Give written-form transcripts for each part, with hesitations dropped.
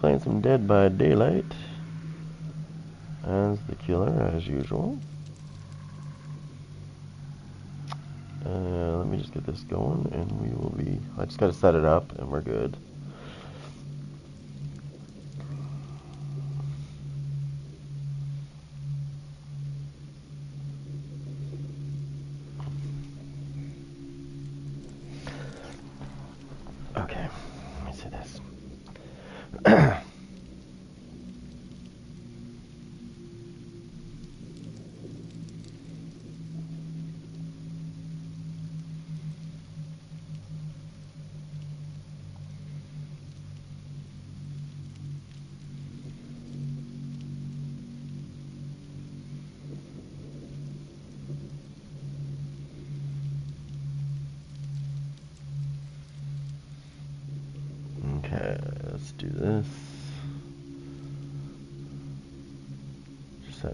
Playing some Dead by Daylight as the killer, as usual. Let me just get this going, and we will be... I just gotta set it up, and we're good. Okay, let me see this. Okay, let's do this.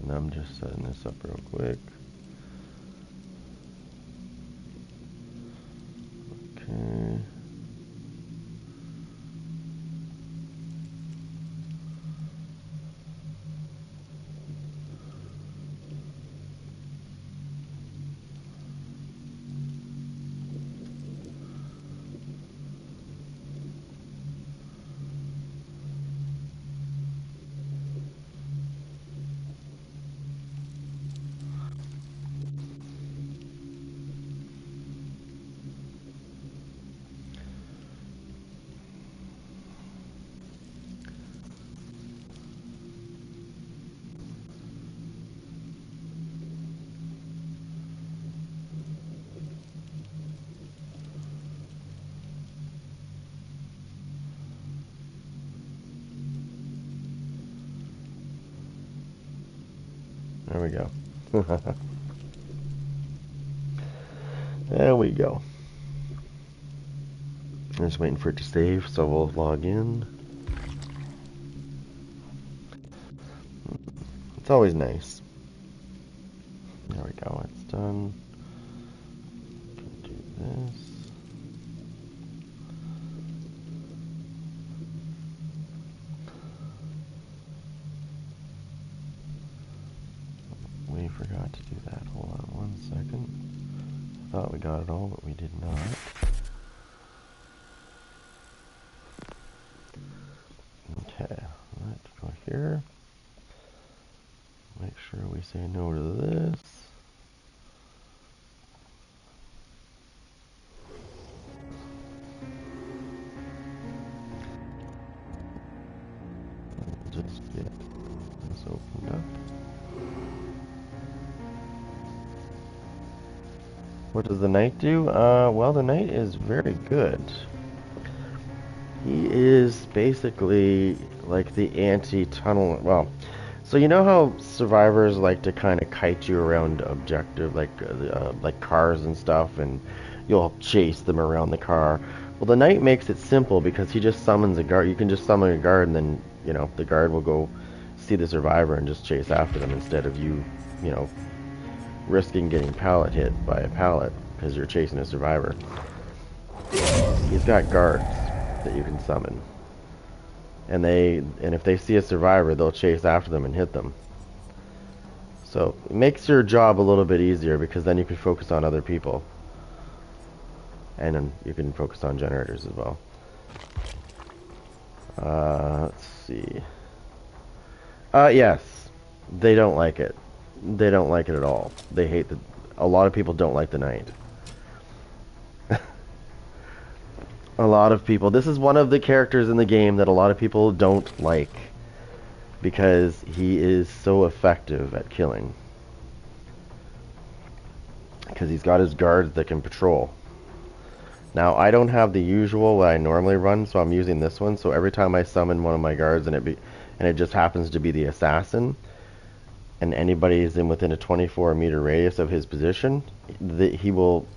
I'm just setting this up real quick. Okay. There we go. There we go. I'm just waiting for it to save, so we'll log in. It's always nice. There we go, it's done. Can do this. We forgot to do that. Hold on 1 second. I thought we got it all, but we did not. Okay, let's go here. Make sure we say no to this. Just get this opened up. What does the knight do? Well, the knight is very good. He is basically like the anti-tunnel. Well, so you know how survivors like to kind of kite you around objective, like cars and stuff, and you'll chase them around the car. Well, the knight makes it simple because he just summons a guard. You can just summon a guard, and then the guard will go see the survivor and just chase after them instead of you know, risking getting pallet hit by a pallet because you're chasing a survivor. He's got guards that you can summon. And if they see a survivor, they'll chase after them and hit them. So it makes your job a little bit easier because then you can focus on other people. And then you can focus on generators as well. Let's see. Yes. They don't like it. They don't like it at all. They hate a lot of people don't like the knight. A lot of people. This is one of the characters in the game that a lot of people don't like because he is so effective at killing. Because he's got his guards that can patrol. Now, I don't have the usual what I normally run, so I'm using this one. So every time I summon one of my guards and it just happens to be the assassin, and anybody is within a 24-meter radius of his position, they will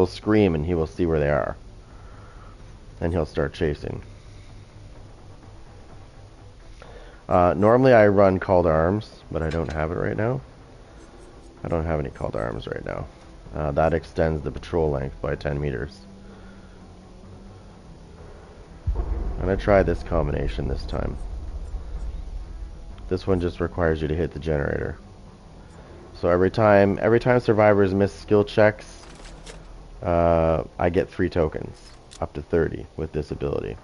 scream and he will see where they are. And he'll start chasing. Normally I run called arms, but I don't have it right now. I don't have any called arms right now. That extends the patrol length by 10 meters. gonna try this combination this time. This one just requires you to hit the generator. So every time survivors miss skill checks, I get 3 tokens, up to 30 with this ability.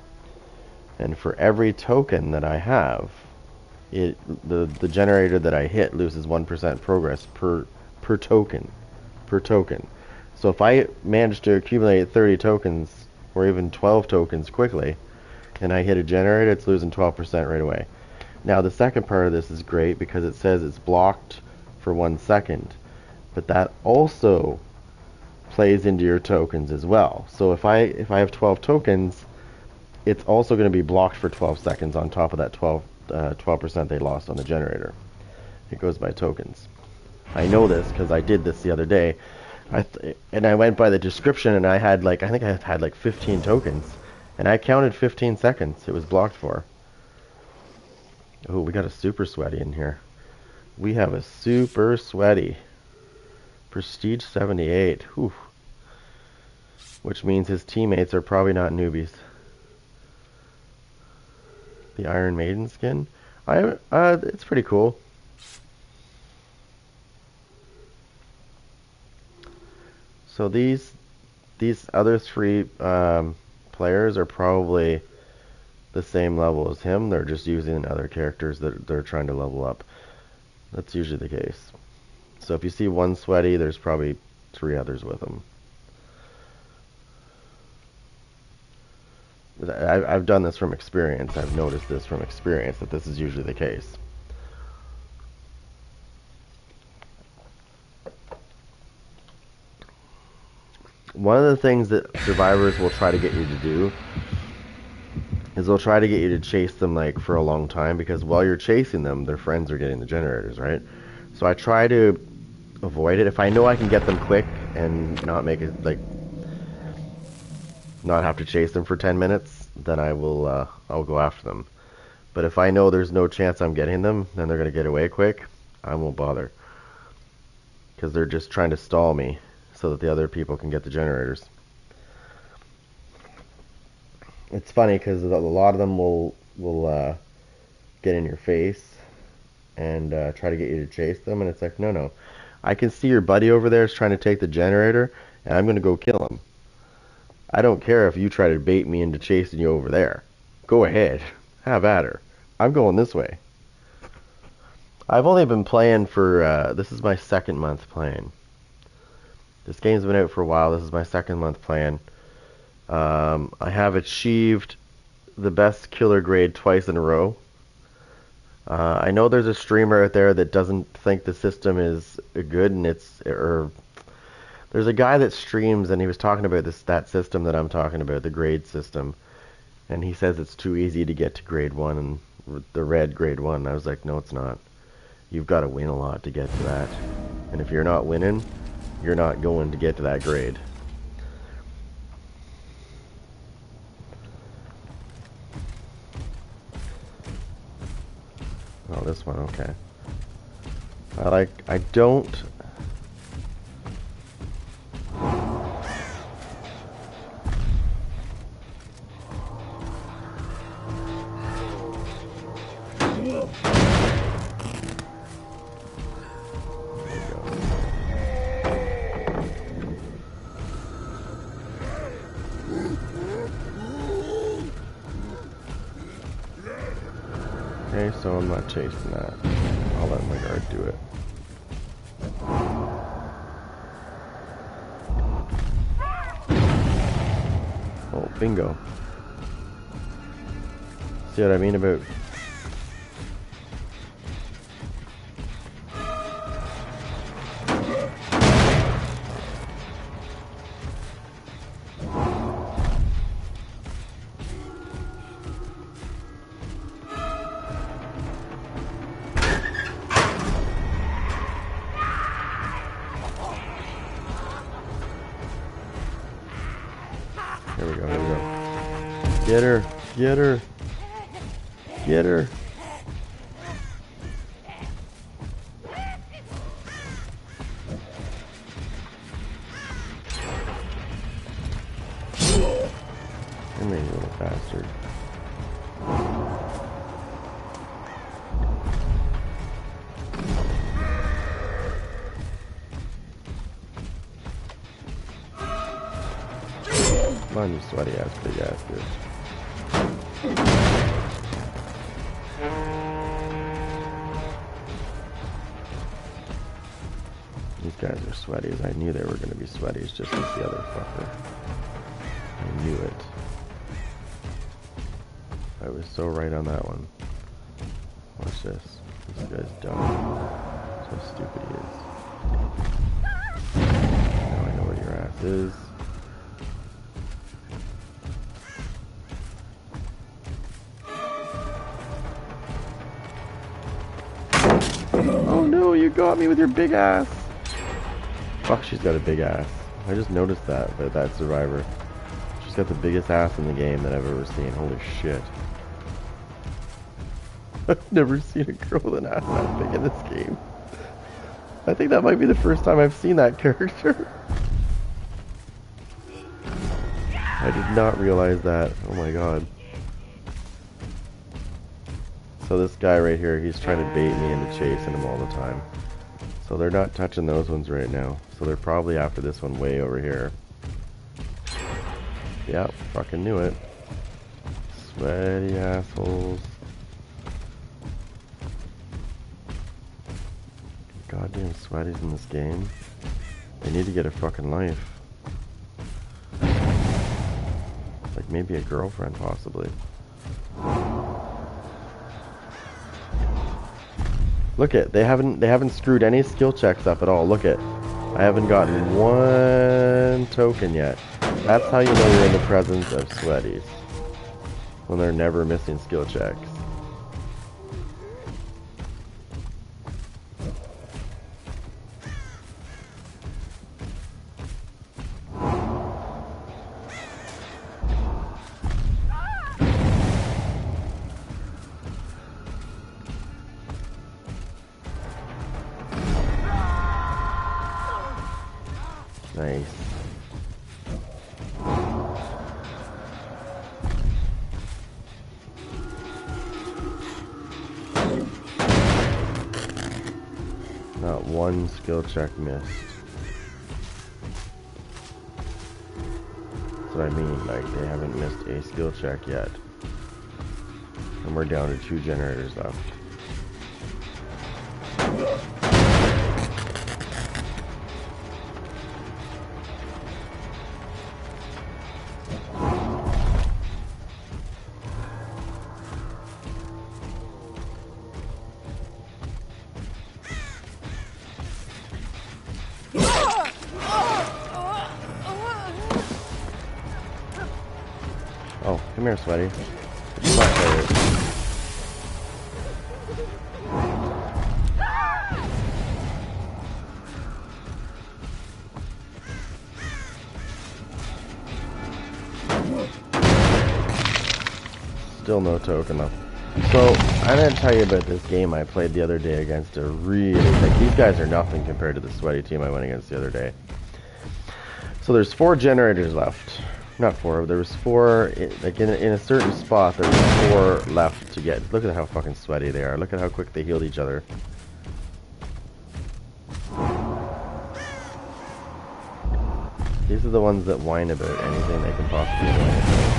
And for every token that I have, the generator that I hit loses 1% progress per token. So if I manage to accumulate 30 tokens, or even 12 tokens quickly, and I hit a generator, it's losing 12% right away. Now the second part of this is great because it says it's blocked for 1 second, but that also plays into your tokens as well. So if I have 12 tokens, it's also going to be blocked for 12 seconds on top of that 12% they lost on the generator. It goes by tokens. I know this because I did this the other day. And I went by the description, and I think I had like 15 tokens, and I counted 15 seconds it was blocked for. Oh, we got a super sweaty in here. We have a super sweaty. Prestige 78. Whew. Which means his teammates are probably not newbies. The Iron Maiden skin. It's pretty cool. So these other 3 players are probably the same level as him. They're just using other characters that they're trying to level up. That's usually the case. So if you see one sweaty, there's probably 3 others with him. I've done this from experience. I've noticed this from experience, that this is usually the case. One of the things that survivors will try to get you to do is they'll try to get you to chase them like for a long time, because while you're chasing them, their friends are getting the generators, right? So I try to avoid it. If I know I can get them quick and not make it like not have to chase them for 10 minutes, then I'll go after them. But if I know there's no chance I'm getting them, then they're gonna get away quick, I won't bother, because they're just trying to stall me so that the other people can get the generators. It's funny because a lot of them will get in your face and try to get you to chase them, and it's like, no, I can see your buddy over there is trying to take the generator, and I'm gonna go kill him. I don't care if you try to bait me into chasing you over there. Go ahead, have at her. I'm going this way. I've only been playing for this is my 2nd month playing. This game's been out for a while. This is my 2nd month playing. I have achieved the best killer grade twice in a row. I know there's a streamer out there that doesn't think the system is good, and there's a guy that streams, and he was talking about that system that I'm talking about, the grade system, and he says it's too easy to get to grade 1 and the red grade 1. I was like, no, it's not. You've got to win a lot to get to that, and if you're not winning, you're not going to get to that grade. Oh, this one, okay. I don't... Okay, so I'm not chasing that. I'll let my guard do it. Oh, bingo. See what I mean about... Here we go. Get her! Get her! Get her! Come here, you little bastard. Come on, you sweaty ass, big ass bitch. These guys are sweaties. I knew they were going to be sweaties, just like the other fucker. I knew it. I was so right on that one. Watch this. This guy's dumb. That's how stupid he is. Now I know where your ass is. Oh no, you got me with your big ass. Fuck, she's got a big ass. I just noticed that, but that survivor. She's got the biggest ass in the game that I've ever seen. Holy shit. I've never seen a girl with an ass that big in this game. I think that might be the first time I've seen that character. I did not realize that. Oh my god. So this guy right here, he's trying to bait me into chasing him all the time. So they're not touching those ones right now. So they're probably after this one way over here. Yep, fucking knew it. Sweaty assholes. Goddamn sweaties in this game. They need to get a fucking life. Like maybe a girlfriend, possibly. Look it, they haven't screwed any skill checks up at all. Look it. I haven't gotten one token yet. That's how you know you're in the presence of sweaties. When they're never missing skill checks. Nice. Not one skill check missed. That's what I mean, like they haven't missed a skill check yet. And we're down to 2 generators left. Oh, come here, sweaty. It's my favorite. Still no token up. So, I'm gonna tell you about this game I played the other day against a really, like, these guys are nothing compared to the sweaty team I went against the other day. So there's 4 generators left. Not 4, there was 4, like in a certain spot, there was 4 left to get. Look at how fucking sweaty they are. Look at how quick they healed each other. These are the ones that whine about anything they can possibly whine about.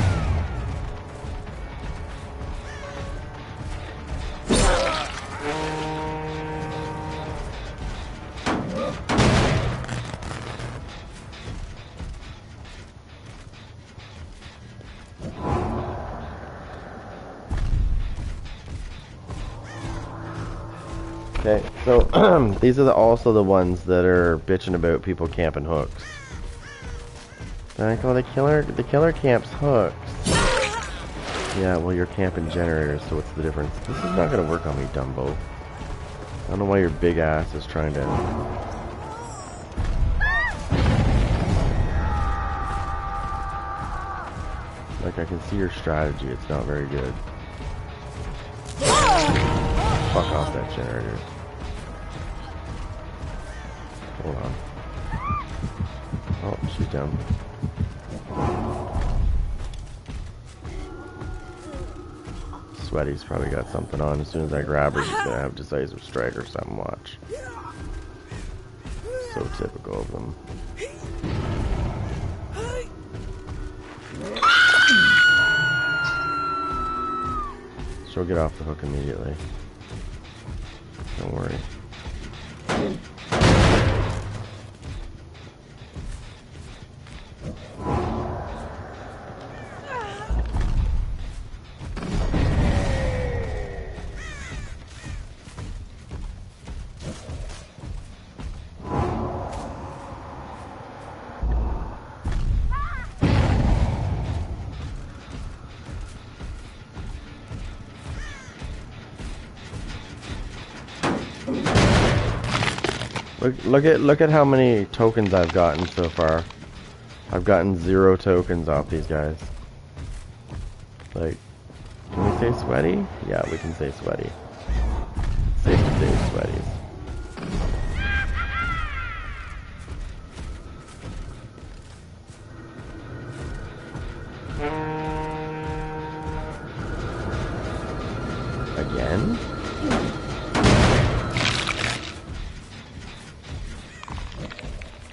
Okay, so these are also the ones that are bitching about people camping hooks. Like, oh, the killer camps hooks. Yeah, well, you're camping generators, so what's the difference? This is not gonna work on me, Dumbo. I don't know why your big ass is trying to... Like, I can see your strategy, it's not very good. Fuck off that generator. Hold on. Oh, she's down. Sweaty's probably got something on. As soon as I grab her, she's gonna have decisive strike or something. Watch. So typical of them. She'll get off the hook immediately. Don't worry. Look at how many tokens I've gotten so far. I've gotten 0 tokens off these guys. Like, can we say sweaty? Yeah, we can say sweaty. Safe to say sweaties. Again?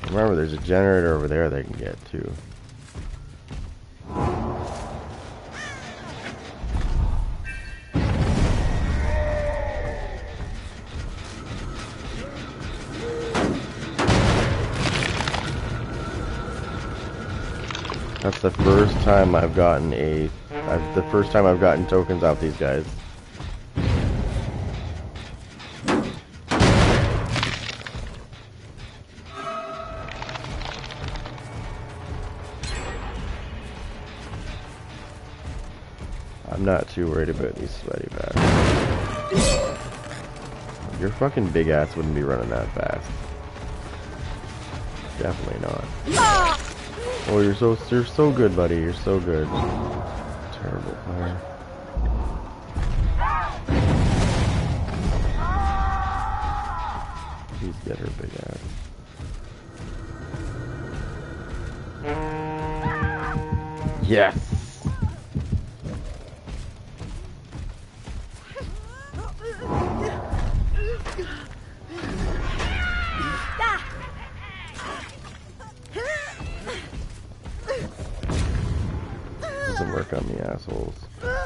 Remember, there's a generator over there they can get too. That's the first time I've gotten the first time I've gotten tokens off these guys. I'm not too worried about these sweaty bats. Your fucking big ass wouldn't be running that fast. Definitely not. Oh, you're so good, buddy. You're so good. Terrible fire. Please get her big ass. Yes. Doesn't work on the assholes. Oh,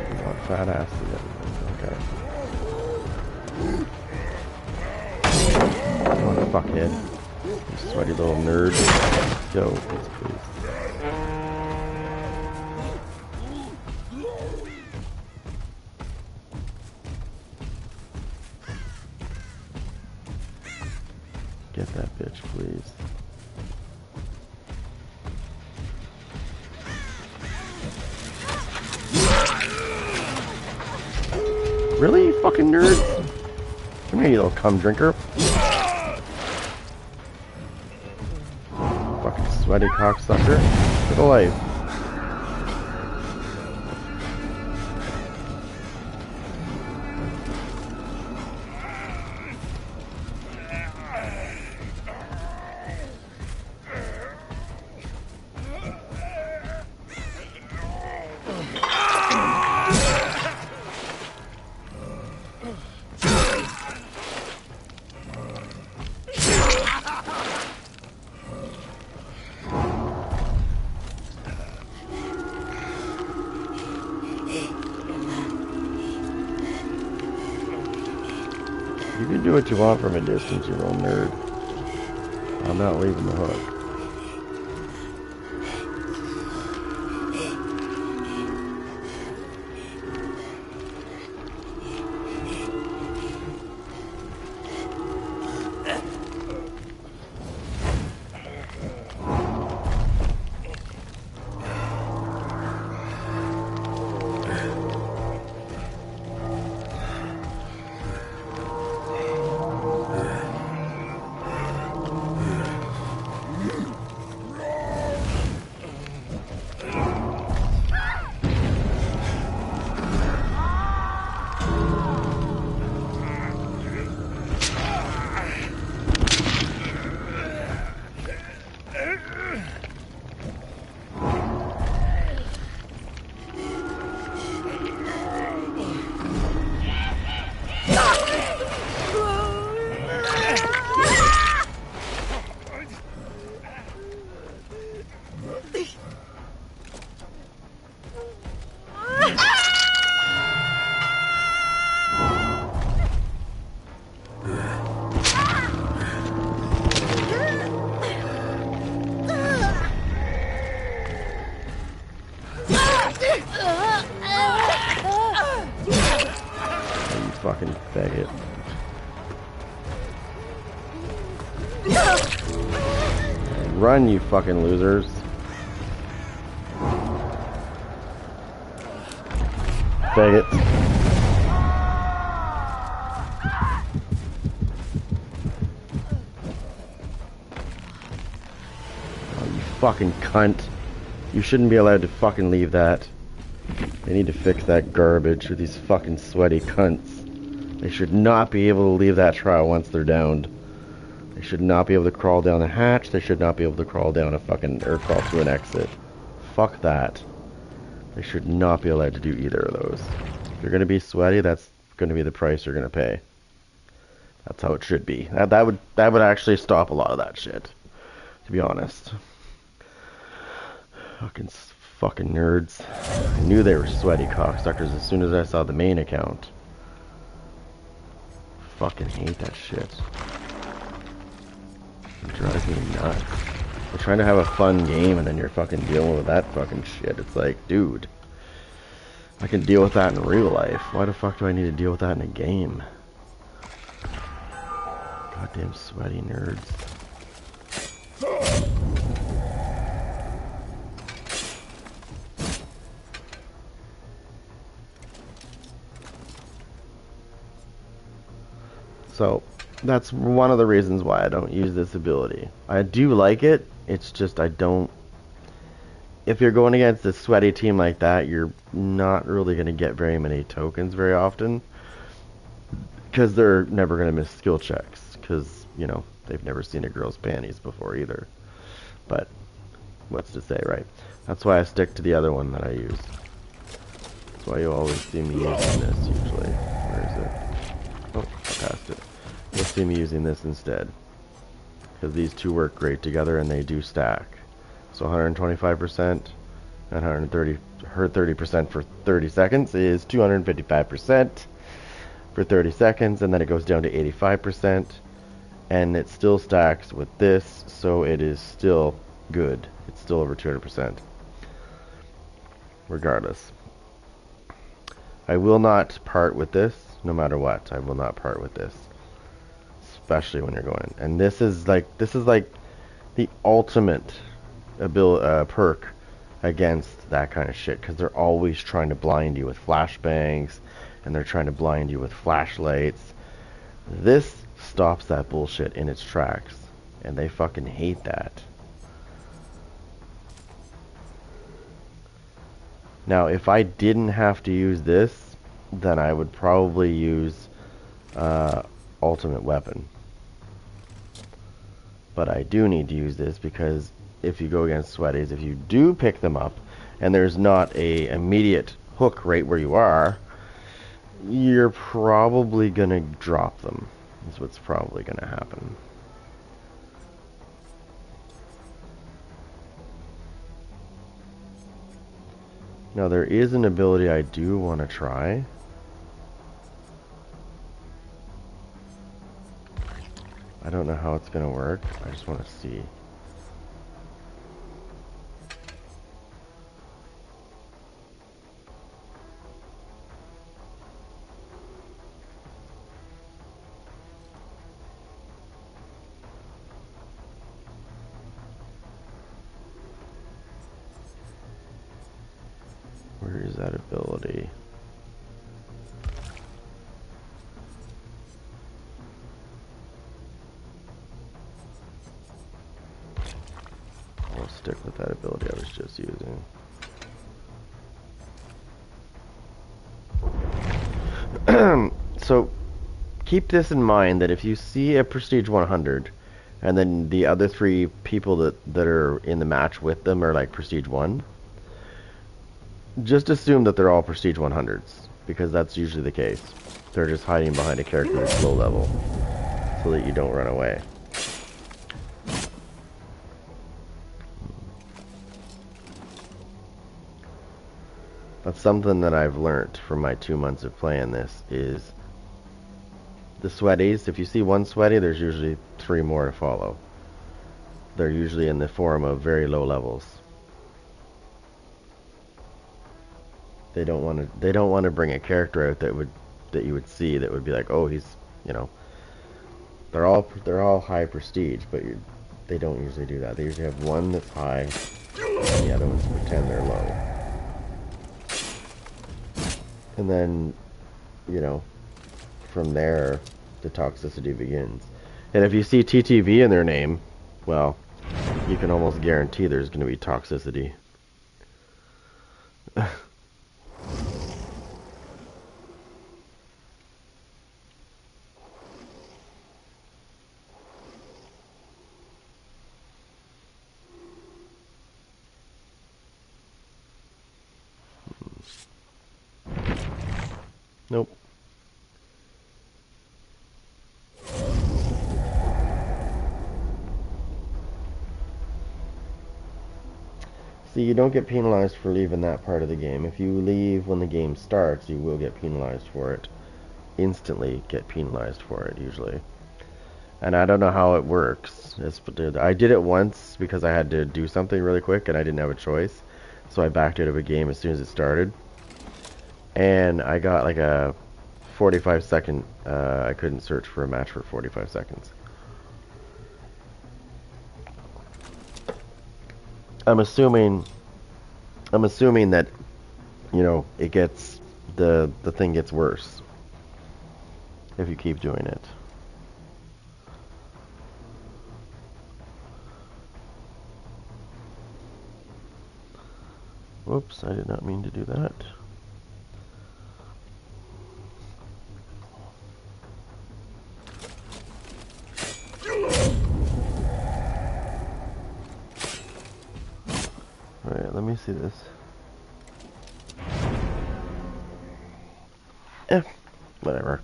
you want fat ass to get it. Okay. Oh, fuckhead. You sweaty little nerd. Go, please. Get that bitch, please. Really, you fucking nerd? Come here, you little cum drinker. Fucking sweaty cocksucker. Get a life. You can do what you want from a distance, you little nerd. I'm not leaving the hook. Run, you fucking losers. Faggots. Oh, you fucking cunt. You shouldn't be allowed to fucking leave that. They need to fix that garbage with these fucking sweaty cunts. They should not be able to leave that trial once they're downed. They should not be able to crawl down a hatch. They should not be able to crawl down a fucking, or crawl to an exit. Fuck that. They should not be allowed to do either of those. If you're gonna be sweaty, that's gonna be the price you're gonna pay. That's how it should be. That would actually stop a lot of that shit, to be honest. Fucking nerds. I knew they were sweaty cocksuckers as soon as I saw the main account. Fucking hate that shit. It drives me nuts. You're trying to have a fun game and then you're fucking dealing with that fucking shit. It's like, dude, I can deal with that in real life. Why the fuck do I need to deal with that in a game? Goddamn sweaty nerds. So, that's one of the reasons why I don't use this ability. I do like it, it's just I don't... If you're going against a sweaty team like that, you're not really going to get very many tokens very often. Because they're never going to miss skill checks. Because, you know, they've never seen a girl's panties before either. But, what's to say, right? That's why I stick to the other one that I use. That's why you always see me using this, usually. Where is it? Oh, I passed it. You'll see me using this instead. Because these two work great together and they do stack. So 125% and 130, her 30% for 30 seconds is 255% for 30 seconds, and then it goes down to 85%, and it still stacks with this, so it is still good. It's still over 200%. Regardless. I will not part with this, no matter what. I will not part with this. Especially when you're going. And this is like the ultimate perk against that kind of shit, because they're always trying to blind you with flashbangs and they're trying to blind you with flashlights. This stops that bullshit in its tracks, and they fucking hate that. Now, if I didn't have to use this, then I would probably use ultimate weapon. But I do need to use this because if you go against sweaties, if you do pick them up and there's not a immediate hook right where you are, you're probably gonna drop them. That's what's probably gonna happen. Now there is an ability I do want to try. I don't know how it's gonna work. I just want to see. Where is that ability? I'll stick with that ability I was just using. So keep this in mind, that if you see a Prestige 100 and then the other three people that are in the match with them are like Prestige 1, just assume that they're all Prestige 100s, because that's usually the case. They're just hiding behind a character that's low level so that you don't run away. That's something that I've learned from my 2 months of playing this, is the sweaties. If you see one sweaty, there's usually 3 more to follow. They're usually in the form of very low levels. They don't want to bring a character out that you would see that would be like, oh, he's, you know, they're all high prestige, but they don't usually do that. They usually have one that's high, and the other ones pretend they're low. And then, you know, from there, the toxicity begins. And if you see TTV in their name, well, you can almost guarantee there's going to be toxicity. Nope. See, you don't get penalized for leaving that part of the game. If you leave when the game starts, you will get penalized for it. Instantly get penalized for it, usually. And I don't know how it works. I did it once because I had to do something really quick and I didn't have a choice. So I backed out of a game as soon as it started. And I got like a 45 second, I couldn't search for a match for 45 seconds. I'm assuming that, you know, it gets, the thing gets worse if you keep doing it. Whoops, I did not mean to do that. Alright, let me see this. Whatever.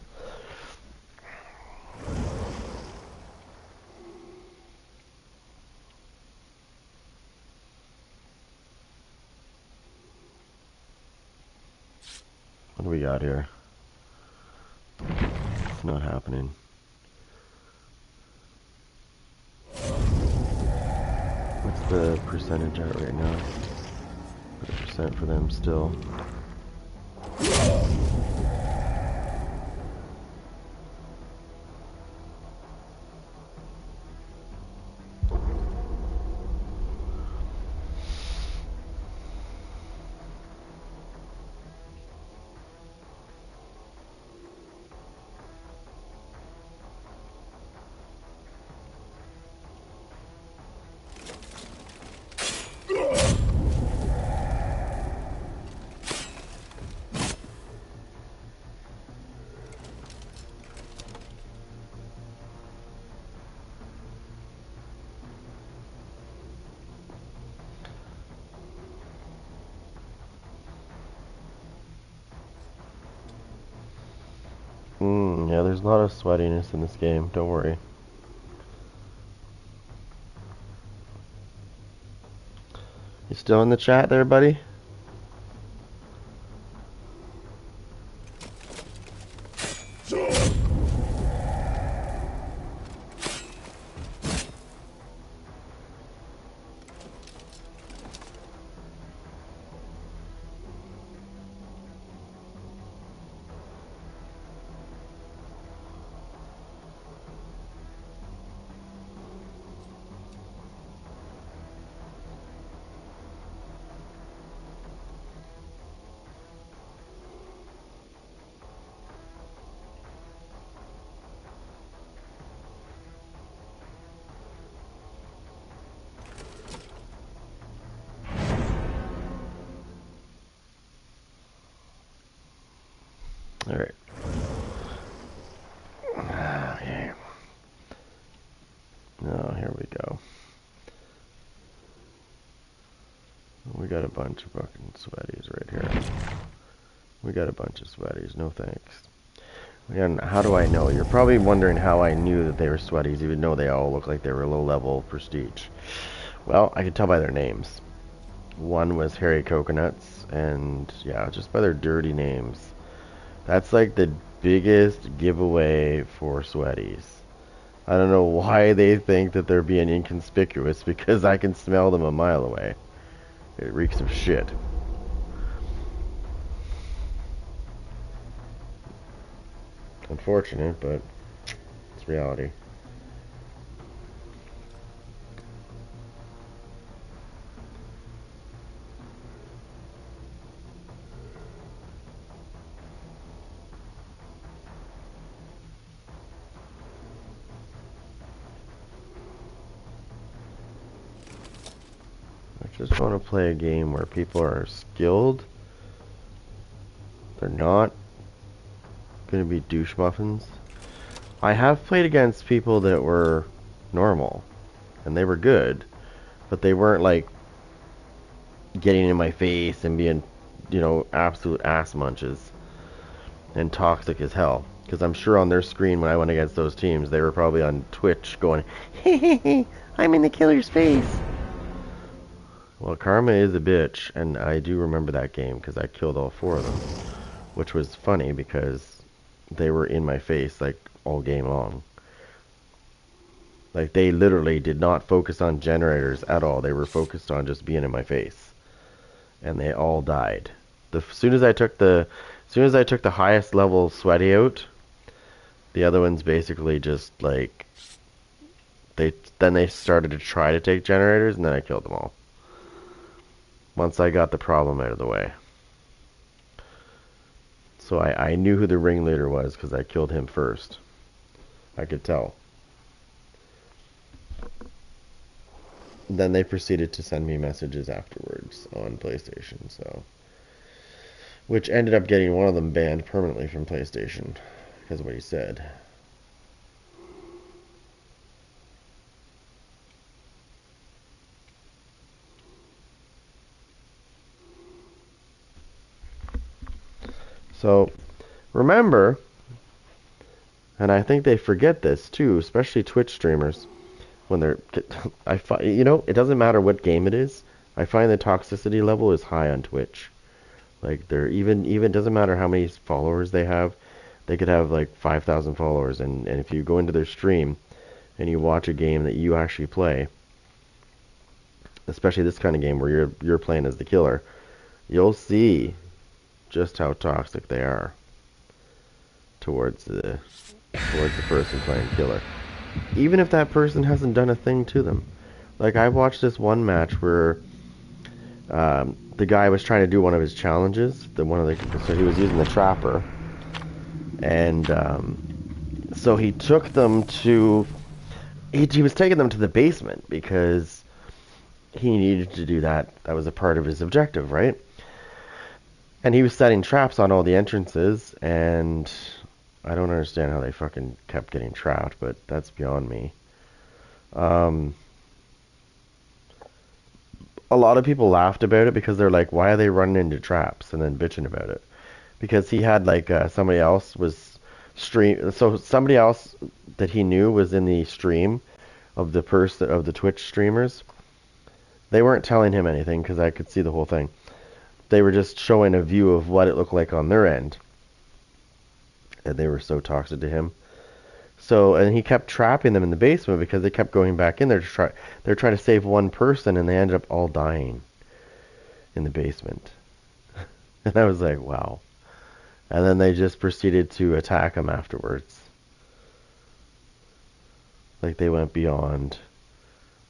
What do we got here? It's not happening. What's the percentage at right now? What percent for them still? Yeah, there's a lot of sweatiness in this game, don't worry. You still in the chat there, buddy? Alright. Okay. Now, here we go. We got a bunch of fucking sweaties right here. We got a bunch of sweaties, no thanks. And how do I know? You're probably wondering how I knew that they were sweaties, even though they all look like they were low-level prestige. Well, I could tell by their names. One was Hairy Coconuts, and yeah, just by their dirty names. That's like the biggest giveaway for sweaties. I don't know why they think that they're being inconspicuous, because I can smell them a mile away. It reeks of shit. Unfortunate, but it's reality. I just want to play a game where people are skilled. They're not going to be douche muffins. I have played against people that were normal, and they were good, but they weren't like getting in my face and being, you know, absolute ass munches and toxic as hell. Because I'm sure on their screen when I went against those teams, they were probably on Twitch going, hey, hey, hey, I'm in the killer's face. Well, karma is a bitch, and I do remember that game because I killed all 4 of them, which was funny because they were in my face like all game long. Like they literally did not focus on generators at all. They were focused on just being in my face, and they all died. As soon as I took the highest level sweaty out, the other ones basically just like they started to try to take generators, and then I killed them all. Once I got the problem out of the way. So I knew who the ringleader was because I killed him first. I could tell. Then they proceeded to send me messages afterwards on PlayStation, so which ended up getting one of them banned permanently from PlayStation because of what he said. So remember, and I think they forget this too, especially Twitch streamers, when they're, you know, it doesn't matter what game it is. I find the toxicity level is high on Twitch. Like they're even doesn't matter how many followers they have. They could have like 5,000 followers, and if you go into their stream and you watch a game that you actually play, especially this kind of game where you're playing as the killer, you'll see just how toxic they are towards the person playing killer. Even if that person hasn't done a thing to them. Like I watched this one match where the guy was trying to do one of his challenges. So he was using the trapper, and so he took them to. He was taking them to the basement because he needed to do that. That was a part of his objective, right? And he was setting traps on all the entrances, and I don't understand how they fucking kept getting trapped, but that's beyond me. A lot of people laughed about it because they're like, why are they running into traps, and then bitching about it? Because he had like somebody else was so somebody else that he knew was in the stream of the Twitch streamers. They weren't telling him anything because I could see the whole thing. They were just showing a view of what it looked like on their end. And they were so toxic to him. So, and he kept trapping them in the basement because they kept going back in there they're trying to save one person, and they ended up all dying in the basement. And I was like, wow. And then they just proceeded to attack him afterwards. Like they went beyond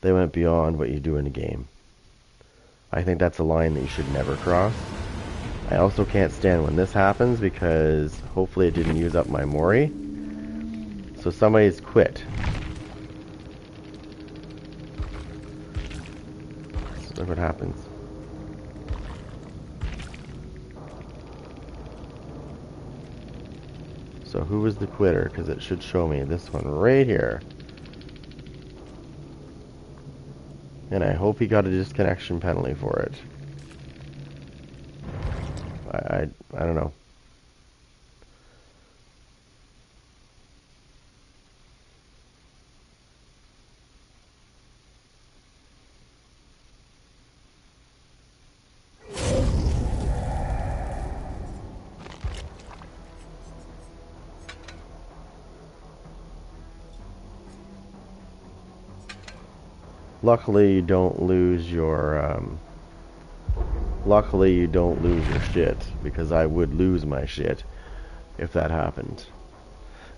what you do in a game. I think that's a line that you should never cross. I also can't stand when this happens because hopefully it didn't use up my Mori. So somebody's quit. Look what happens. So who was the quitter? Because it should show me this one right here. And I hope he got a disconnection penalty for it. I don't know. Luckily, you don't lose your shit, because I would lose my shit if that happened.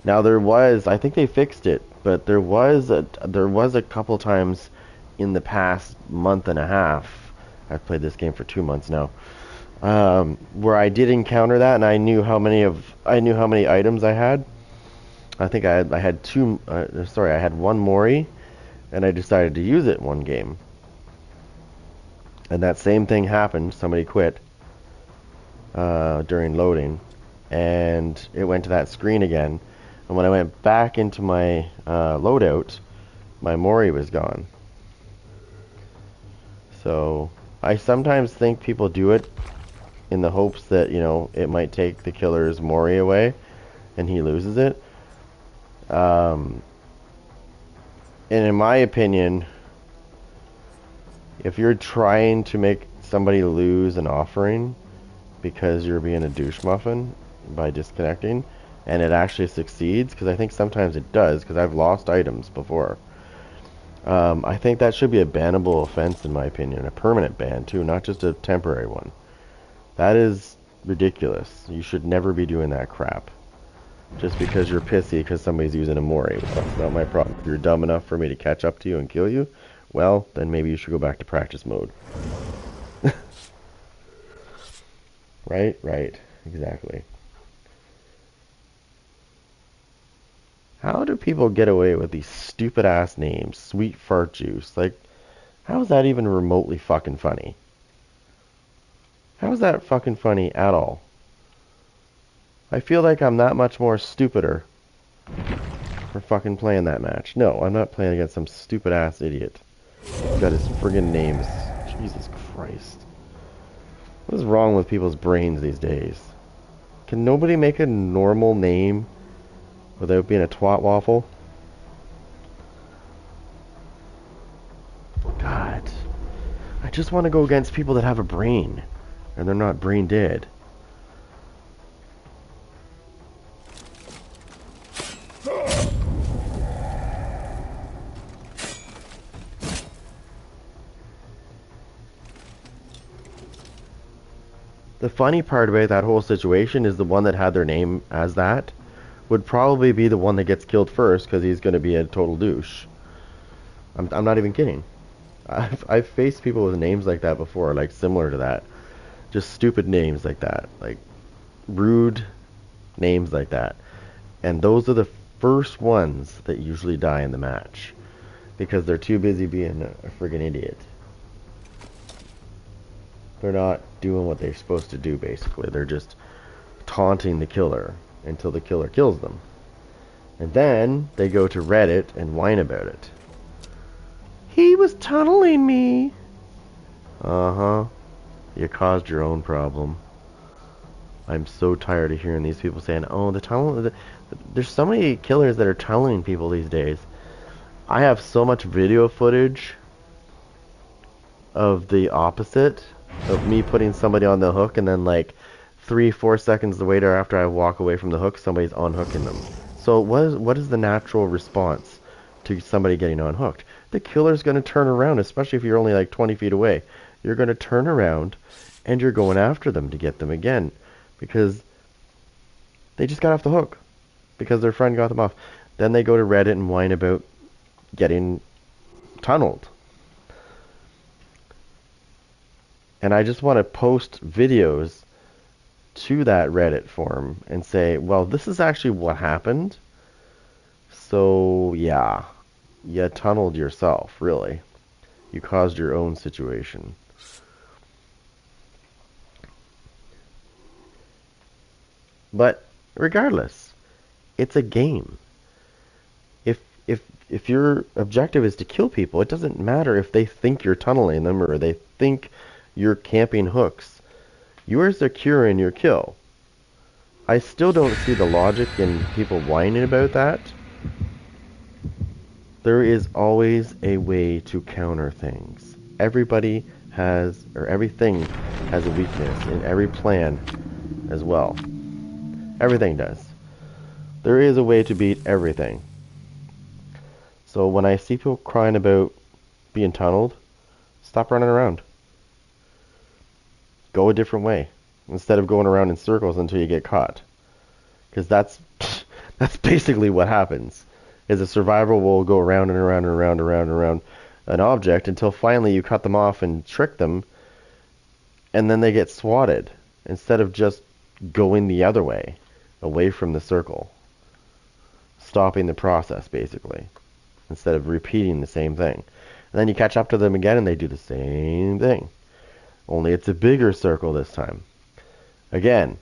Now I think they fixed it, but there was a couple times in the past month and a half. I've played this game for 2 months now, where I did encounter that, and I knew how many items I had. I think I had one Mori, and I decided to use it one game. And that same thing happened. Somebody quit during loading, and it went to that screen again. And when I went back into my loadout, my Mori was gone. So I sometimes think people do it in the hopes that, you know, it might take the killer's Mori away and he loses it. And in my opinion, if you're trying to make somebody lose an offering because you're being a douche muffin by disconnecting, and it actually succeeds, because I think sometimes it does, because I've lost items before, I think that should be a bannable offense, in my opinion. A permanent ban, too, not just a temporary one. That is ridiculous. You should never be doing that crap. Just because you're pissy because somebody's using a Mori. That's not my problem. If you're dumb enough for me to catch up to you and kill you, well, then maybe you should go back to practice mode. Right? Right. Exactly. How do people get away with these stupid ass names? Sweet fart juice. Like, how is that even remotely fucking funny? How is that fucking funny at all? I feel like I'm that much more stupider for fucking playing that match. No, I'm not playing against some stupid ass idiot. He's got his friggin' names. Jesus Christ. What is wrong with people's brains these days? Can nobody make a normal name without being a twat waffle? God. I just want to go against people that have a brain. And they're not brain dead. The funny part about that whole situation is the one that had their name as that would probably be the one that gets killed first, because he's going to be a total douche. I'm not even kidding. I've faced people with names like that before, like similar to that. Just stupid names like that. Like rude names like that. And those are the first ones that usually die in the match. Because they're too busy being a friggin' idiot. They're not doing what they're supposed to do, basically. They're just taunting the killer until the killer kills them. And then they go to Reddit and whine about it. He was tunneling me. Uh-huh. You caused your own problem. I'm so tired of hearing these people saying, oh, the tunnel... There's so many killers that are tunneling people these days. I have so much video footage of the opposite, of me putting somebody on the hook and then like 3-4 seconds later after I walk away from the hook, somebody's unhooking them. So what is the natural response to somebody getting unhooked? The killer's going to turn around, especially if you're only like 20 feet away. You're going to turn around and you're going after them to get them again, because they just got off the hook because their friend got them off. Then they go to Reddit and whine about getting tunneled. And I just want to post videos to that Reddit forum and say, well, this is actually what happened. So, yeah, you tunneled yourself, really. You caused your own situation. But regardless, it's a game. If your objective is to kill people, it doesn't matter if they think you're tunneling them or they think you're camping hooks. You're securing your kill. I still don't see the logic in people whining about that. There is always a way to counter things. Everybody has, or everything has a weakness in every plan as well. Everything does. There is a way to beat everything. So when I see people crying about being tunneled, stop running around. Go a different way instead of going around in circles until you get caught. Because that's basically what happens. Is a survivor will go around and around and around and around and around an object until finally you cut them off and trick them, and then they get swatted instead of just going the other way, away from the circle. Stopping the process, basically, instead of repeating the same thing. And then you catch up to them again and they do the same thing. Only it's a bigger circle this time. Again,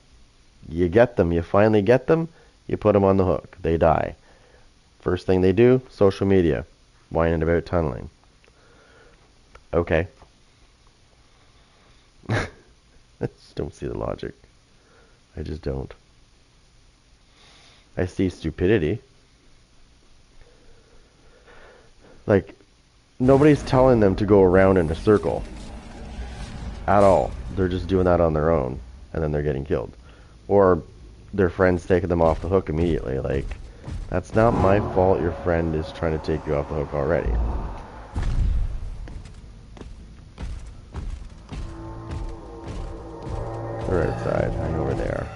you get them, you finally get them, you put them on the hook. They die. First thing they do, social media, whining about tunneling. Okay. I just don't see the logic. I just don't. I see stupidity. Like, nobody's telling them to go around in a circle. At all. They're just doing that on their own, and then they're getting killed. Or their friend's taking them off the hook immediately. Like, that's not my fault your friend is trying to take you off the hook already. They're outside. I know where they are.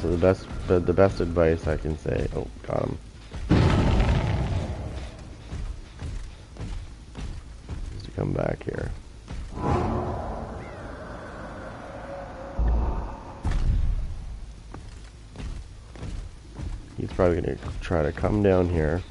So the best advice I can say, oh, got him, is to come back here. He's probably going to try to come down here.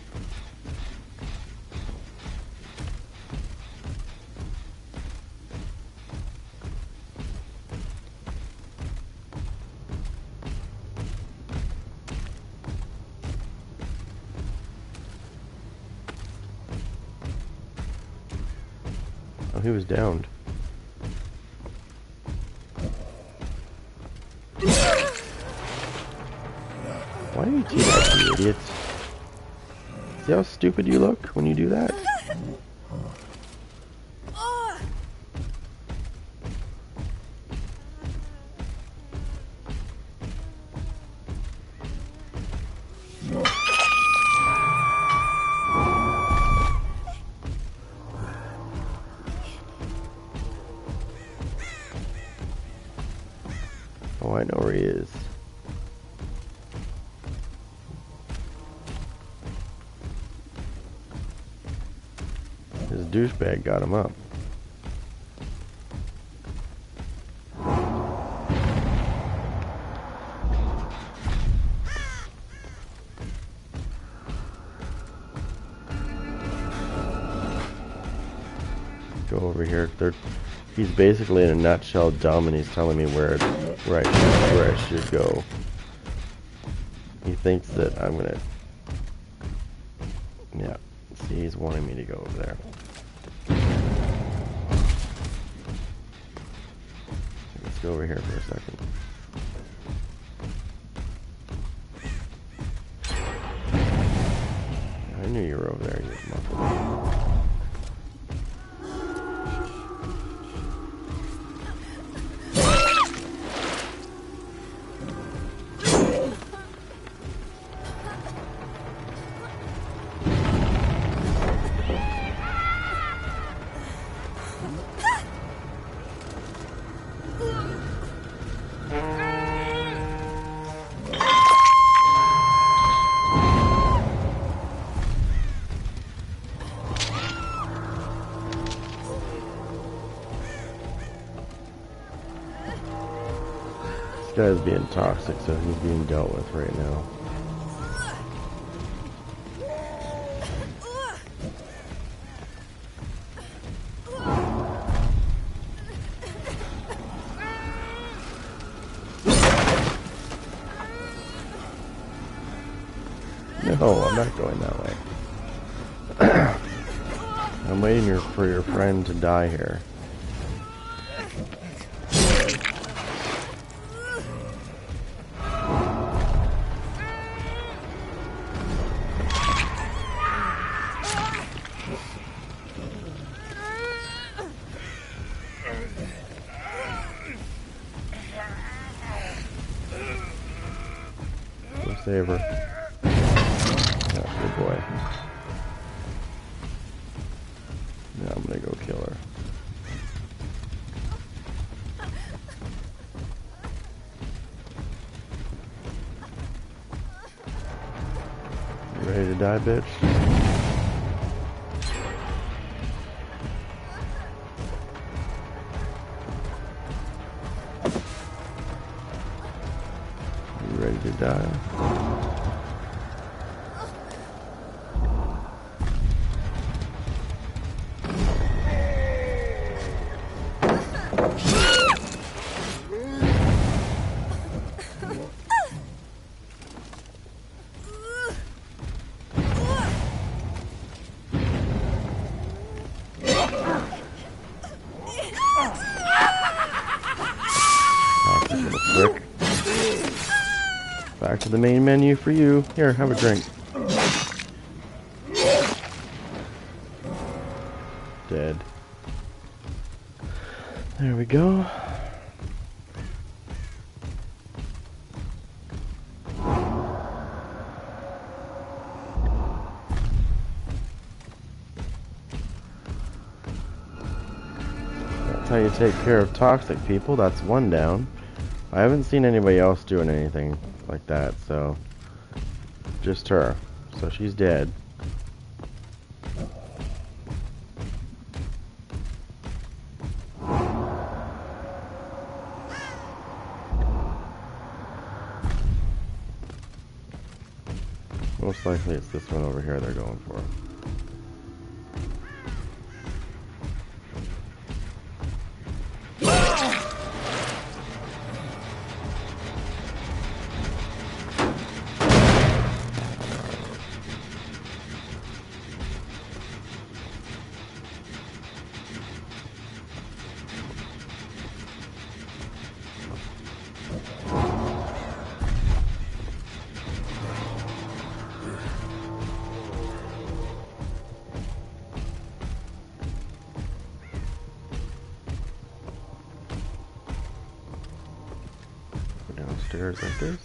Oh, he was downed. Why do you do that, you idiots? See how stupid you look when you do that? Oh, I know where he is. His douchebag got him up. Go over here. He's basically in a nutshell dumb, and he's telling me where I should go. He thinks that I'm gonna. Yeah. See, he's wanting me to go over there. Let's go over here for a second. I knew you were over there, you muffled. This guy's being toxic, so he's being dealt with right now. No, I'm not going that way. I'm waiting for your friend to die here. Go save her. Good boy. Now I'm gonna go kill her. Ready to die, bitch? You ready to die? Back to the main menu for you. Here, have a drink. Dead. There we go. That's how you take care of toxic people. That's one down. I haven't seen anybody else doing anything like that, so just her. So she's dead. Most likely it's this one over here they're going for. Downstairs like this.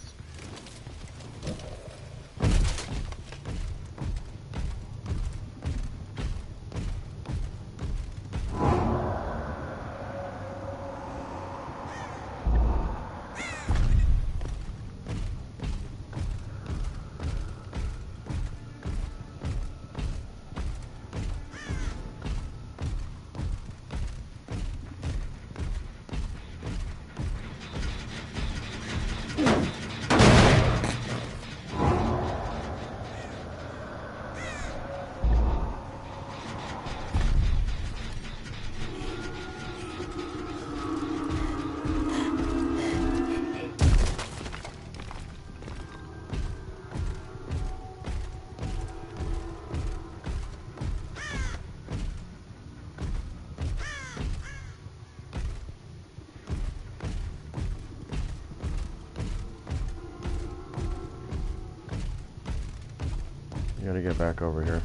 You gotta get back over here.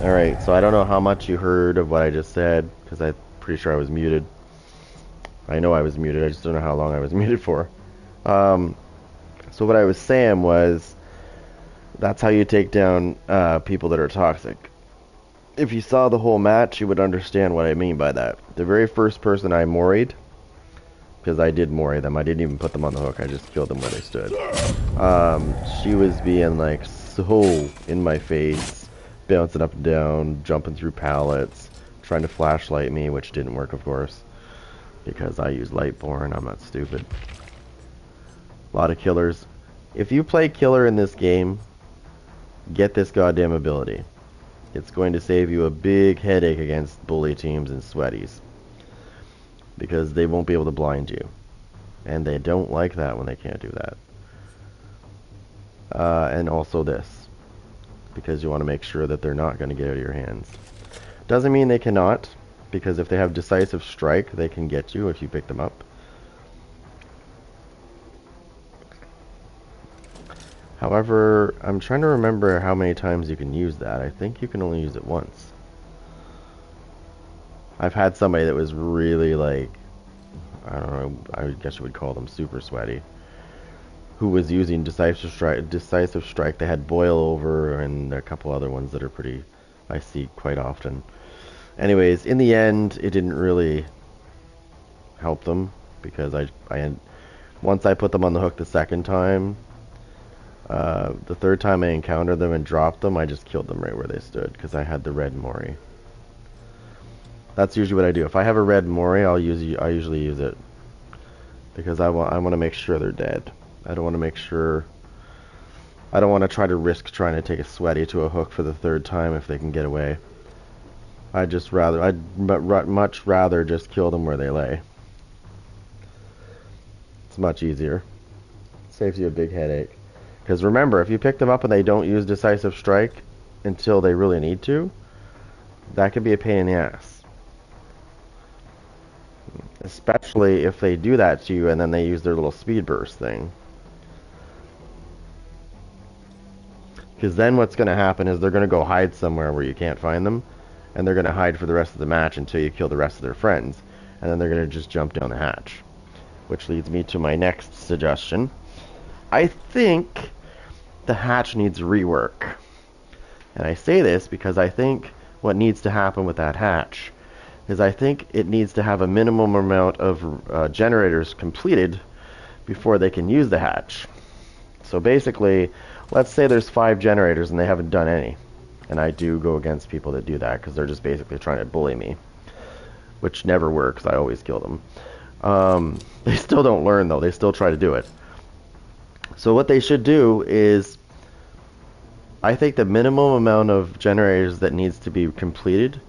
Alright, so I don't know how much you heard of what I just said, because I'm pretty sure I was muted. I know I was muted, I just don't know how long I was muted for. So what I was saying was, that's how you take down people that are toxic. If you saw the whole match, you would understand what I mean by that. The very first person I moried, because I did mori them, I didn't even put them on the hook, I just killed them where they stood. She was being like so in my face, bouncing up and down, jumping through pallets, trying to flashlight me, which didn't work, of course, because I use Lightborn, I'm not stupid. A lot of killers. If you play killer in this game, get this goddamn ability. It's going to save you a big headache against bully teams and sweaties, because they won't be able to blind you, and they don't like that when they can't do that. And also this, because you want to make sure that they're not going to get out of your hands. Doesn't mean they cannot, because if they have decisive strike, they can get you if you pick them up. However, I'm trying to remember how many times you can use that. I think you can only use it once. I've had somebody that was really like, I don't know, I guess you would call them super sweaty, who was using decisive strike. They had boil over and a couple other ones that are pretty, I see quite often. Anyways, in the end, it didn't really help them, because once I put them on the hook the second time, the third time I encountered them and dropped them, I just killed them right where they stood, because I had the red mori. That's usually what I do. If I have a red mori, I usually use it, because I want to make sure they're dead. I don't want to try to risk trying to take a sweaty to a hook for the third time if they can get away. I'd much rather just kill them where they lay. It's much easier. Saves you a big headache. Because remember, if you pick them up and they don't use decisive strike until they really need to, that could be a pain in the ass. Especially if they do that to you and then they use their little speed burst thing. Because then what's going to happen is they're going to go hide somewhere where you can't find them, and they're going to hide for the rest of the match until you kill the rest of their friends, and then they're going to just jump down the hatch. Which leads me to my next suggestion. I think the hatch needs rework. And I say this because I think what needs to happen with that hatch is I think it needs to have a minimum amount of generators completed before they can use the hatch. So basically, let's say there's 5 generators and they haven't done any. And I do go against people that do that because they're just basically trying to bully me, which never works. I always kill them. They still don't learn, though. They still try to do it. So what they should do is, I think the minimum amount of generators that needs to be completed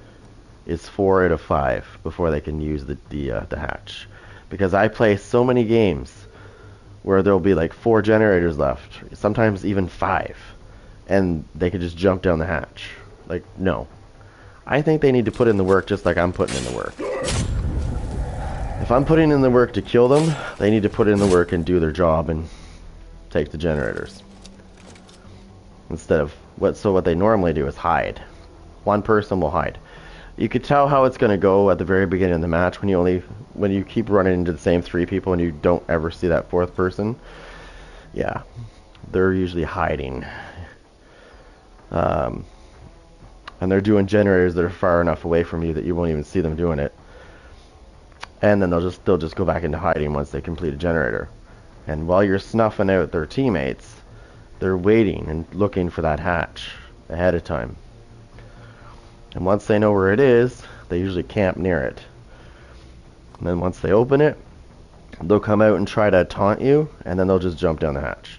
is 4 out of 5 before they can use the hatch. Because I play so many games where there'll be like 4 generators left, sometimes even 5, and they could just jump down the hatch. Like, no. I think they need to put in the work just like I'm putting in the work. If I'm putting in the work to kill them, they need to put in the work and do their job and take the generators. Instead of what they normally do is hide. One person will hide. You could tell how it's gonna go at the very beginning of the match when you keep running into the same three people and you don't ever see that fourth person. Yeah, they're usually hiding. And they're doing generators that are far enough away from you that you won't even see them doing it. And then they'll just go back into hiding once they complete a generator. And while you're snuffing out their teammates, they're waiting and looking for that hatch ahead of time. And once they know where it is, they usually camp near it. And then once they open it, they'll come out and try to taunt you, and then they'll just jump down the hatch.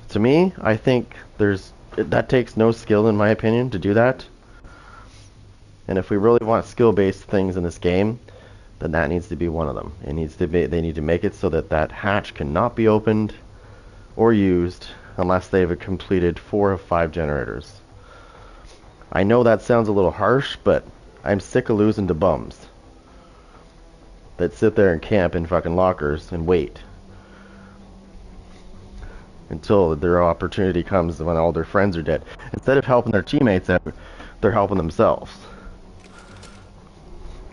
To me, I think that takes no skill, in my opinion, to do that. And if we really want skill-based things in this game, then that needs to be one of them. They need to make it so that that hatch cannot be opened or used unless they've completed 4 of 5 generators. I know that sounds a little harsh, but I'm sick of losing to bums that sit there and camp in fucking lockers and wait until their opportunity comes when all their friends are dead. Instead of helping their teammates out, they're helping themselves.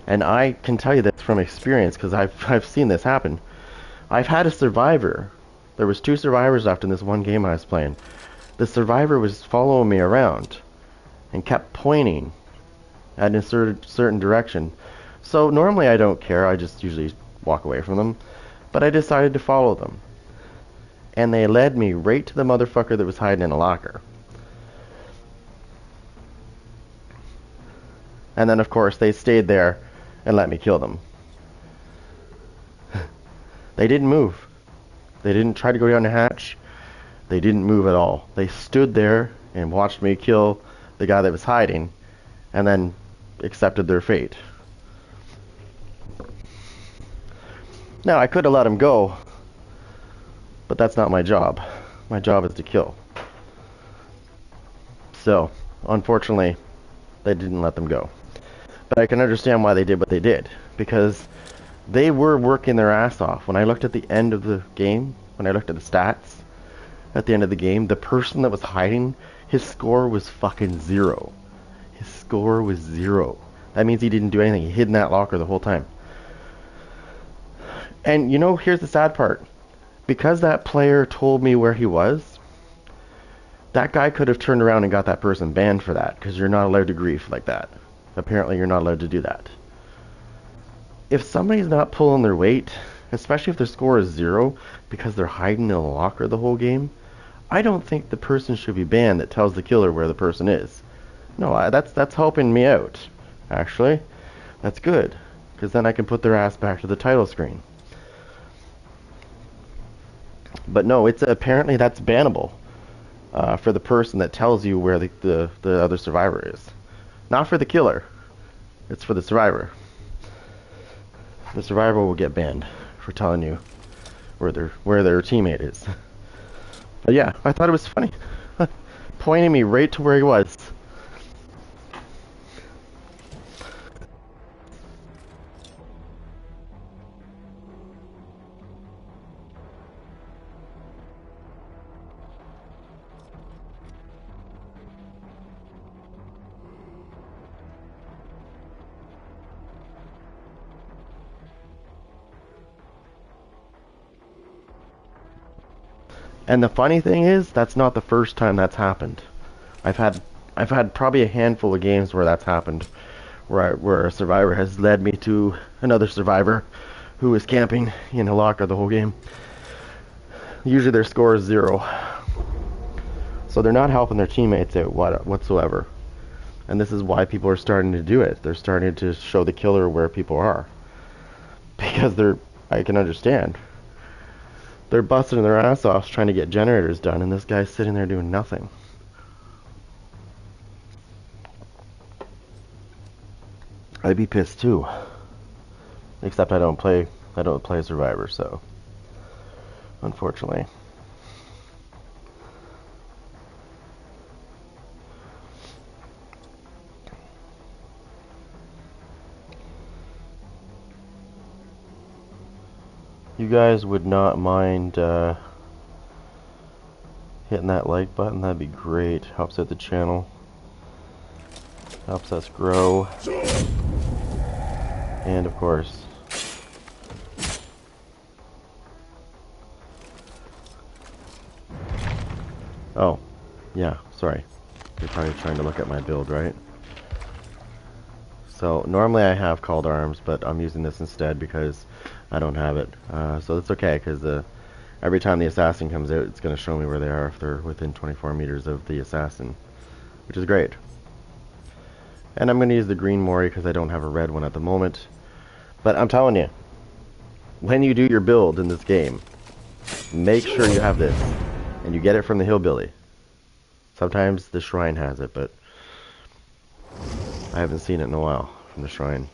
And I can tell you this from experience because I've seen this happen. I've had a survivor. There was 2 survivors left in this one game I was playing. The survivor was following me around and kept pointing at a certain direction. So normally I don't care, I just usually walk away from them. But I decided to follow them. And they led me right to the motherfucker that was hiding in a locker. And then of course they stayed there and let me kill them. They didn't move. They didn't try to go down the hatch. They didn't move at all. They stood there and watched me kill the guy that was hiding, and then accepted their fate. Now, I could have let him go, but that's not my job. My job is to kill. So, unfortunately, they didn't let them go. But I can understand why they did what they did, because they were working their ass off. When I looked at the end of the game, when I looked at the stats at the end of the game, the person that was hiding, his score was fucking 0. His score was 0. That means he didn't do anything. He hid in that locker the whole time. And you know, here's the sad part. Because that player told me where he was, that guy could have turned around and got that person banned for that, because you're not allowed to grief like that. Apparently you're not allowed to do that. If somebody's not pulling their weight, especially if their score is 0, because they're hiding in a locker the whole game, I don't think the person should be banned that tells the killer where the person is. No, that's helping me out, actually. That's good, because then I can put their ass back to the title screen. But no, apparently that's bannable for the person that tells you where the other survivor is. Not for the killer. It's for the survivor. The survivor will get banned for telling you where their teammate is. But yeah, I thought it was funny. Pointing me right to where he was. And the funny thing is, that's not the first time that's happened. I've had probably a handful of games where that's happened, where a survivor has led me to another survivor who was camping in a locker the whole game. Usually their score is 0, so they're not helping their teammates out whatsoever. And this is why people are starting to do it. They're starting to show the killer where people are, because I can understand. They're busting their ass off trying to get generators done, and this guy's sitting there doing nothing. I'd be pissed too. Except I don't play Survivor, so unfortunately. You guys would not mind hitting that like button, that'd be great. Helps out the channel. Helps us grow. And of course, oh, yeah, sorry. You're probably trying to look at my build, right? So normally I have called arms, but I'm using this instead because I don't have it. So it's okay, because every time the assassin comes out, it's going to show me where they are if they're within 24 meters of the assassin, which is great. And I'm going to use the green Mori because I don't have a red one at the moment. But I'm telling you, when you do your build in this game, make sure you have this. And you get it from the hillbilly. Sometimes the shrine has it, but I haven't seen it in a while from the shrine.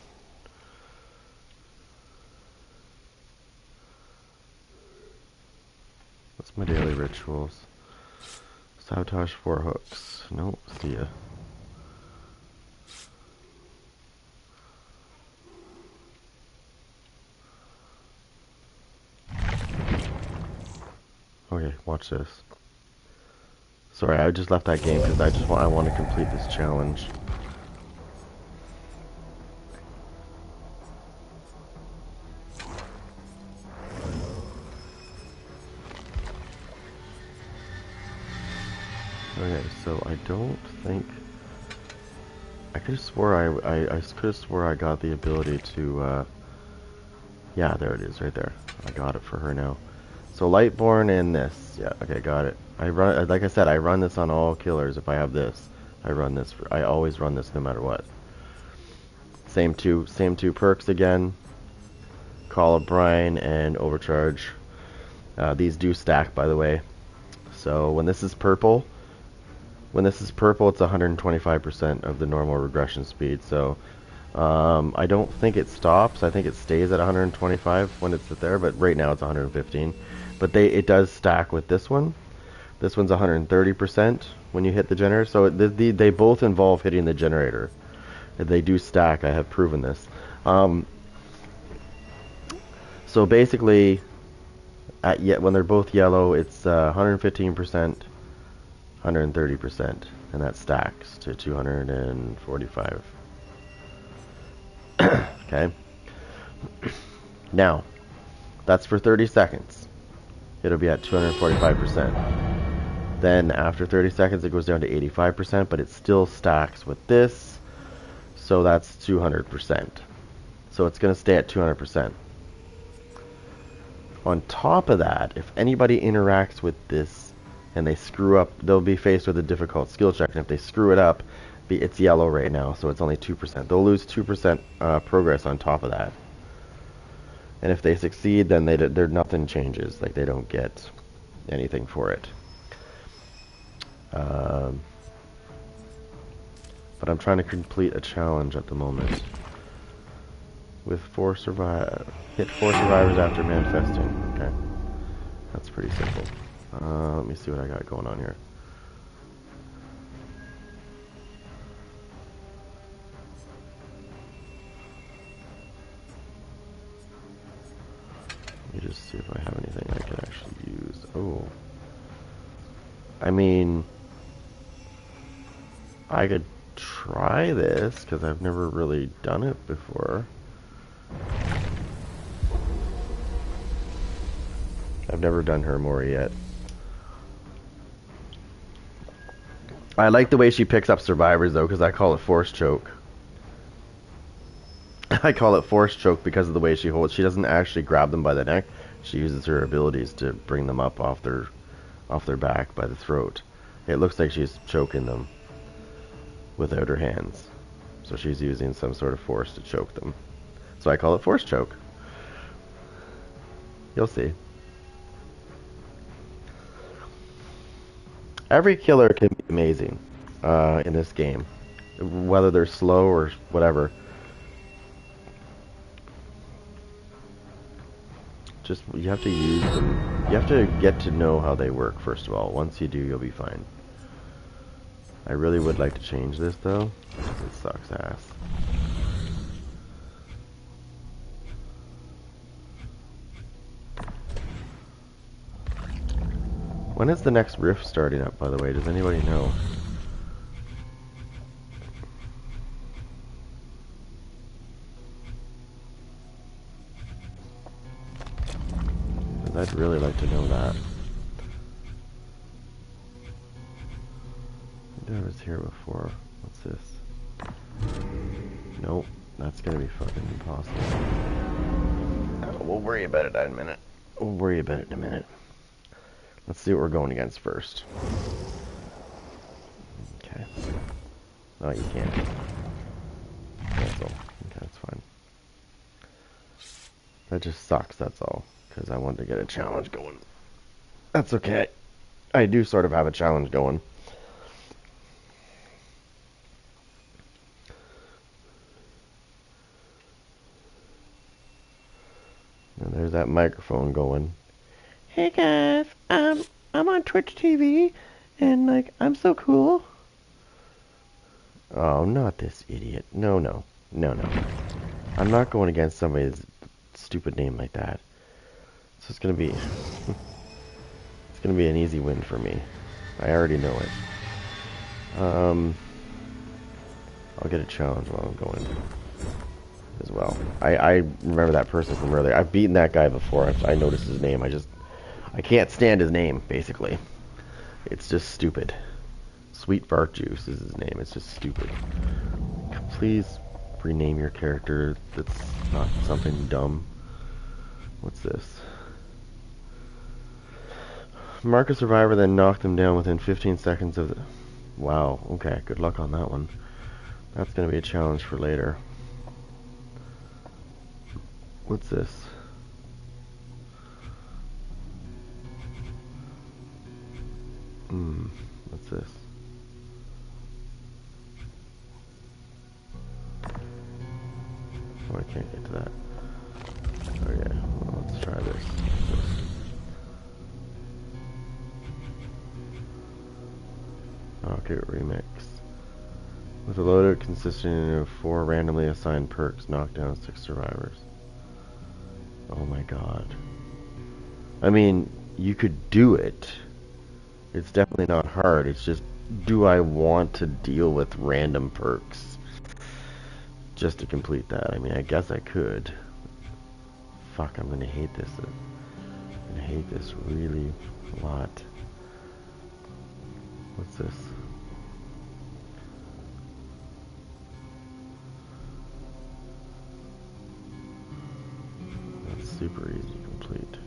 What's my daily rituals? Sabotage 4 hooks. Nope, see ya. Okay, watch this. Sorry, I just left that game because I want to complete this challenge. Okay, so I don't think I could have swore I could have swore I got the ability to yeah, there it is right there. I got it for her now. So Lightborn and this. Yeah, okay, got it. I run, like I said, I run this on all killers. If I have this, I always run this no matter what. Same two perks again. Call of Brine and Overcharge. These do stack, by the way. So when this is purple, it's 125% of the normal regression speed. So I don't think it stops. I think it stays at 125 when it's there, but right now it's 115. But it does stack with this one. This one's 130% when you hit the generator. So they both involve hitting the generator. They do stack. I have proven this. So basically, when they're both yellow, it's 115%, 130%, and that stacks to 245. Okay. Now, that's for 30 seconds. It'll be at 245%. Then after 30 seconds, it goes down to 85%, but it still stacks with this. So that's 200%. So it's going to stay at 200%. On top of that, if anybody interacts with this and they screw up, they'll be faced with a difficult skill check. And if they screw it up, it's yellow right now, so it's only 2%. They'll lose 2% progress on top of that. And if they succeed, then nothing changes. Like, they don't get anything for it. But I'm trying to complete a challenge at the moment. With hit 4 survivors after manifesting. Okay. That's pretty simple. Let me see what I got going on here. Let me just see if I have anything I can actually use. Oh. I mean, I could try this, because I've never really done it before. I've never done her Mori yet. I like the way she picks up survivors, though, because I call it force choke. I call it force choke because of the way she holds. She doesn't actually grab them by the neck. She uses her abilities to bring them up off their back by the throat. It looks like she's choking them without her hands. So she's using some sort of force to choke them. So I call it force choke. You'll see. Every killer can be amazing in this game, whether they're slow or whatever. Just, you have to use them. You have to get to know how they work, first of all. Once you do, you'll be fine. I really would like to change this, though. It sucks ass. When is the next rift starting up, by the way? Does anybody know? I'd really like to know that. I was here before. What's this? Nope. That's gonna be fucking impossible. We'll worry about it in a minute. We'll worry about it in a minute. Let's see what we're going against first. Okay. Oh, you can't. Cancel. Okay, that's fine. That just sucks, that's all. Because I wanted to get a challenge going. That's okay. I do sort of have a challenge going. And there's that microphone going. Hey guys, I'm on Twitch TV, and like, I'm so cool. Oh, not this idiot. No, no. No, no. I'm not going against somebody's stupid name like that. It's just gonna be... it's gonna be an easy win for me. I already know it. I'll get a challenge while I'm going as well. I remember that person from earlier. I've beaten that guy before. I noticed his name. I can't stand his name, basically. It's just stupid. Sweet Fart Juice is his name. It's just stupid. Please rename your character. That's not something dumb. What's this? Mark a survivor, then knock them down within 15 seconds of the... Wow, okay, good luck on that one. That's going to be a challenge for later. What's this? What's this? Oh, I can't get to that. Okay, well, let's try this. Okay, remix. With a loadout consisting of 4 randomly assigned perks, knock down 6 survivors. Oh my god. I mean, you could do it. It's definitely not hard. It's just, do I want to deal with random perks just to complete that? I mean, I guess I could. Fuck, I'm gonna hate this. I'm gonna hate this really a lot. What's this? That's super easy to complete.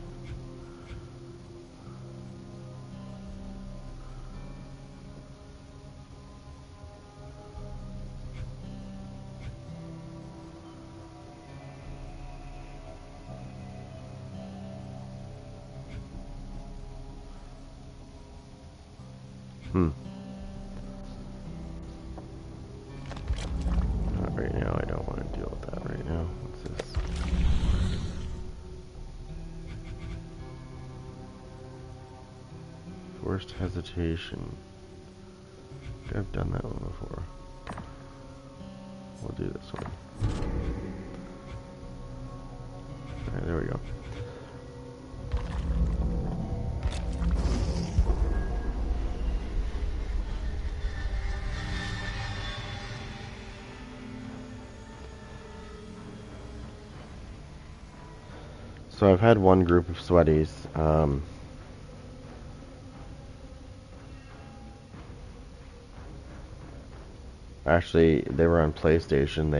Not right now. I don't want to deal with that right now. What's this? Forced hesitation. I've done that one before. We'll do this one. Alright, there we go. So I've had one group of sweaties. Actually, they were on PlayStation.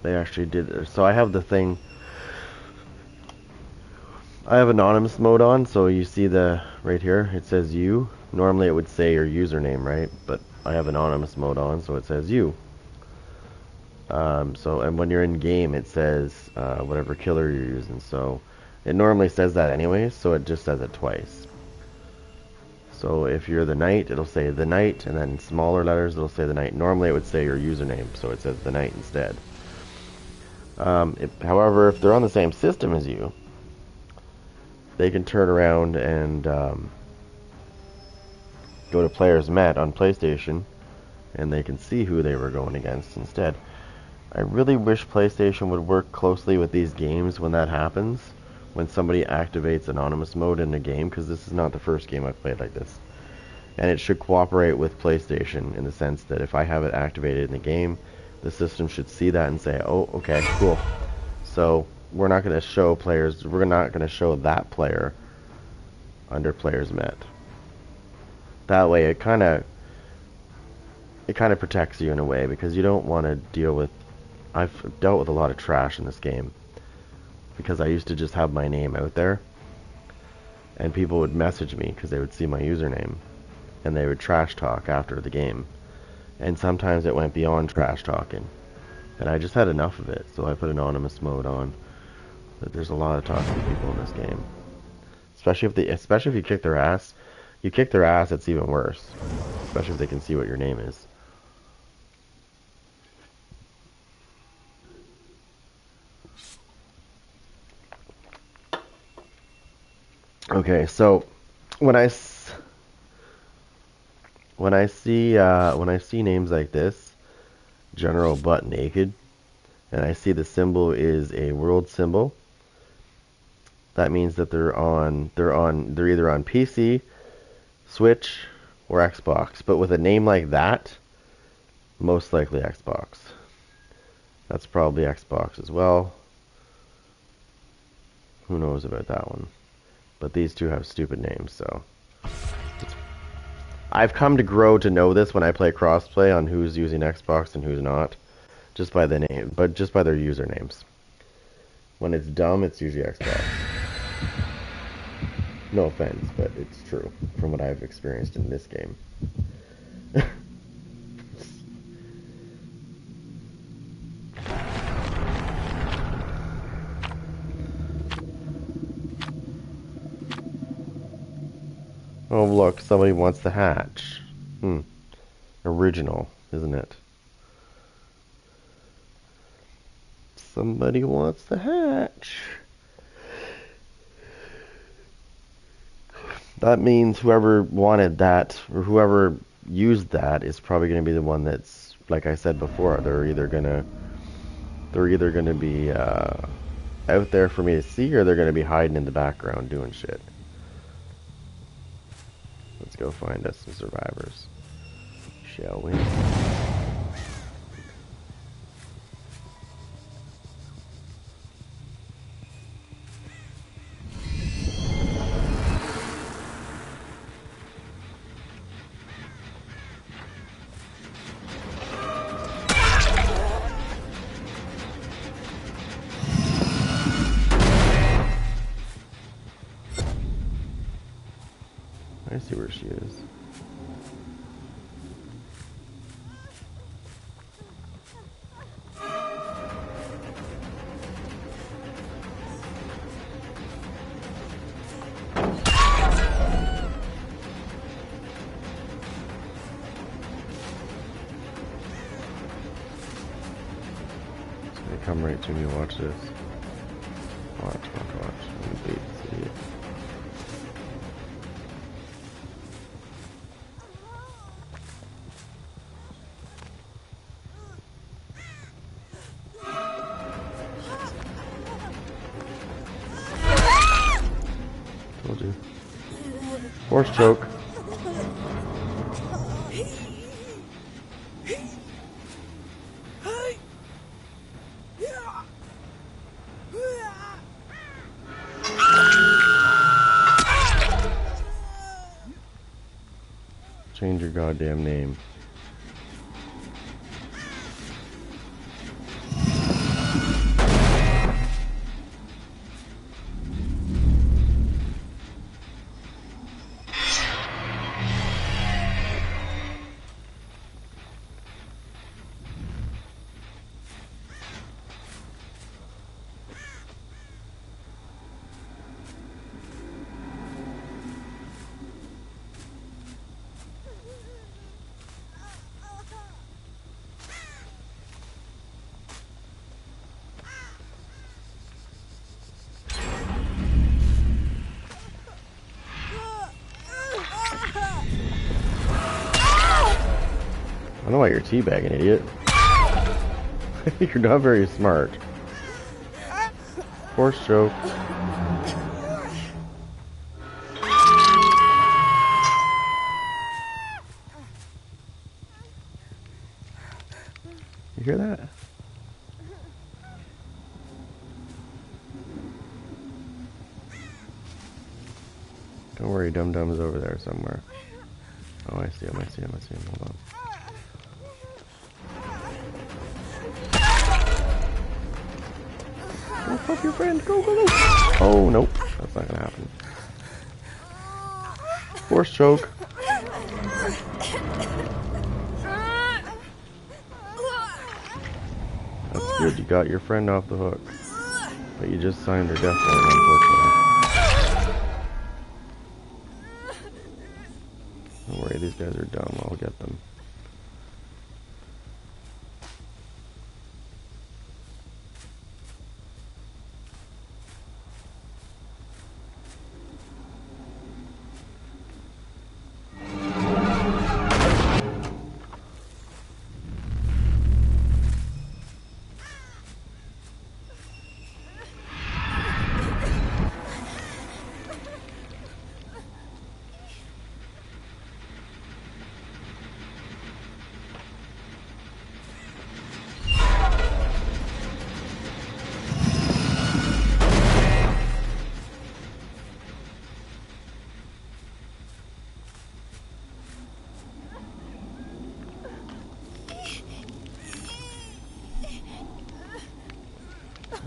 They actually did. So I have the thing. I have anonymous mode on. So you see the right here. It says you. Normally it would say your username, right? But I have anonymous mode on, so it says you. And when you're in game, it says whatever killer you're using. So it normally says that anyways, so it just says it twice. So if you're the knight, it'll say the knight, and then smaller letters, it'll say the knight. Normally it would say your username, so it says the knight instead. However, if they're on the same system as you, they can turn around and go to Players Met on PlayStation, and they can see who they were going against instead. I really wish PlayStation would work closely with these games when that happens, when somebody activates anonymous mode in a game, because this is not the first game I've played like this. And it should cooperate with PlayStation in the sense that if I have it activated in the game, the system should see that and say, oh, okay, cool. So we're not going to show players. We're not going to show that player under players met. That way, it kind of protects you in a way, because you don't want to deal with. I've dealt with a lot of trash in this game because I used to just have my name out there, and people would message me because they would see my username, and they would trash talk after the game, and sometimes it went beyond trash talking, and I just had enough of it, so I put anonymous mode on. But there's a lot of toxic people in this game, especially if you kick their ass. You kick their ass, it's even worse, especially if they can see what your name is. Okay, so when I see names like this, General Butt Naked, and I see the symbol is a world symbol, that means that they're either on PC, Switch, or Xbox. But with a name like that, most likely Xbox. That's probably Xbox as well. Who knows about that one? But these two have stupid names, so I've come to grow to know this when I play crossplay on who's using Xbox and who's not, just by the name, but just by their usernames. When it's dumb, it's usually Xbox. No offense, but it's true from what I've experienced in this game. Oh, look, somebody wants the hatch. Original, isn't it? Somebody wants the hatch. That means whoever wanted that, or whoever used that, is probably going to be the one that's, like I said before, they're either gonna be out there for me to see, or they're gonna be hiding in the background doing shit. Let's go find us some survivors, shall we? I see where she is. It's gonna come right to me. Watch this. Watch. I'm gonna beat this idiot. Told you. Horse choke. Change your goddamn name. I don't know why you're teabagging, idiot. You're not very smart. Horse choke. You hear that? Don't worry, Dum Dum's over there somewhere. Oh, I see him, I see him, I see him. Hold on. Go fuck your friend, go, go, go! Oh, nope, that's not gonna happen. Force choke. That's good, you got your friend off the hook. But you just signed her death warrant, unfortunately. Don't worry, these guys are dumb, I'll get them.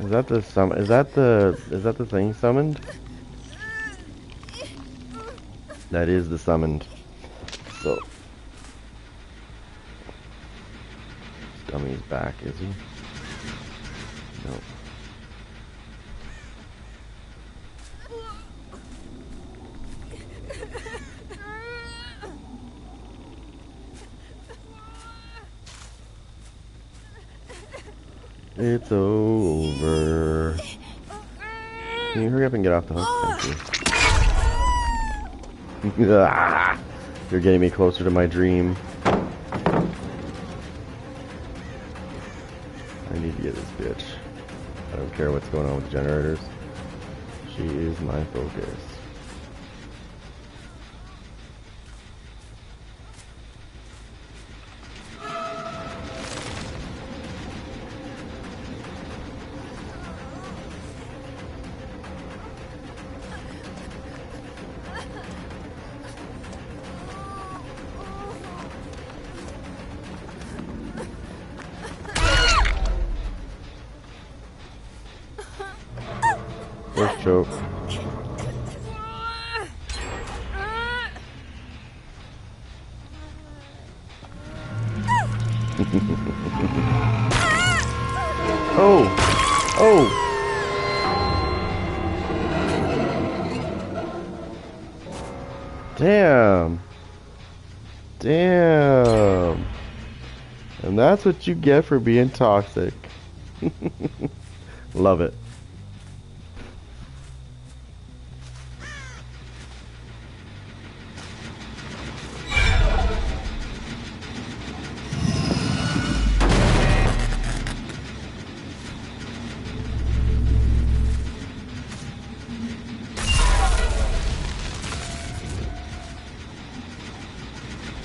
Is that the is that the thing summoned? That is the summoned. So this dummy's back, is he? Nope. It's over. Can you hurry up and get off the hook? Thank you. You're getting me closer to my dream. I need to get this bitch. I don't care what's going on with the generators. She is my focus. First choke. Oh! Oh! Damn! Damn! And that's what you get for being toxic. Love it.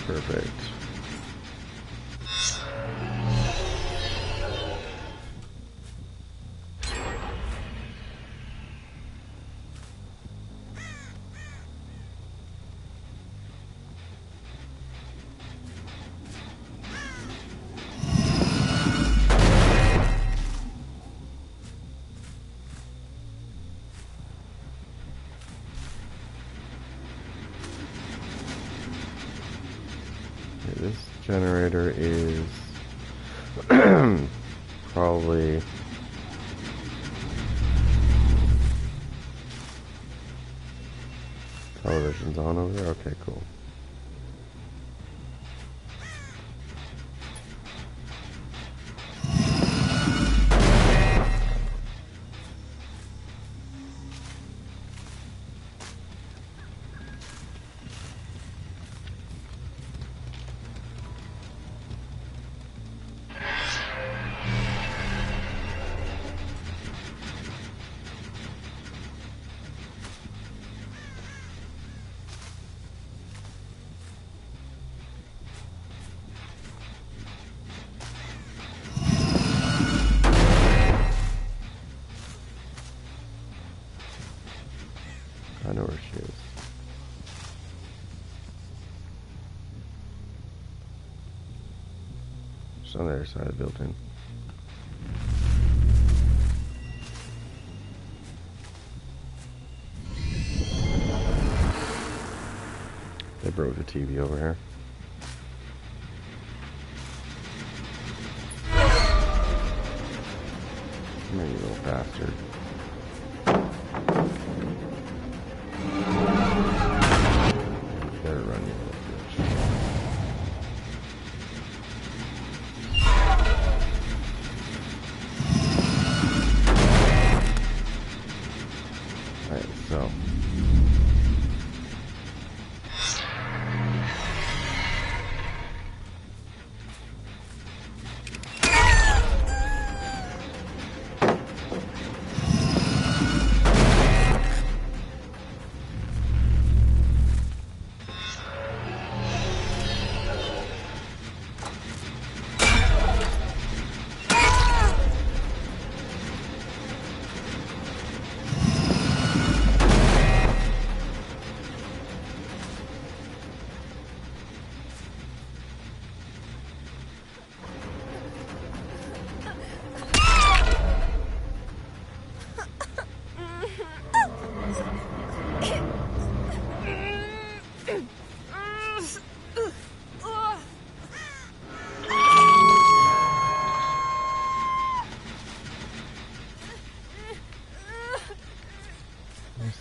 Perfect. This generator is probably television's on over there. Okay, cool. on the other side of the building. They broke the TV over here. Come here, you little bastard. Better run, you little bitch. Alright, so.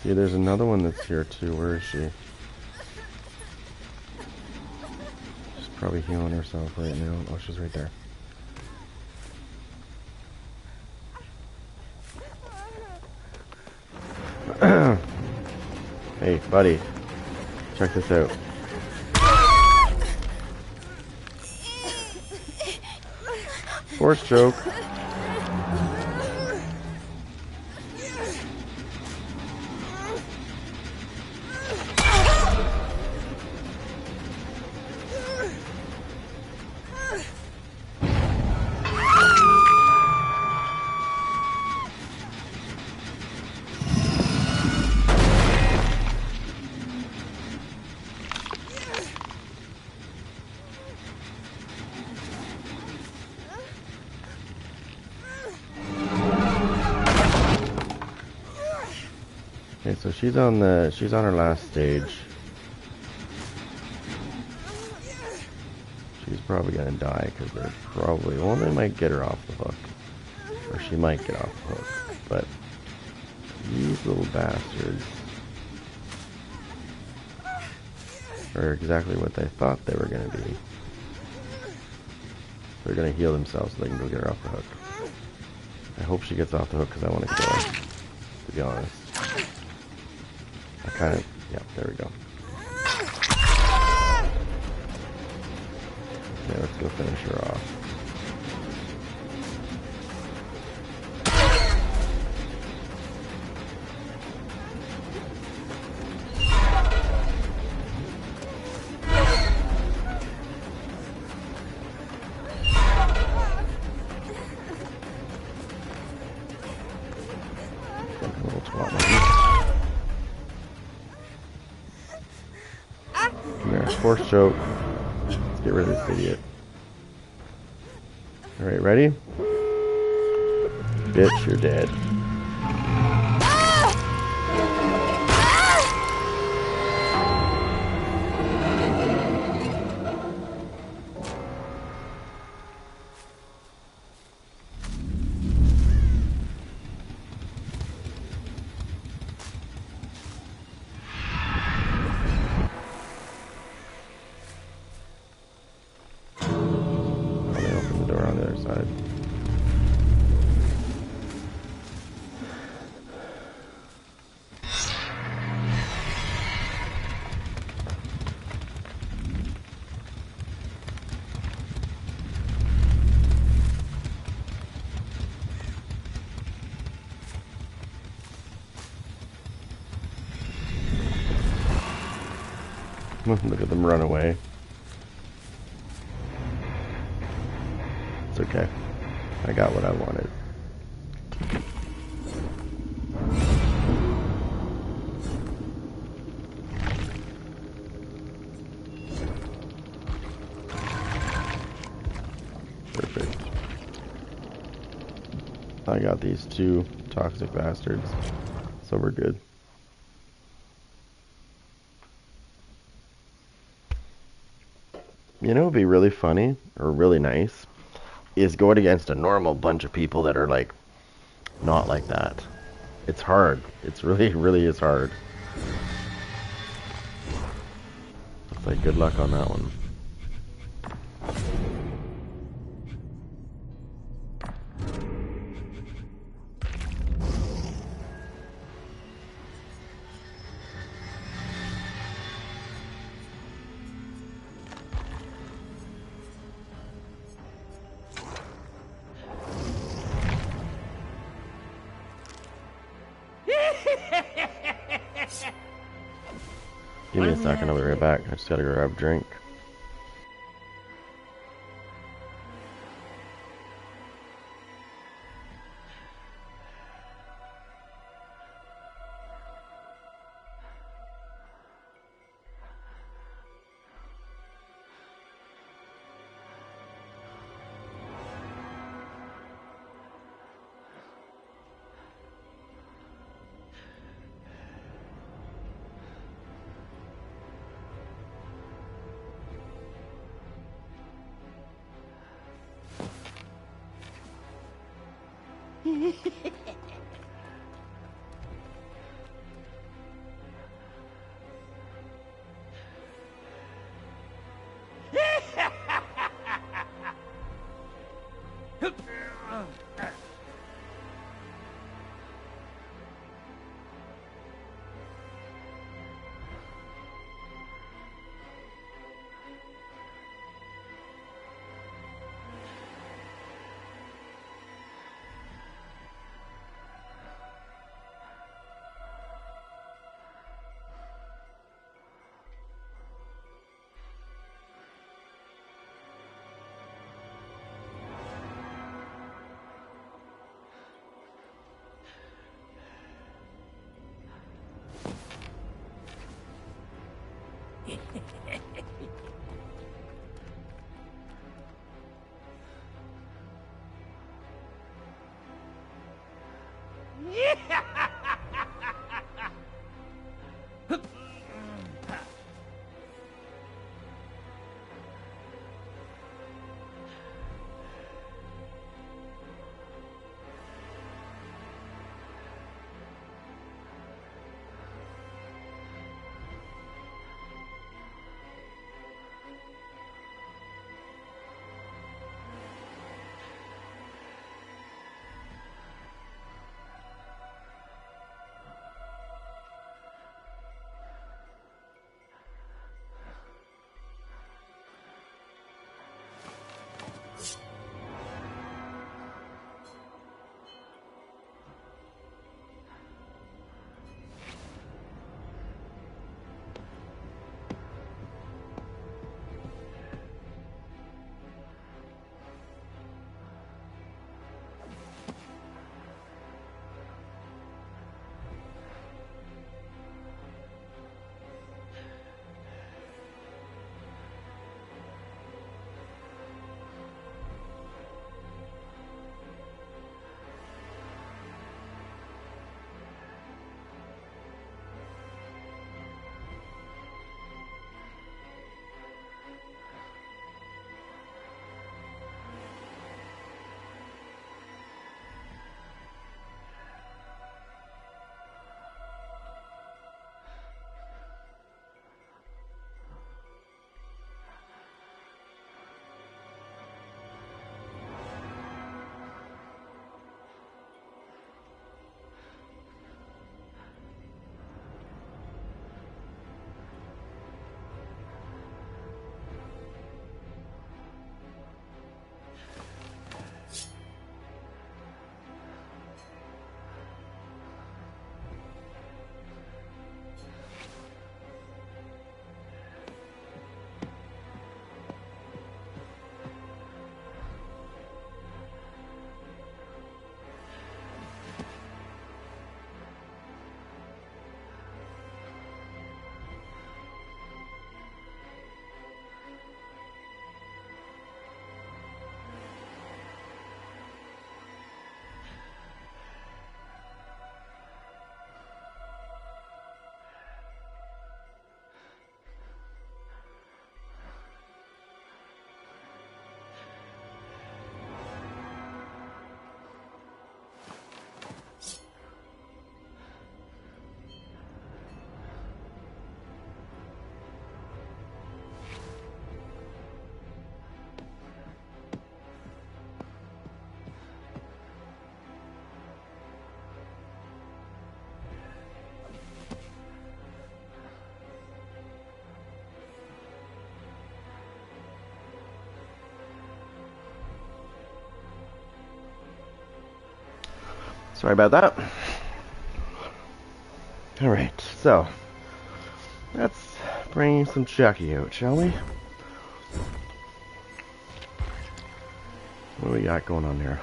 See, there's another one that's here too. Where is she? She's probably healing herself right now. Oh, she's right there. Hey, buddy. Check this out. Force choke. Okay, so she's on her last stage. She's probably gonna die because they're probably, well, they might get her off the hook, or she might get off the hook. But these little bastards are exactly what they thought they were gonna be. They're gonna heal themselves so they can go get her off the hook. I hope she gets off the hook because I want to kill her, to be honest. I kind of, yeah, there we go. Okay, let's go finish her off. Fucking little twat. Come here, force choke. Let's get rid of this idiot. Alright, ready? Bitch, you're dead. Side. Look at them run away. It's okay. I got what I wanted. They're I got these two toxic bastards, so we're good. You know what would be really funny, or really nice, is going against a normal bunch of people that are, like, not like that. It's hard. It's really, really is hard. Looks like good luck on that one. Give me a second, I'll be right back. I just gotta grab a drink. Sorry about that. Alright, so let's bring some Chucky out, shall we? What do we got going on here?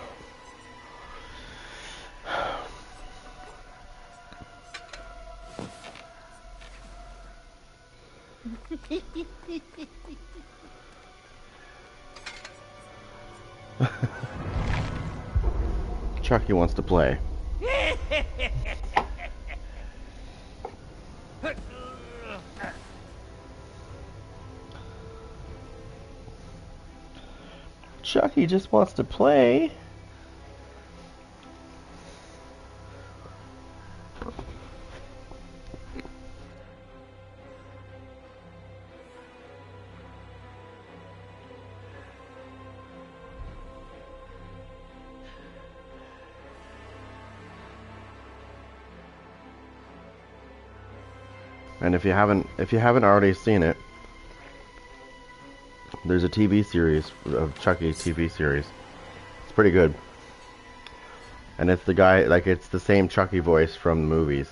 Chucky wants to play. Chucky just wants to play. And if you haven't already seen it, there's a TV series of Chucky TV series. It's pretty good. And it's the guy, like, it's the same Chucky voice from the movies.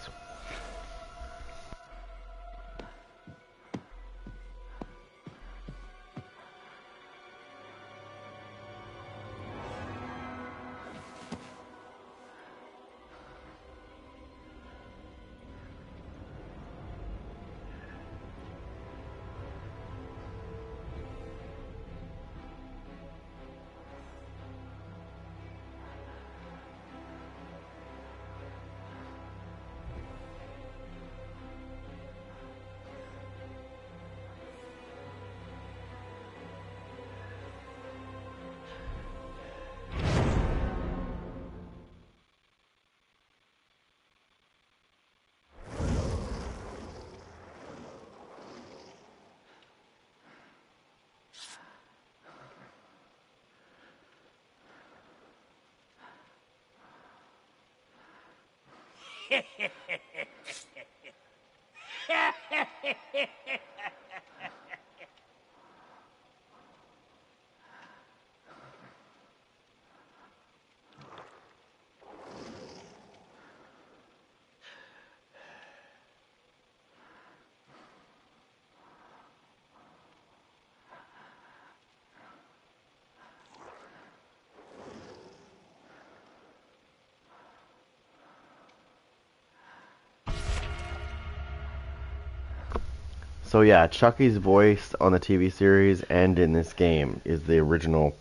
So yeah, Chucky's voice on the TV series and in this game is the original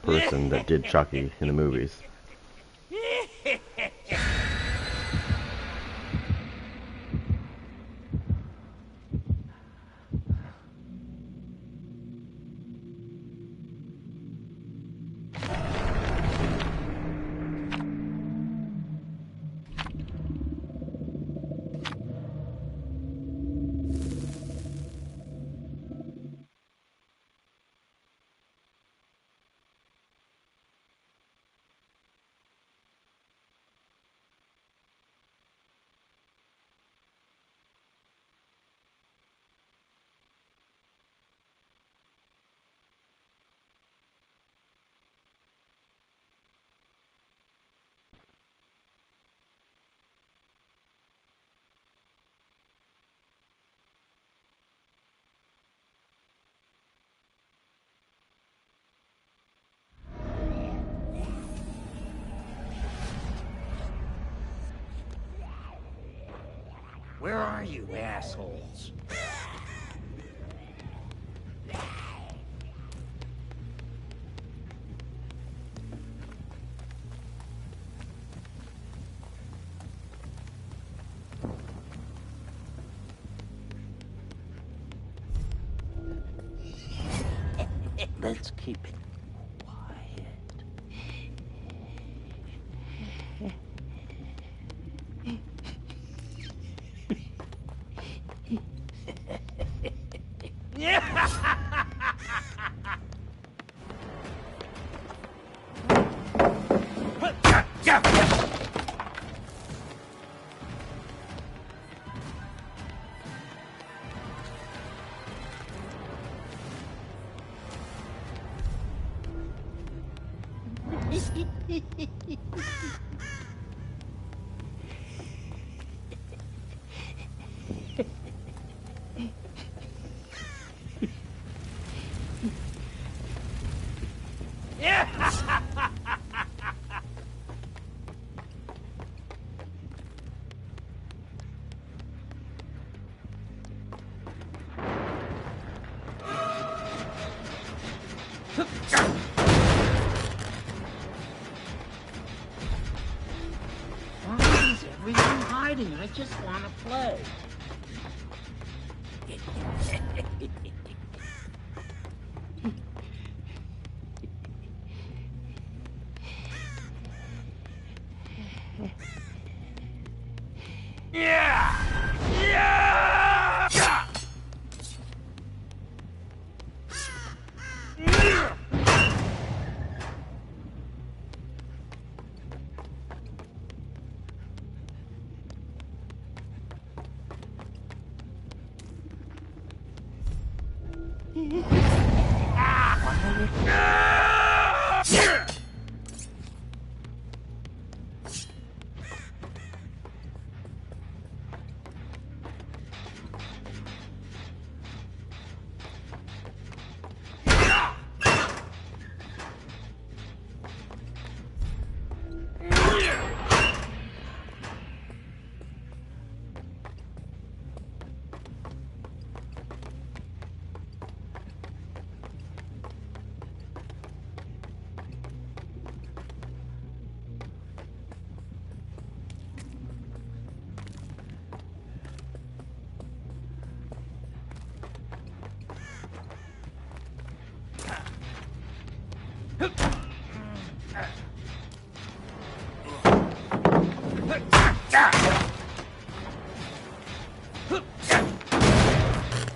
person that did Chucky in the movies. Where are you, assholes? Let's keep it quiet. I just want to play. Yeah! Yeah!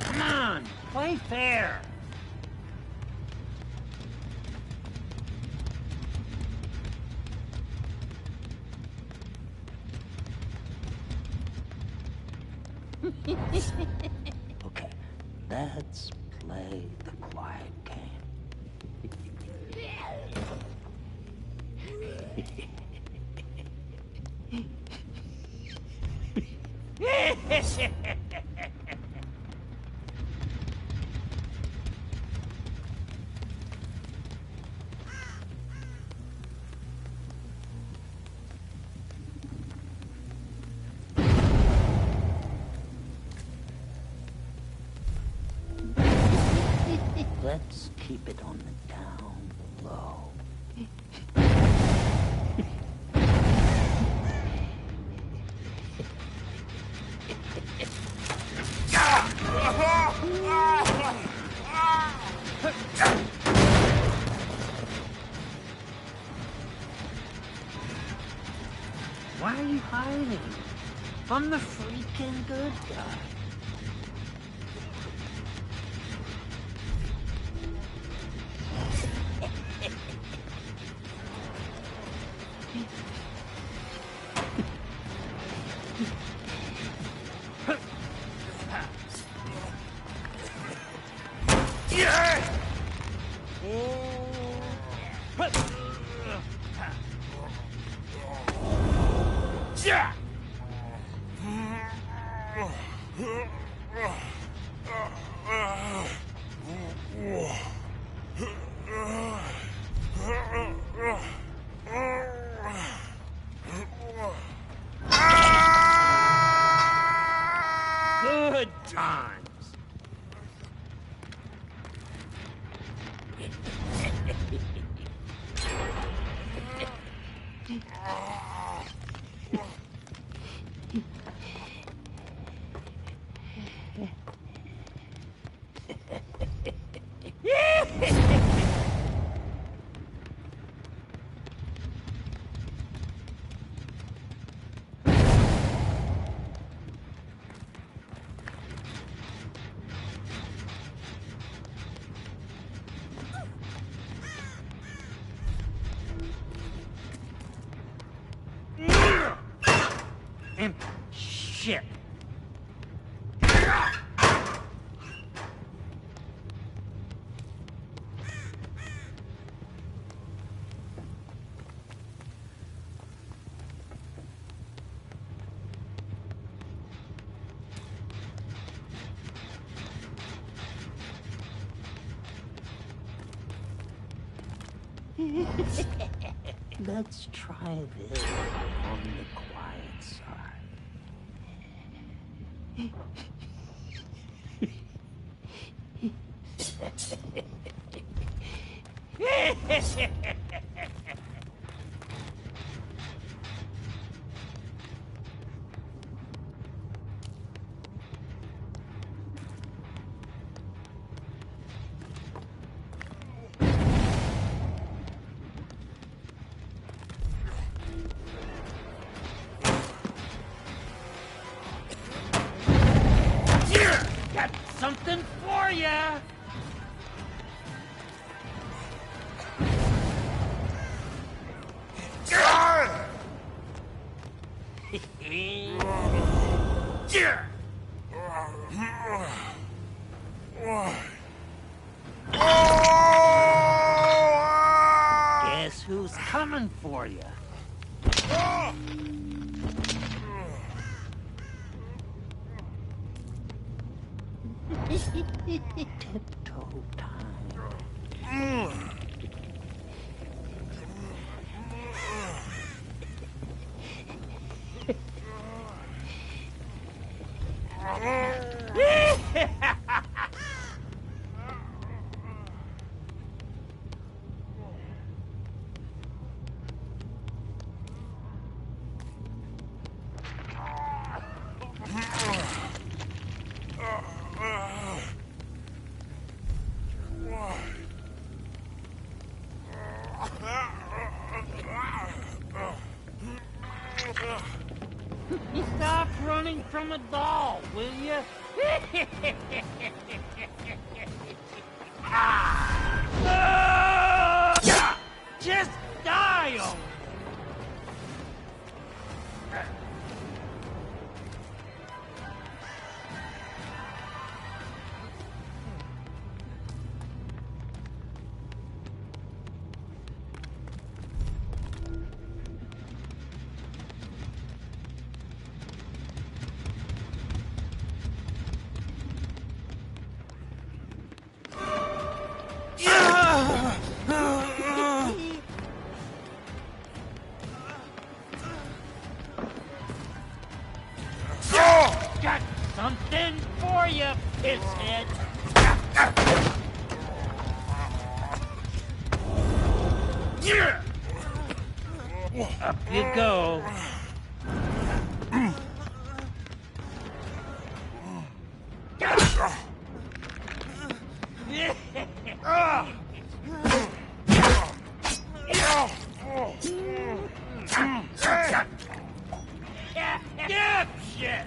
Come on, play fair. Okay, let's play the quiet game. Let's keep it on the down low. Why are you hiding? I'm the freaking good guy. Good times. Shit. Let's try this on the quiet side. something for ya! Guess who's coming for ya? Tiptoe time. Stop running from a doll, will you? Just die already! Got something for you, pisshead! Up you go. Shit!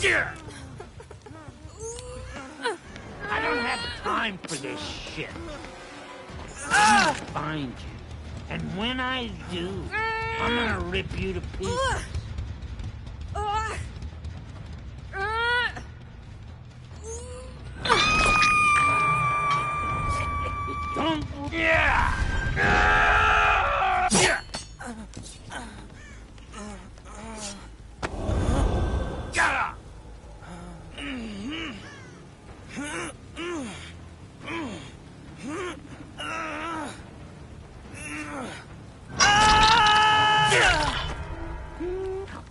I don't have time for this shit. I'm gonna find you. And when I do, I'm gonna rip you to pieces. Don't...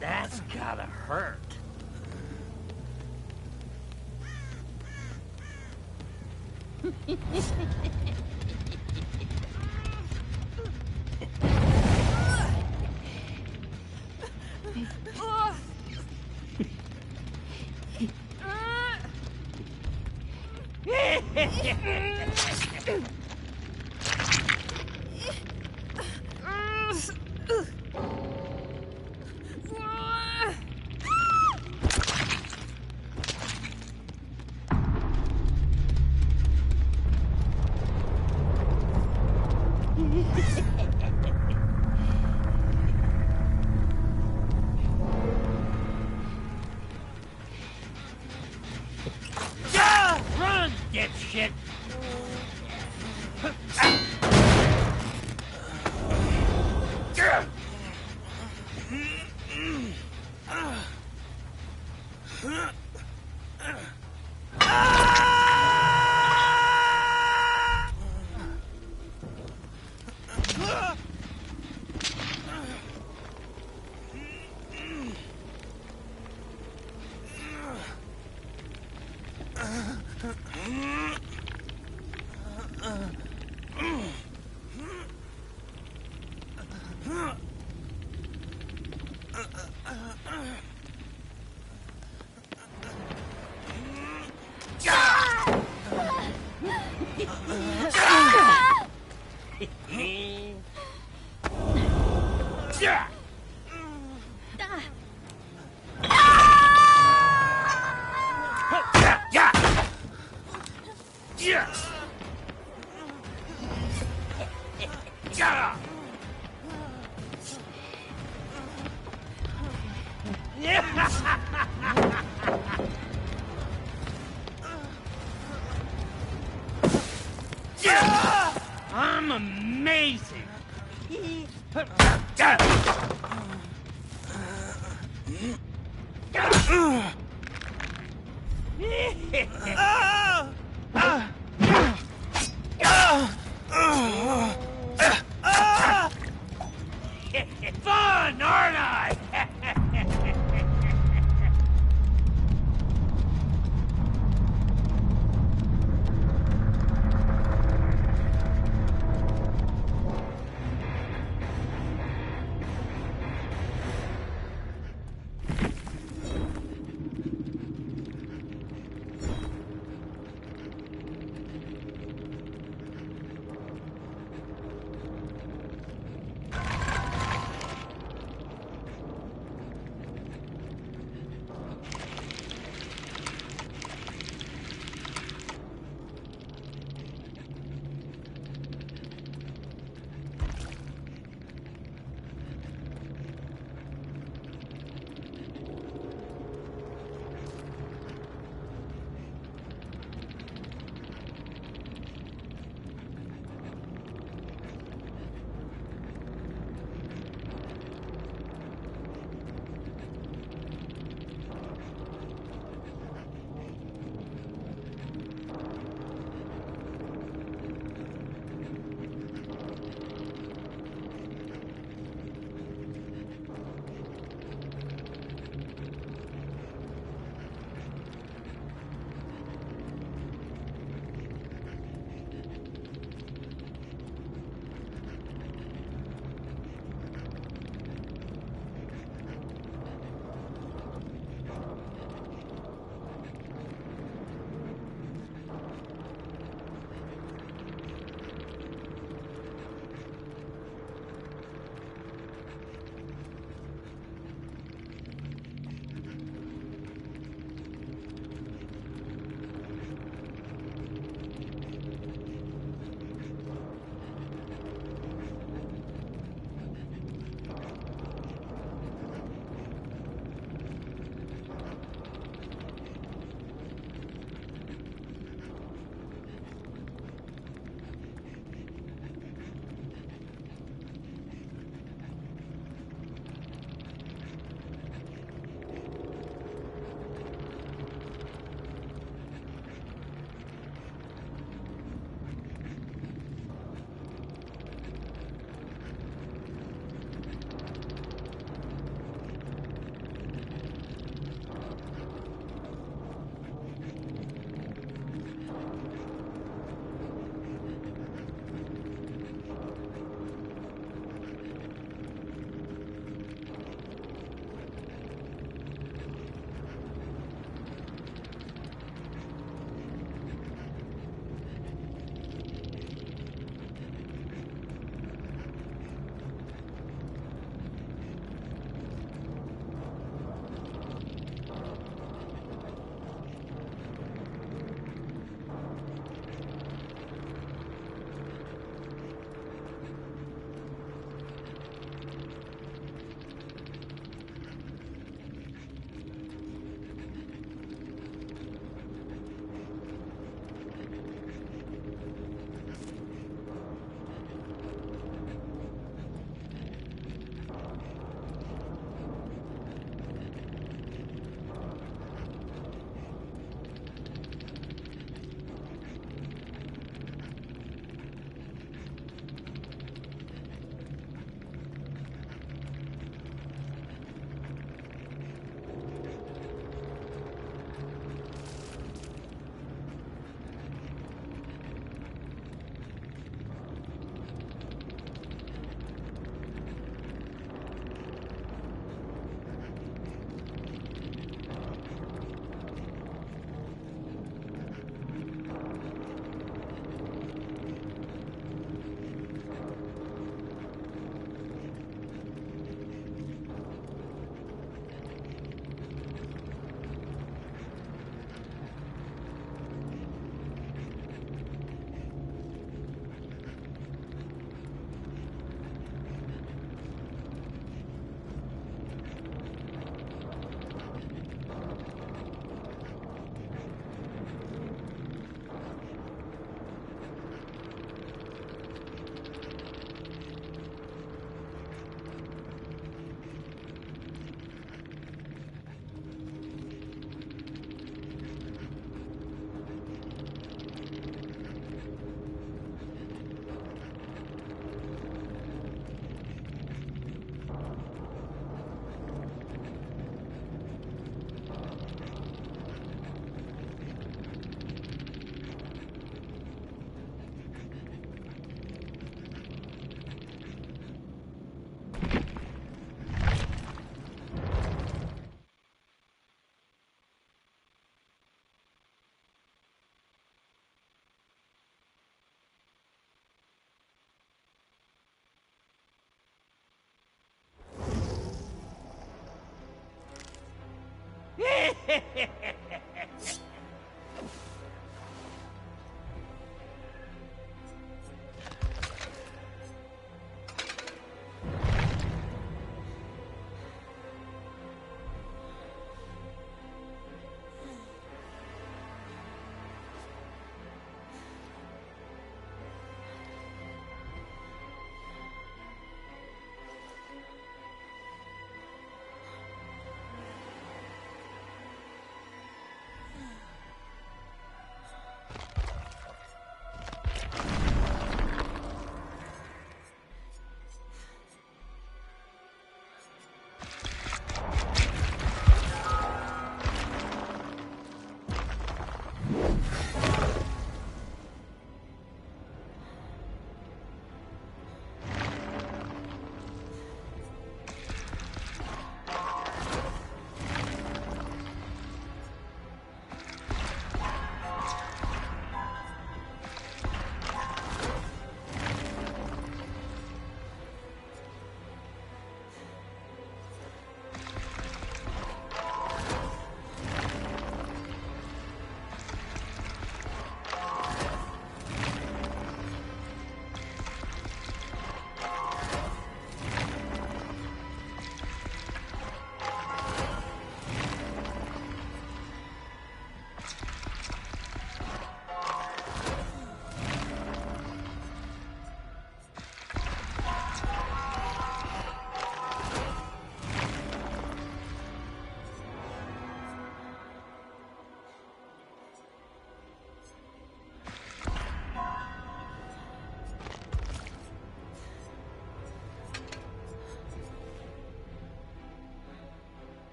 That's gotta hurt. Run, dipshit! I'm amazing. Fun, aren't I?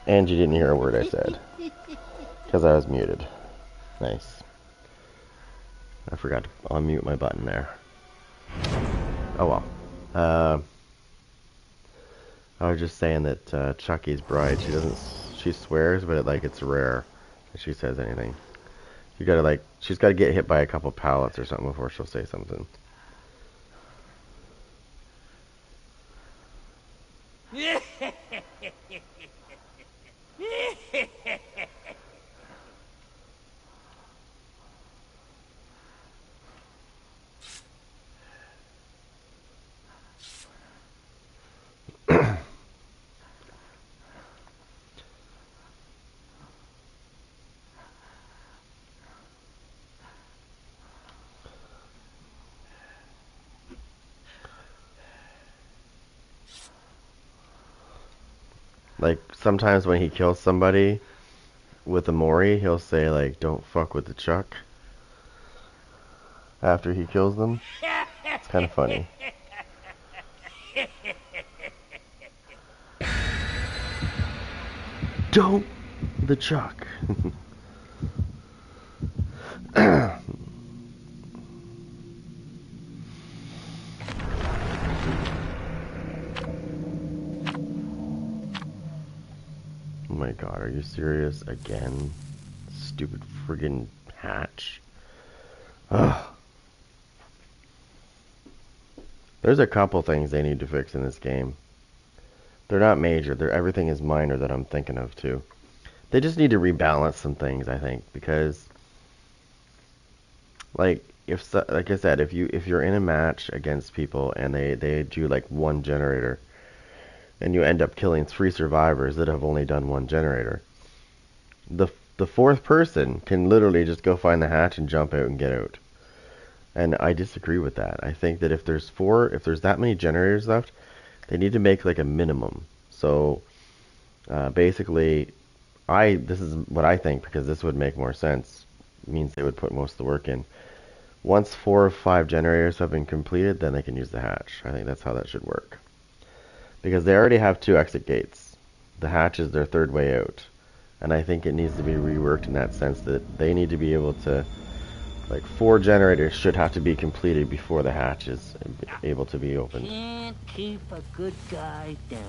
And you didn't hear a word I said. Because I was muted. Nice. I forgot to unmute my button there. Oh well. I was just saying that Chucky's bride, she swears, but it's rare that she says anything. You gotta she's gotta get hit by a couple pallets or something before she'll say something. Sometimes when he kills somebody with a Mori, he'll say, don't fuck with the Chuck. After he kills them. It's kind of funny. Don't the Chuck. Oh my god, are you serious? Again? Stupid friggin' hatch. Ugh. There's a couple things they need to fix in this game. They're not major. Everything is minor that I'm thinking of too. They just need to rebalance some things, I think, because like I said, if you're in a match against people and they do one generator and you end up killing 3 survivors that have only done 1 generator, the 4th person can literally just go find the hatch and jump out and get out. And I disagree with that. I think that if there's that many generators left, they need to make a minimum. So basically, this is what I think, because this would make more sense. It means they would put most of the work in. Once 4 or 5 generators have been completed, then they can use the hatch. I think that's how that should work. Because they already have 2 exit gates. The hatch is their 3rd way out. And I think it needs to be reworked in that sense that they need to be able to, 4 generators should have to be completed before the hatch is able to be opened. Can't keep a good guy down.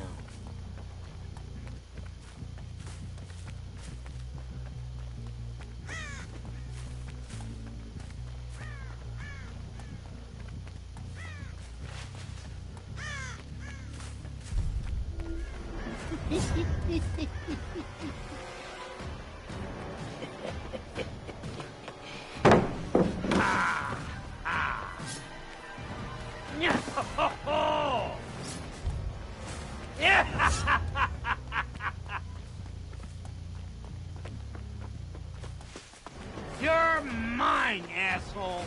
You're mine, asshole.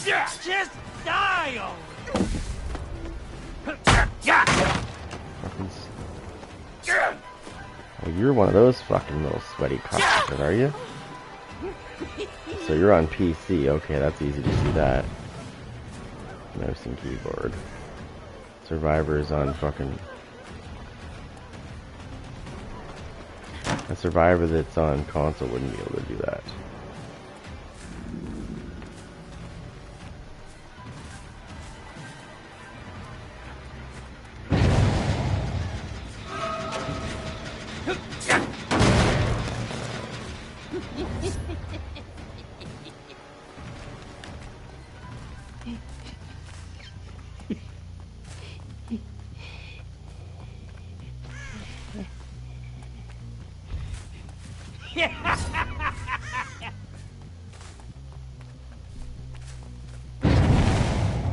Just die already. Oh, you're one of those fucking little sweaty cocksuckers, are you? So you're on PC. Okay, that's easy to see that. Mouse and keyboard. Survivor is on fucking... A Survivor that's on console wouldn't be able to do that.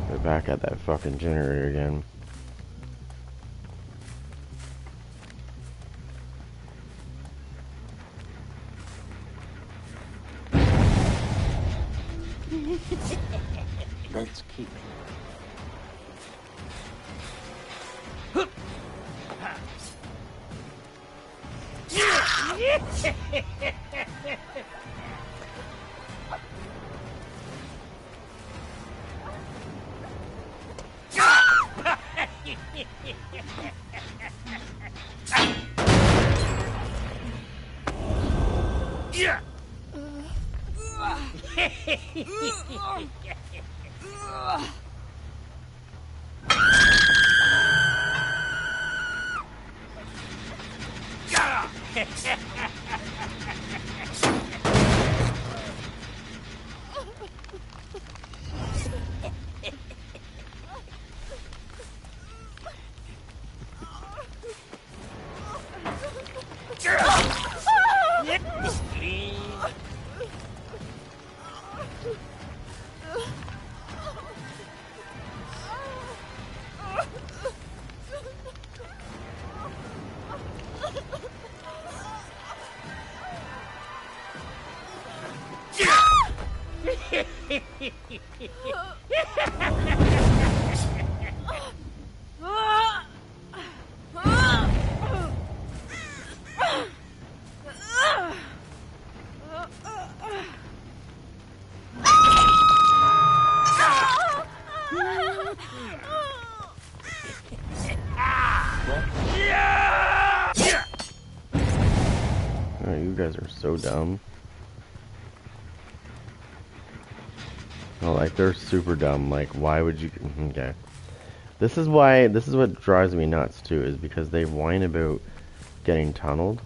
They're back at that fucking generator again. Let's keep it. Oh, you guys are so dumb. Oh, like they're super dumb. Like, why would you? Okay, this is what drives me nuts too, is because they whine about getting tunneled.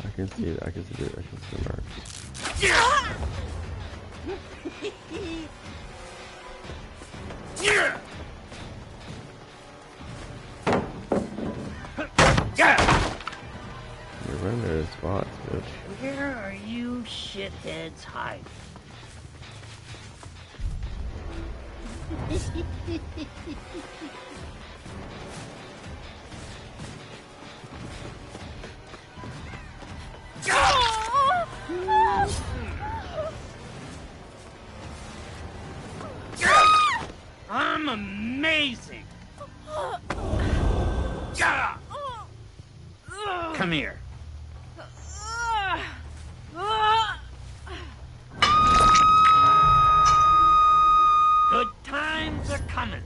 I can see it. I can see it. I can see the marks. You're running out of spots, bitch. Where are you shitheads hiding? I'm amazing. Come here. Good times are coming.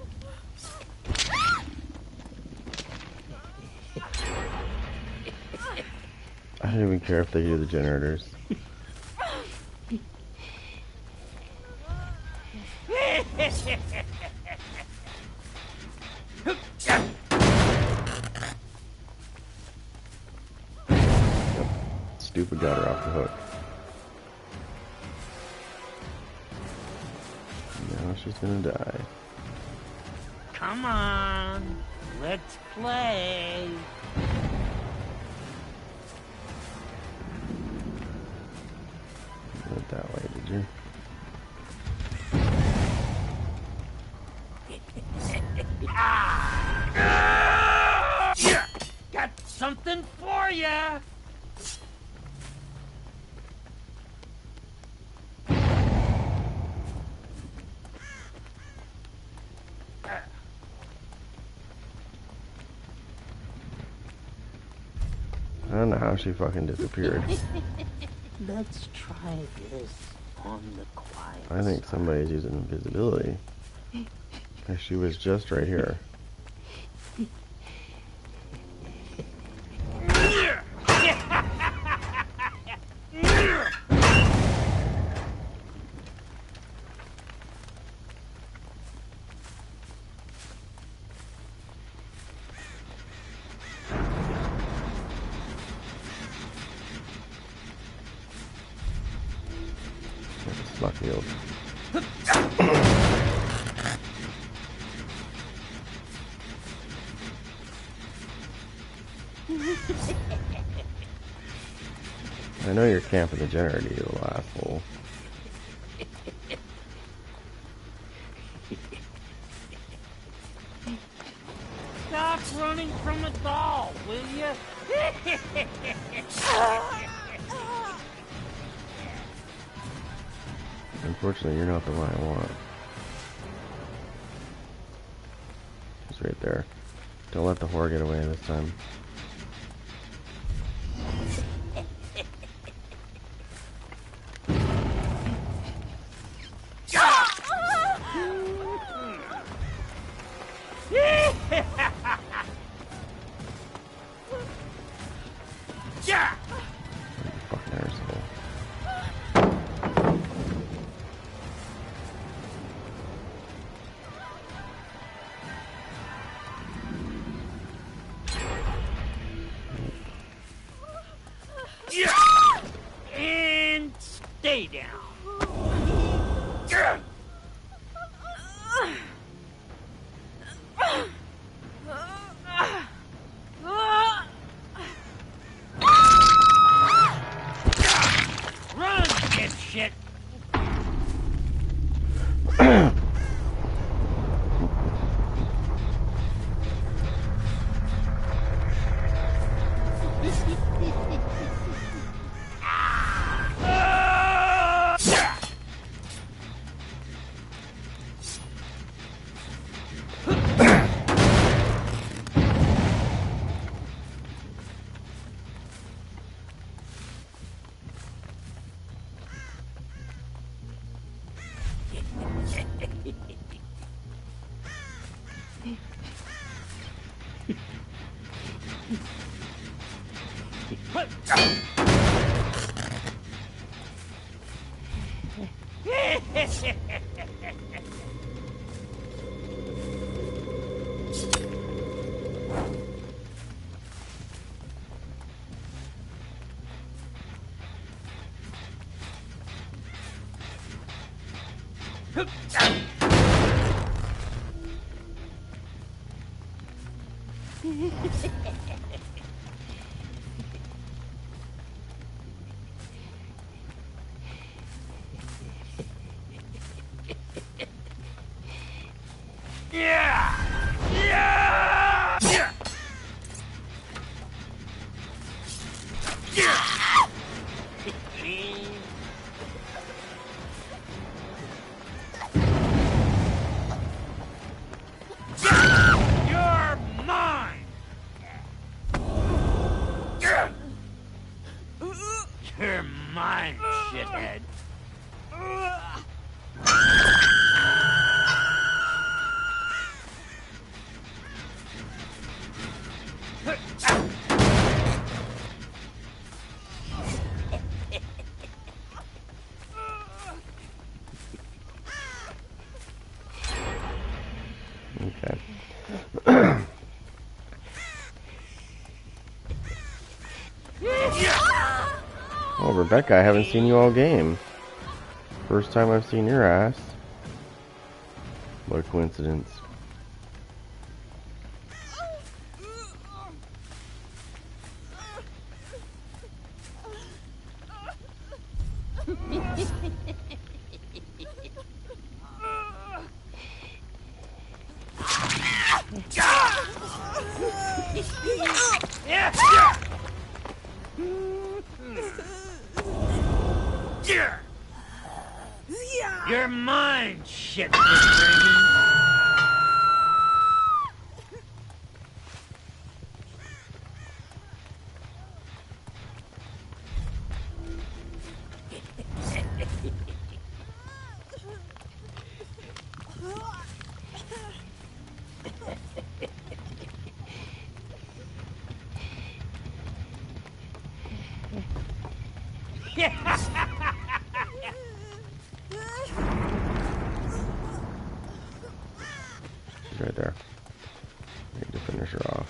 I don't even care if they do the generators. Stupid got her off the hook. Now she's gonna die. Come on, let's play. Went that way, did you? Got something for ya. I don't know how she fucking disappeared. Let's try this on the quiet. I think somebody's using invisibility. Because she was just right here. Luckfield. I know you're camping the generator, you little asshole. Stop running from a doll, will you? Unfortunately, you're not the one I want. She's right there. Don't let the whore get away this time. You're mine, shithead. Okay. Oh, Rebecca, I haven't seen you all game. First time I've seen your ass. What a coincidence. You're mine, shit for screaming. She's right there. I need to finish her off.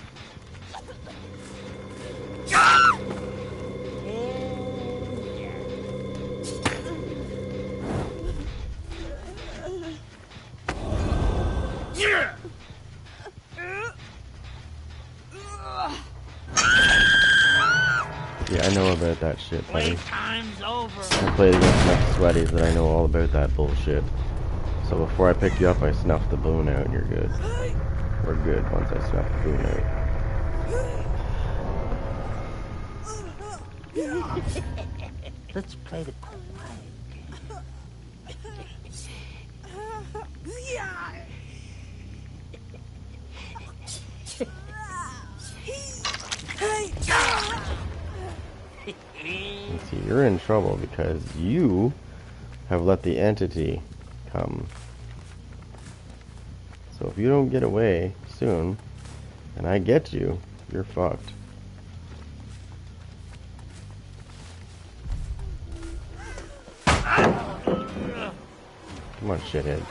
Yeah, I know about that shit, buddy. Playtime's over. I played against enough sweaties that I know all about that bullshit. So before I pick you up, I snuff the boon out and you're good. We're good once I snuff the boon out. Let's play the quiet And see, you're in trouble because you have let the entity come. So if you don't get away soon, and I get you, you're fucked. Come on, shithead.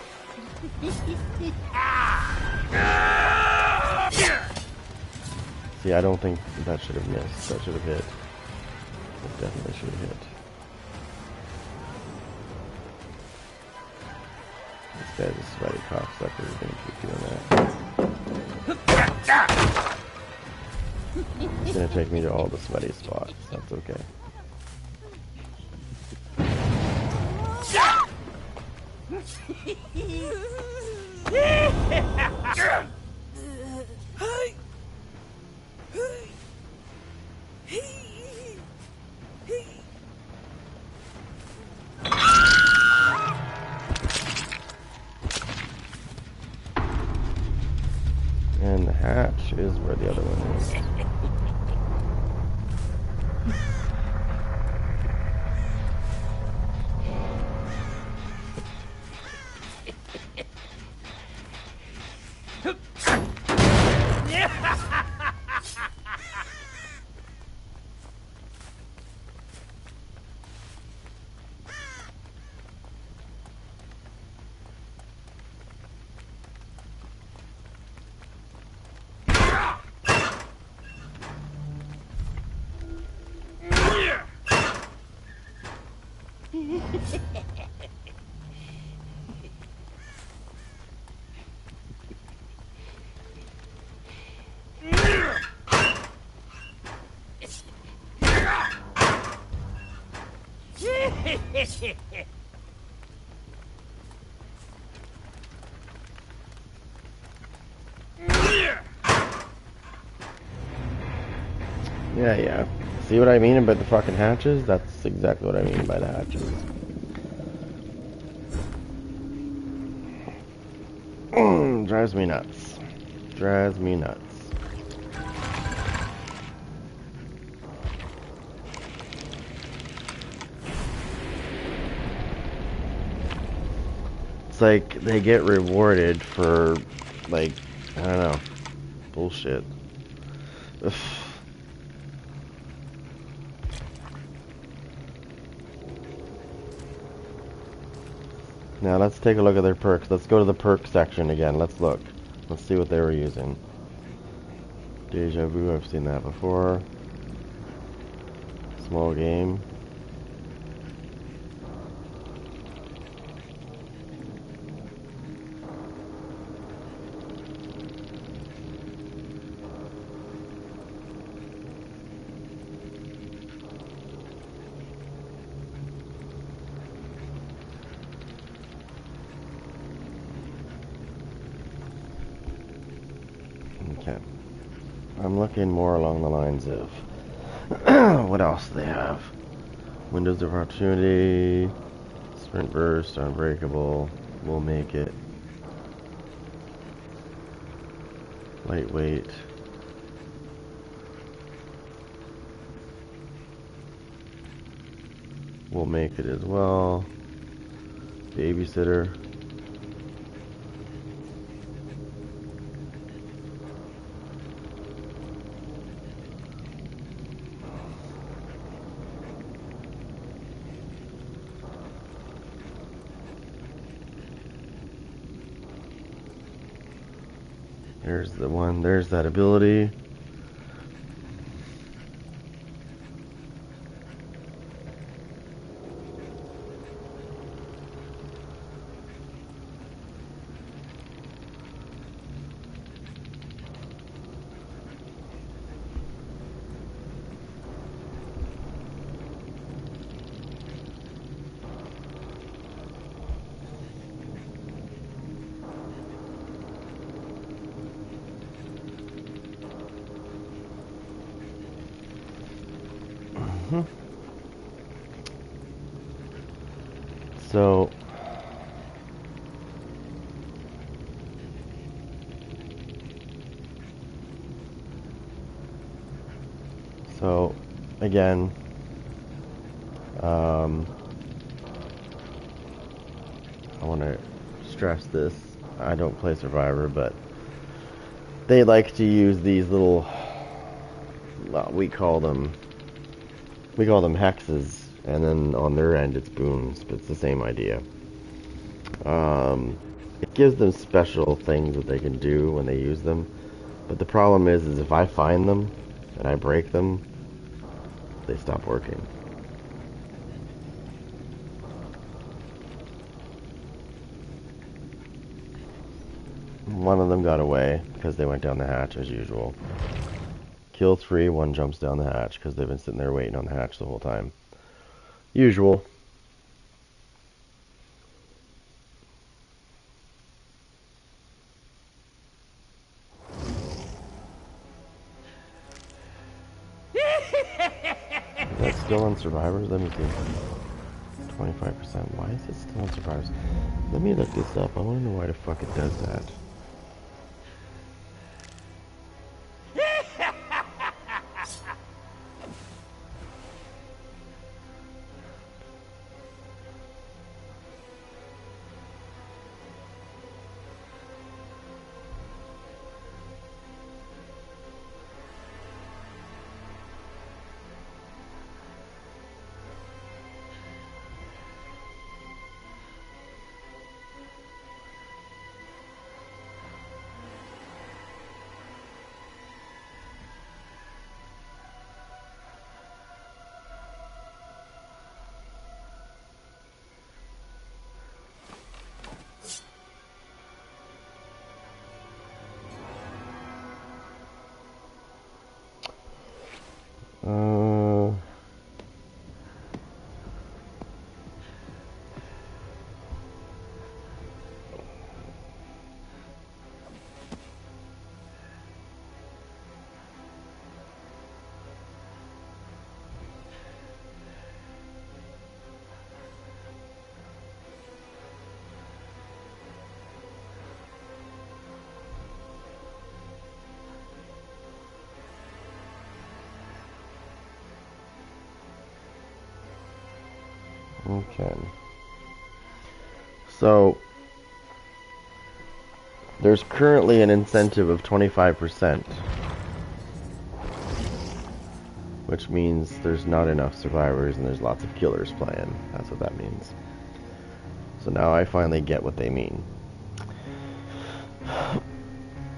See, I don't think that should have missed. That should have hit. It definitely should have hit. This guy's a sweaty cocksucker. He's gonna keep doing that. It's gonna take me to all the sweaty spots. That's okay. And the hatch is where the other one is. Yeah, yeah. See what I mean about the fucking hatches? That's exactly what I mean by the hatches. Drives me nuts. Drives me nuts. It's like they get rewarded for, like, I don't know, bullshit. Ugh. Now let's take a look at their perks. Let's go to the perk section again. Let's look. Let's see what they were using. Deja vu, I've seen that before. Small game. Okay. I'm looking more along the lines of what else they have. Windows of opportunity, sprint burst, unbreakable, we'll make it. Lightweight. We'll make it as well. Babysitter. There's the one, there's that ability. So again, I want to stress this. I don't play Survivor, but they like to use these little, well, we call them hexes, and then on their end it's boons, but it's the same idea. It gives them special things that they can do when they use them, but the problem is if I find them and I break them, they stop working. One of them got away because they went down the hatch as usual. Kill 3, one jumps down the hatch because they've been sitting there waiting on the hatch the whole time. Usual. Is that still on Survivors? Let me see. 25%. Why is it still on Survivors? Let me look this up. I want to know why the fuck it does that. Okay. So, there's currently an incentive of 25%, which means there's not enough survivors and there's lots of killers playing. That's what that means. So now I finally get what they mean.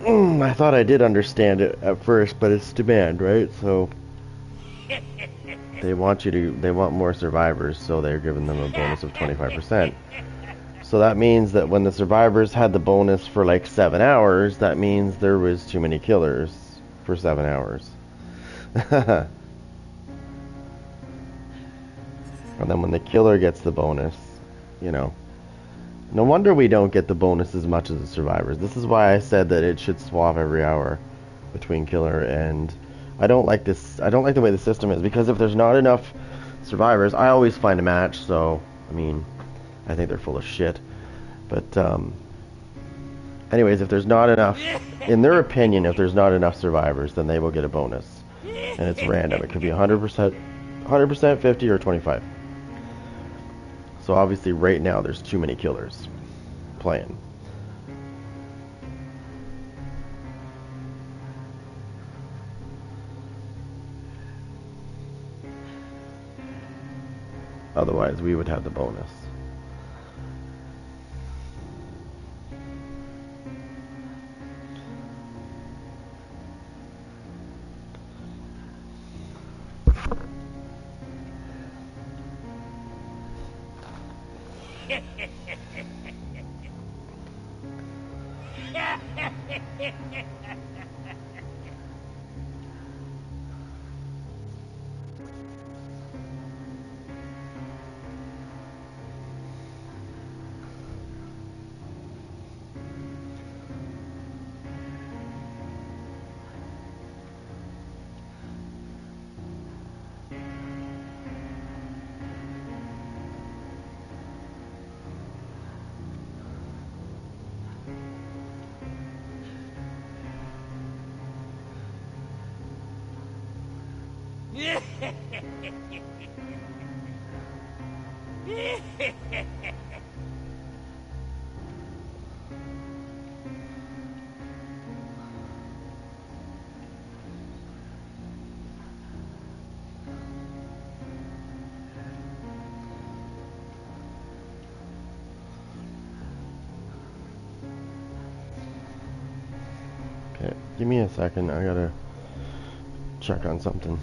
I thought I did understand it at first, but it's demand, right? So they want more survivors, so they're giving them a bonus of 25%. So that means that when the survivors had the bonus for like 7 hours, that means there was too many killers for 7 hours. And then when the killer gets the bonus, you know, no wonder we don't get the bonus as much as the survivors. This is why I said that it should swap every hour between killer and... I don't like this. I don't like the way the system is, because if there's not enough survivors, I always find a match, so, I mean, I think they're full of shit. But, anyways, if there's not enough, in their opinion, if there's not enough survivors, then they will get a bonus. And it's random. It could be 100%, 50, or 25. So obviously right now there's too many killers playing. Otherwise we would have the bonus. Okay, give me a second. I gotta check on something.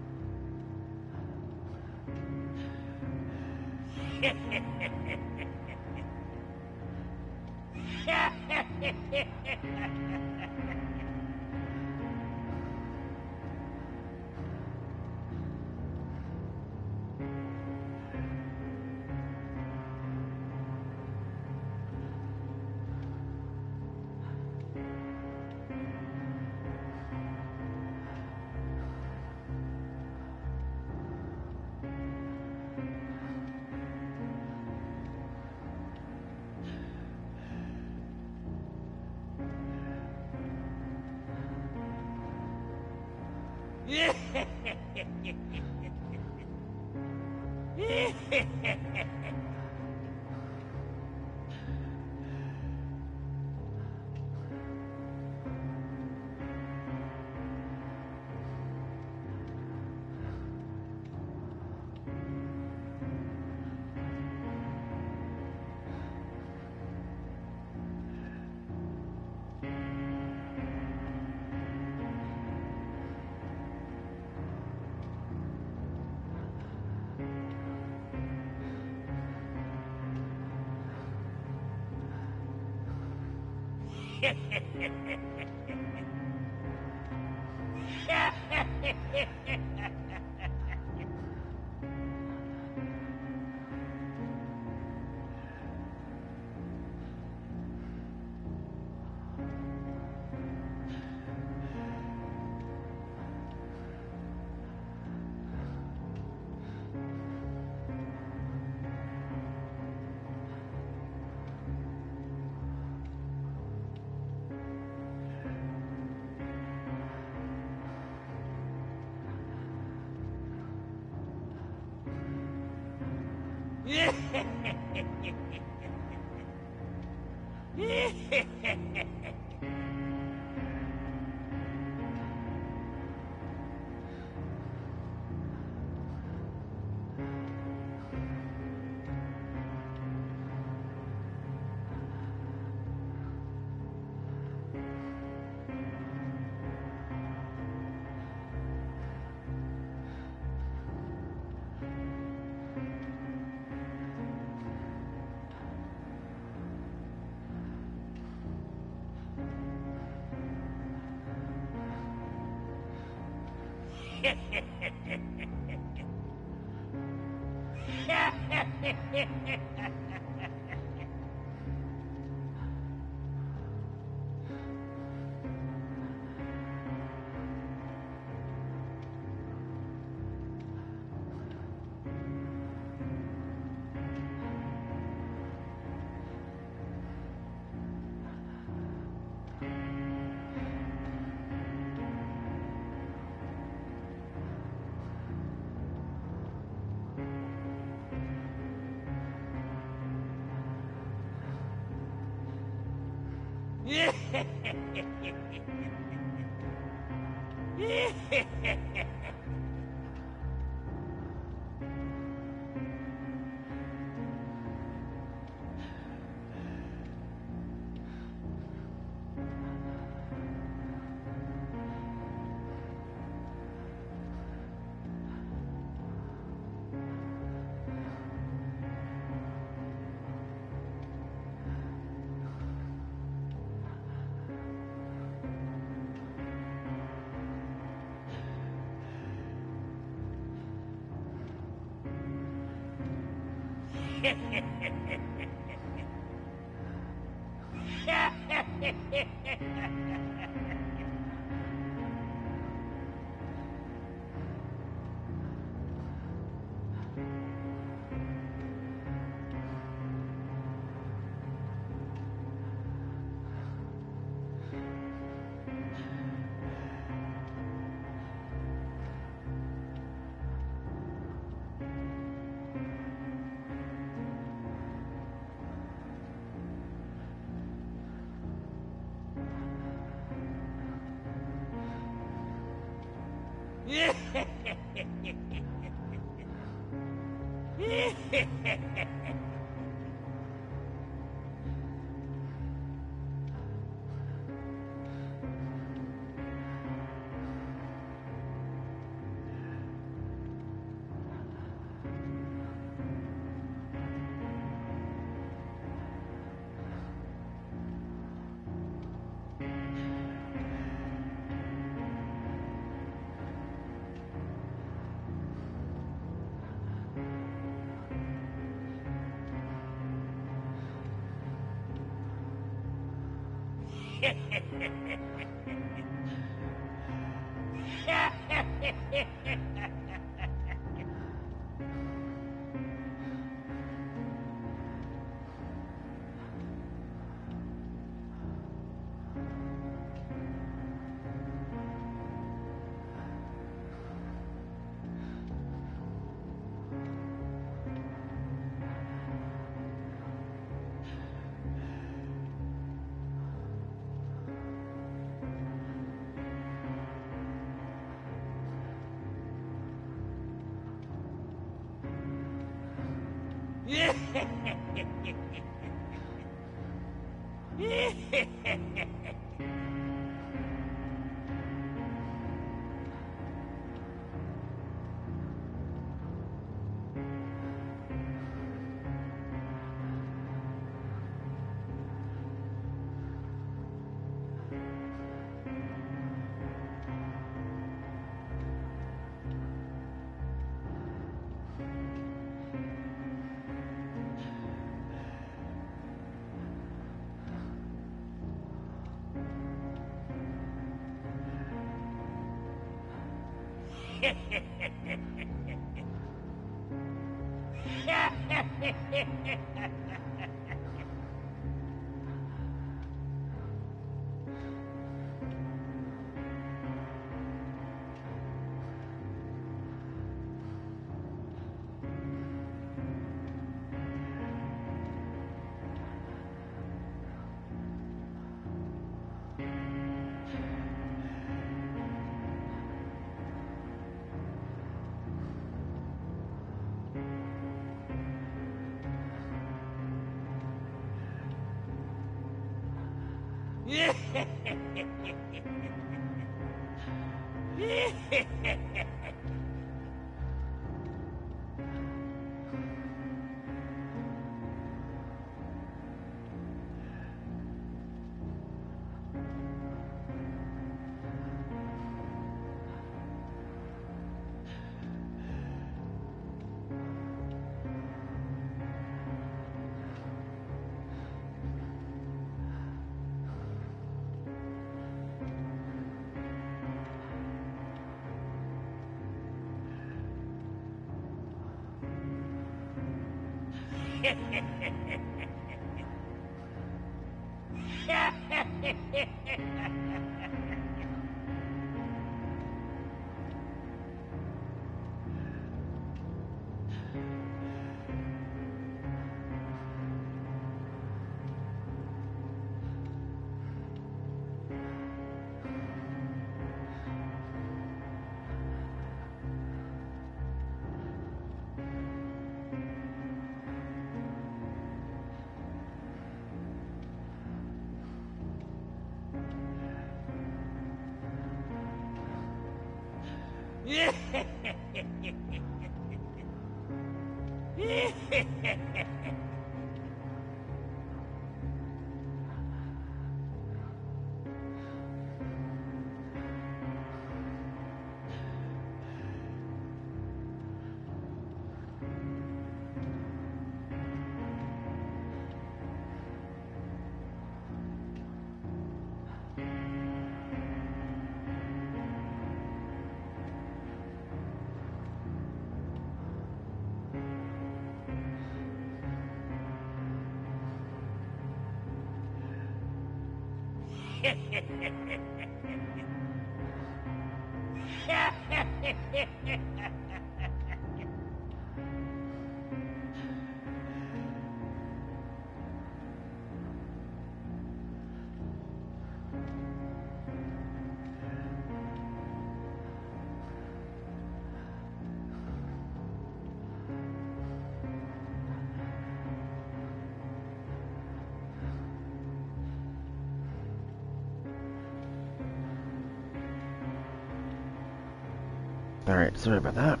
Alright, sorry about that.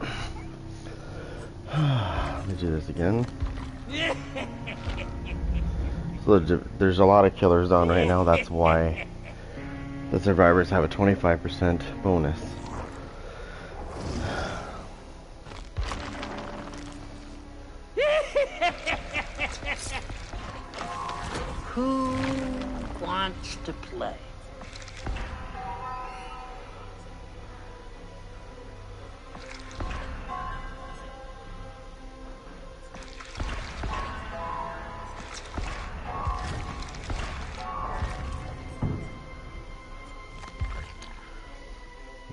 Let me do this again. So there's a lot of killers on right now, that's why the survivors have a 25% bonus. Who wants to play?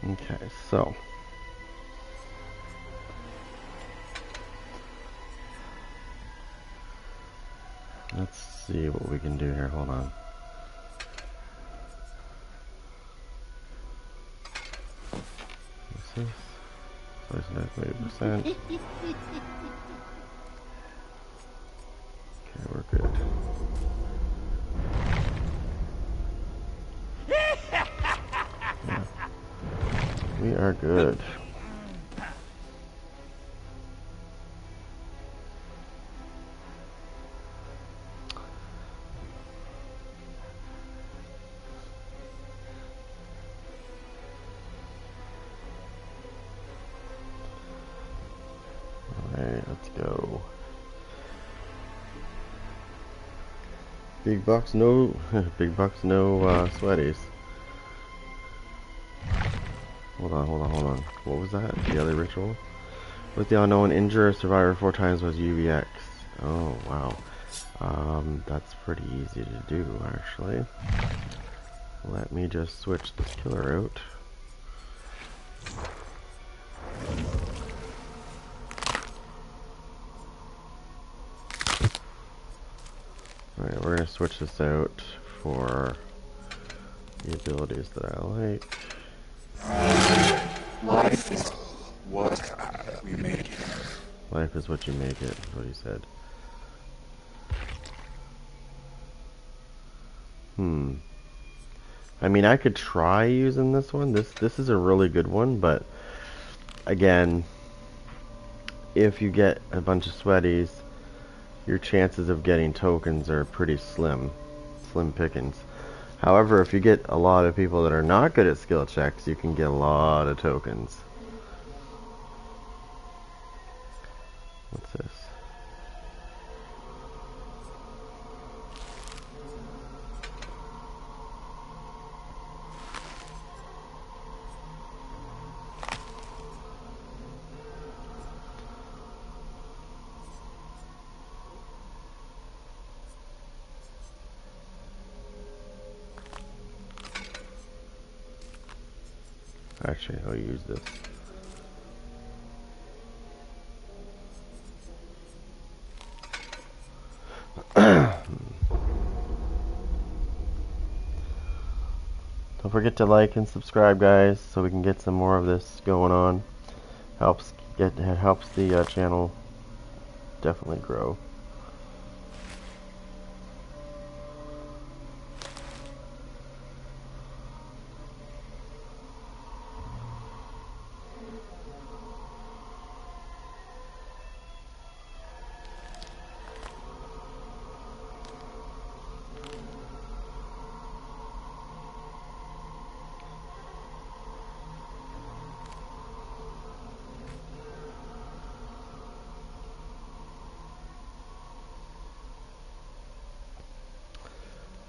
Okay, so let's see what we can do here. Hold on. This is so 80%. Okay, we're good. Yeah. We are good. Alright, let's go. Big bucks, no big bucks, no sweaties. Hold on. What was that? The other ritual? With the unknown, injure a survivor 4 times with UVX. Oh, wow. That's pretty easy to do, actually. Let me just switch this killer out. Alright, we're gonna switch this out for the abilities that I like. Life is what we make it. Life is what you make it, is what he said. I mean, I could try using this one. This is a really good one, but again, if you get a bunch of sweaties, your chances of getting tokens are pretty slim pickings. However, if you get a lot of people that are not good at skill checks, you can get a lot of tokens. What's this? Actually, I'll use this. Don't forget to like and subscribe, guys, so we can get some more of this going on. It helps the channel definitely grow.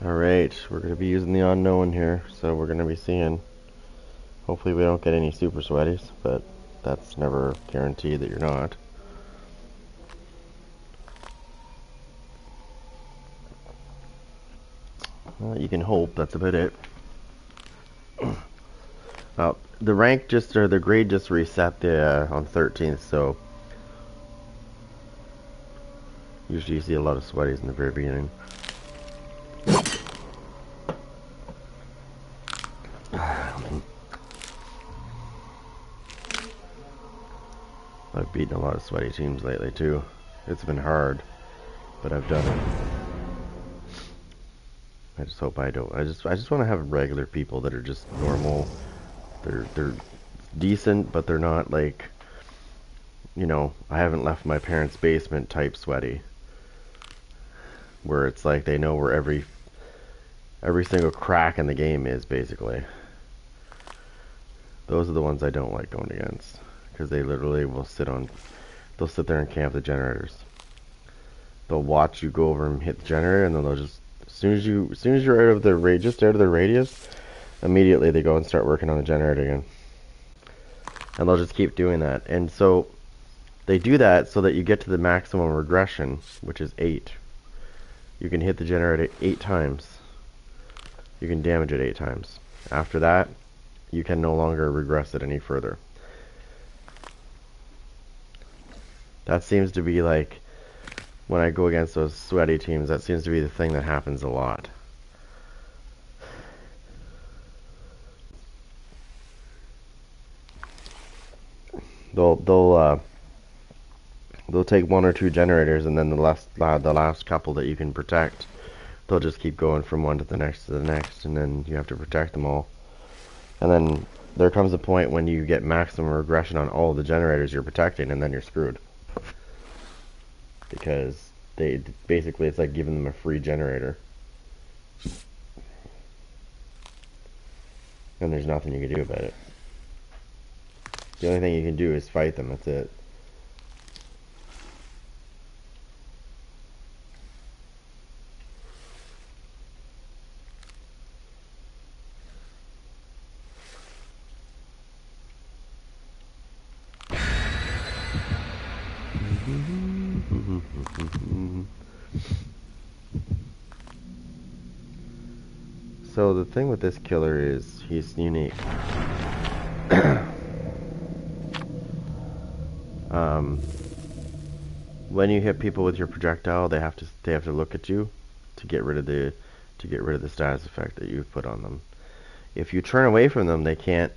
Alright, we're going to be using the unknown here, so we're going to be seeing. Hopefully we don't get any super sweaties, but that's never guaranteed that you're not. Well, you can hope, that's about it. The rank just, or the grade just reset on 13th, so usually you see a lot of sweaties in the very beginning. I've beaten a lot of sweaty teams lately too. It's been hard, but I've done it. I just hope I don't. I just want to have regular people that are just normal. They're decent, but they're not like, you know, I haven't left my parents' basement type sweaty. Where it's like they know where every single crack in the game is, basically. Those are the ones I don't like going against, because they literally will they'll sit there and camp the generators. They'll watch you go over and hit the generator, and then they'll just, as soon as you're out of the radius, immediately they go and start working on the generator again. And they'll just keep doing that. And so they do that so that you get to the maximum regression, which is 8. You can hit the generator 8 times. You can damage it 8 times. After that, you can no longer regress it any further. That seems to be like, when I go against those sweaty teams, that seems to be the thing that happens a lot. They'll take 1 or 2 generators, and then the last couple that you can protect, they'll just keep going from one to the next, and then you have to protect them all. And then there comes a point when you get maximum regression on all the generators you're protecting, and then you're screwed. Because basically it's like giving them a free generator. And there's nothing you can do about it. The only thing you can do is fight them, that's it. So the thing with this killer is he's unique. When you hit people with your projectile, they have to look at you to get rid of the status effect that you've put on them. If you turn away from them, they can't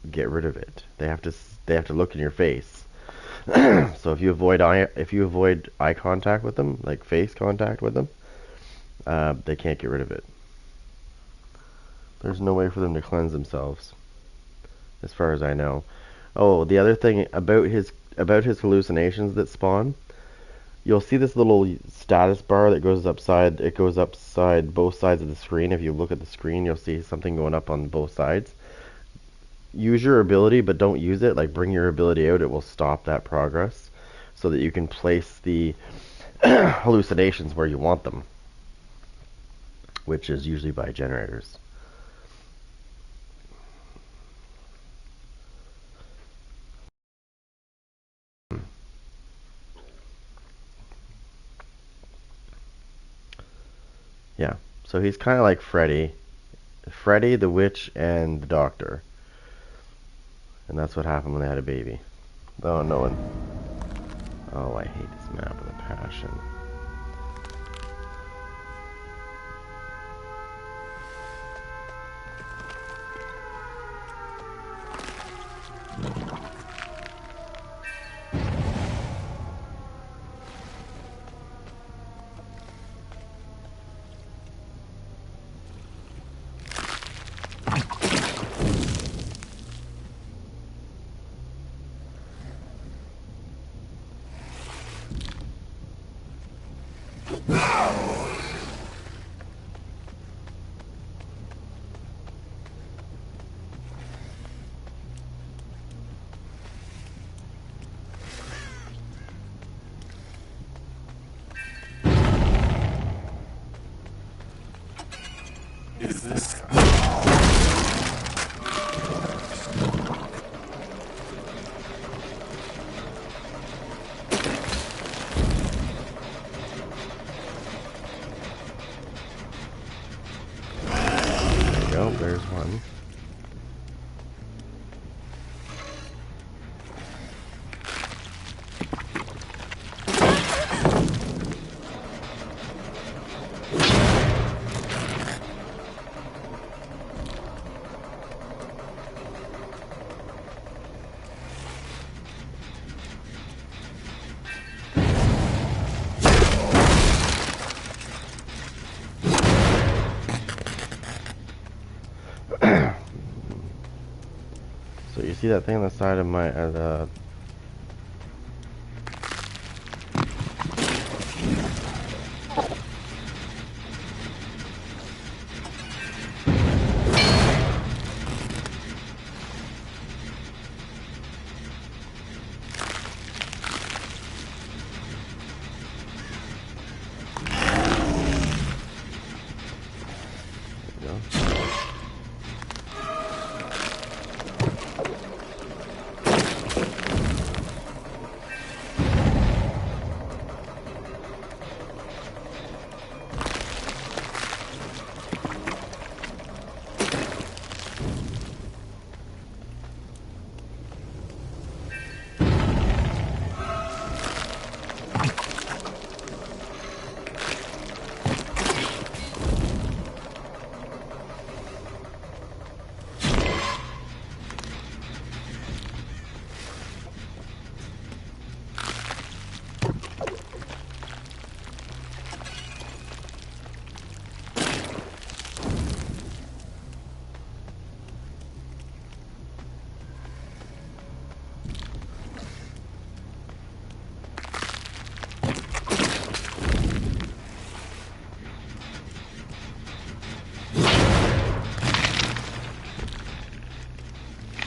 get rid of it. They have to look in your face. So if you avoid eye contact with them, like face contact with them, they can't get rid of it. There's no way for them to cleanse themselves, as far as I know. Oh, the other thing about his hallucinations that spawn, you'll see this little status bar that goes upside. It goes upside both sides of the screen. If you look at the screen, you'll see something going up on both sides. Use your ability, but don't use it. Like, bring your ability out. It will stop that progress, so that you can place the hallucinations where you want them, which is usually by generators. Yeah, so he's kind of like Freddy, the witch, and the doctor. And that's what happened when they had a baby. Oh, no one. Oh, I hate this map with a passion. Is this There you go, there's one. So you see that thing on the side of my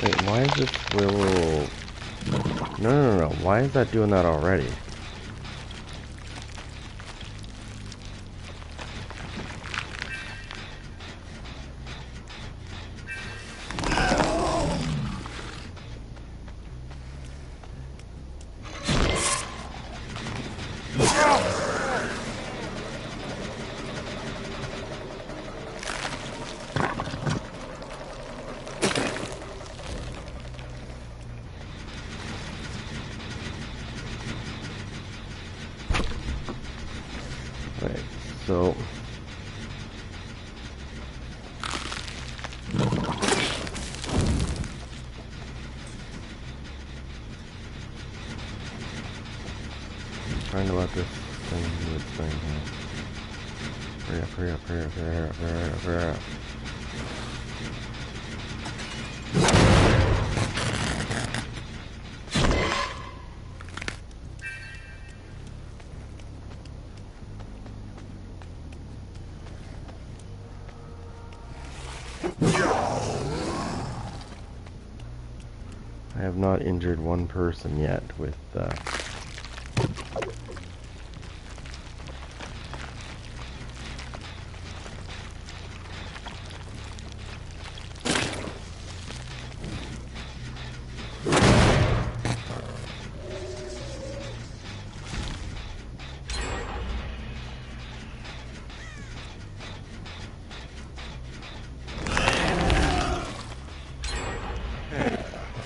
Wait, why is this little... No. Why is that doing that already? Right, so... trying to let this thing do its thing here. Hurry up. not injured one person yet with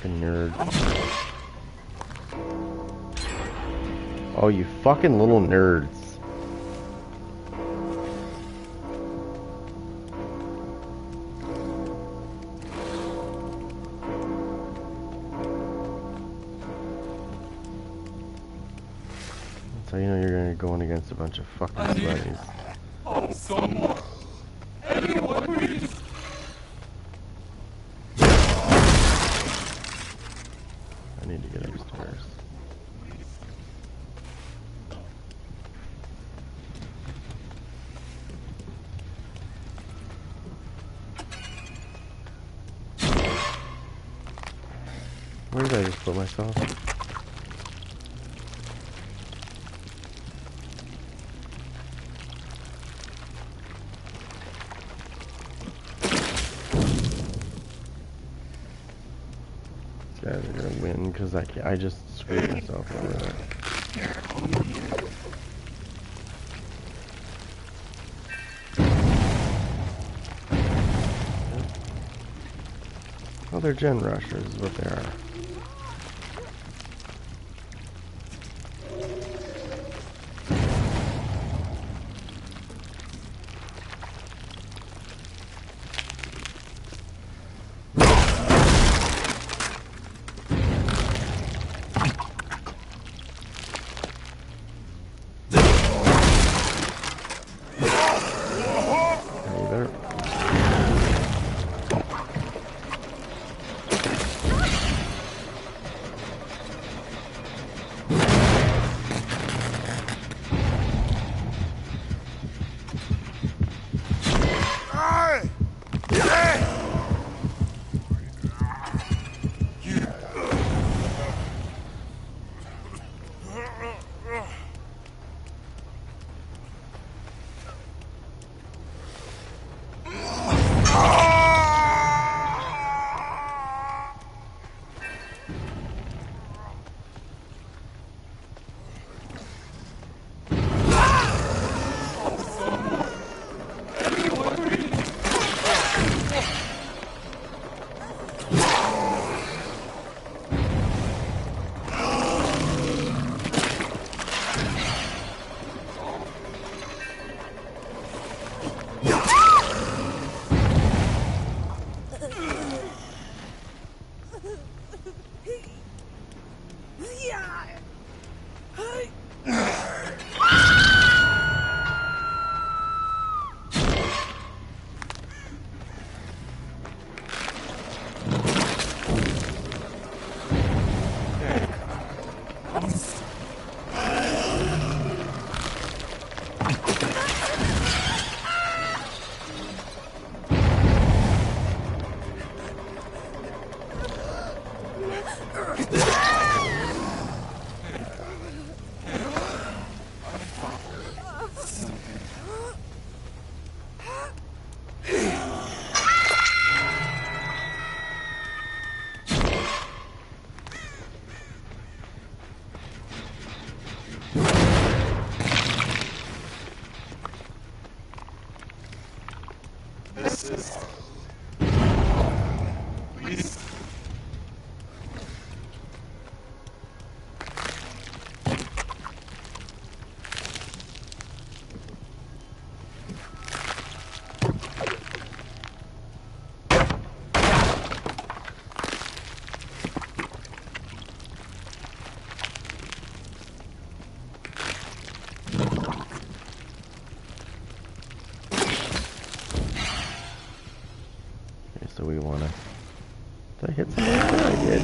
nerd. Oh, you fucking little nerds. That's how you know you're gonna go in against a bunch of fucking sweaties. Oh, someone. Anyone, please. I need to get upstairs. Where did I just put myself? These guys are gonna win because I just screwed myself over there. Oh, they're gen rushers is what they are. So we wanna... Did I hit something? Yeah, I did.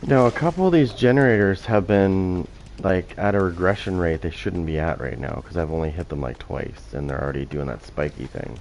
You know, a couple of these generators have been like at a regression rate they shouldn't be at right now because I've only hit them like twice and they're already doing that spiky thing.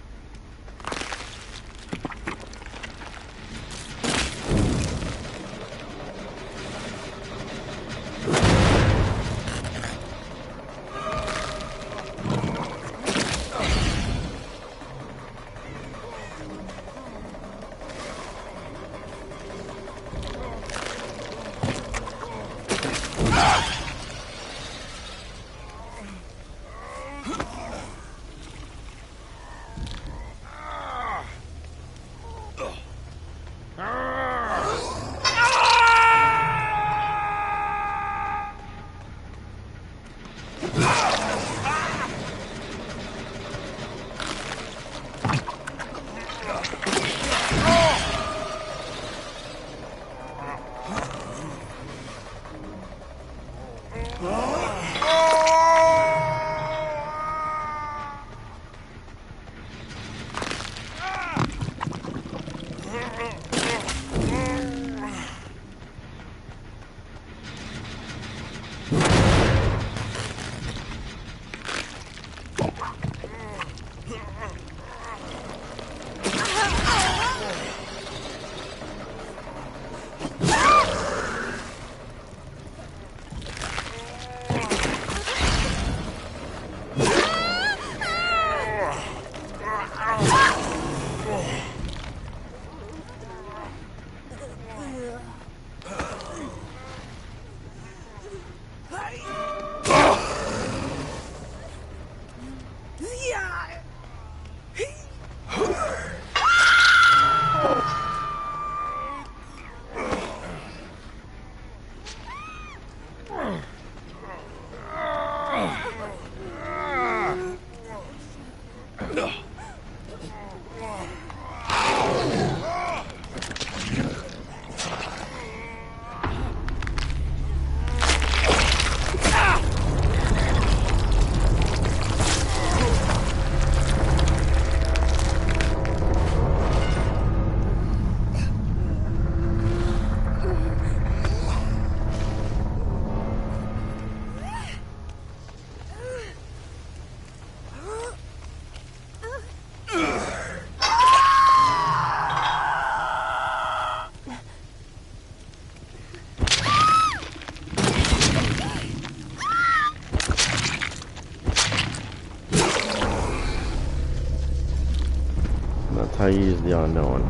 That's how you use the unknown.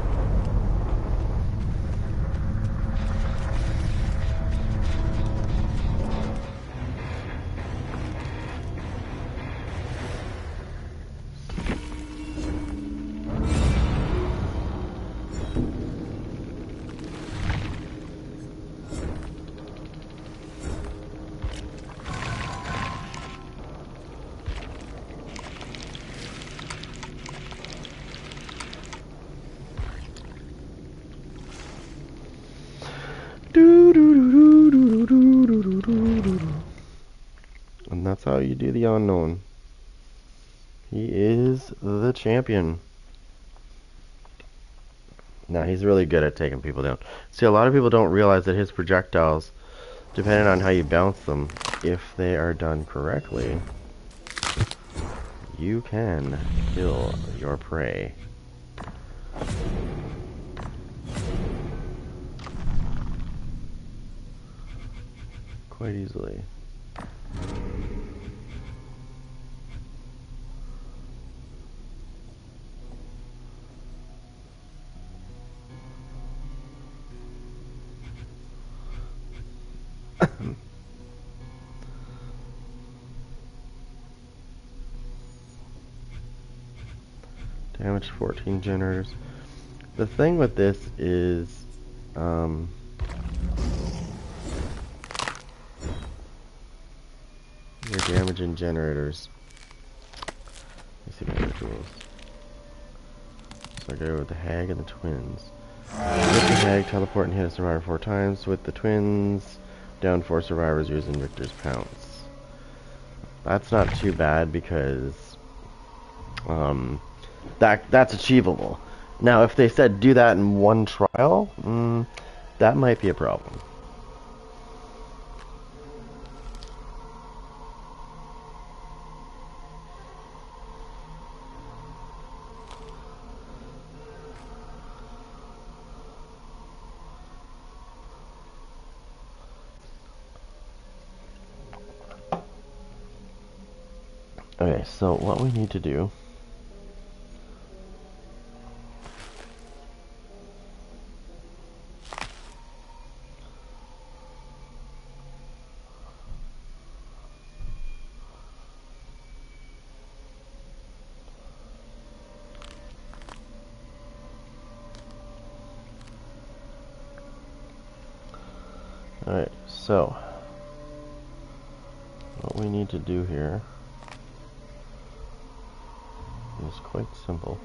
And that's how you do the unknown. He is the champion. Now, he's really good at taking people down. See, a lot of people don't realize that his projectiles, depending on how you bounce them, if they are done correctly, you can kill your prey. Quite easily. Damage 14 generators. The thing with this is, your damage in generators. Let's see my rituals. So I go with the hag and the twins. With the hag, teleport and hit a survivor 4 times. With the twins, down 4 survivors using Victor's Pounce. That's not too bad because that's achievable. Now, if they said do that in one trial, that might be a problem. Okay, so what we need to do Alright, so what we need to do here is quite simple.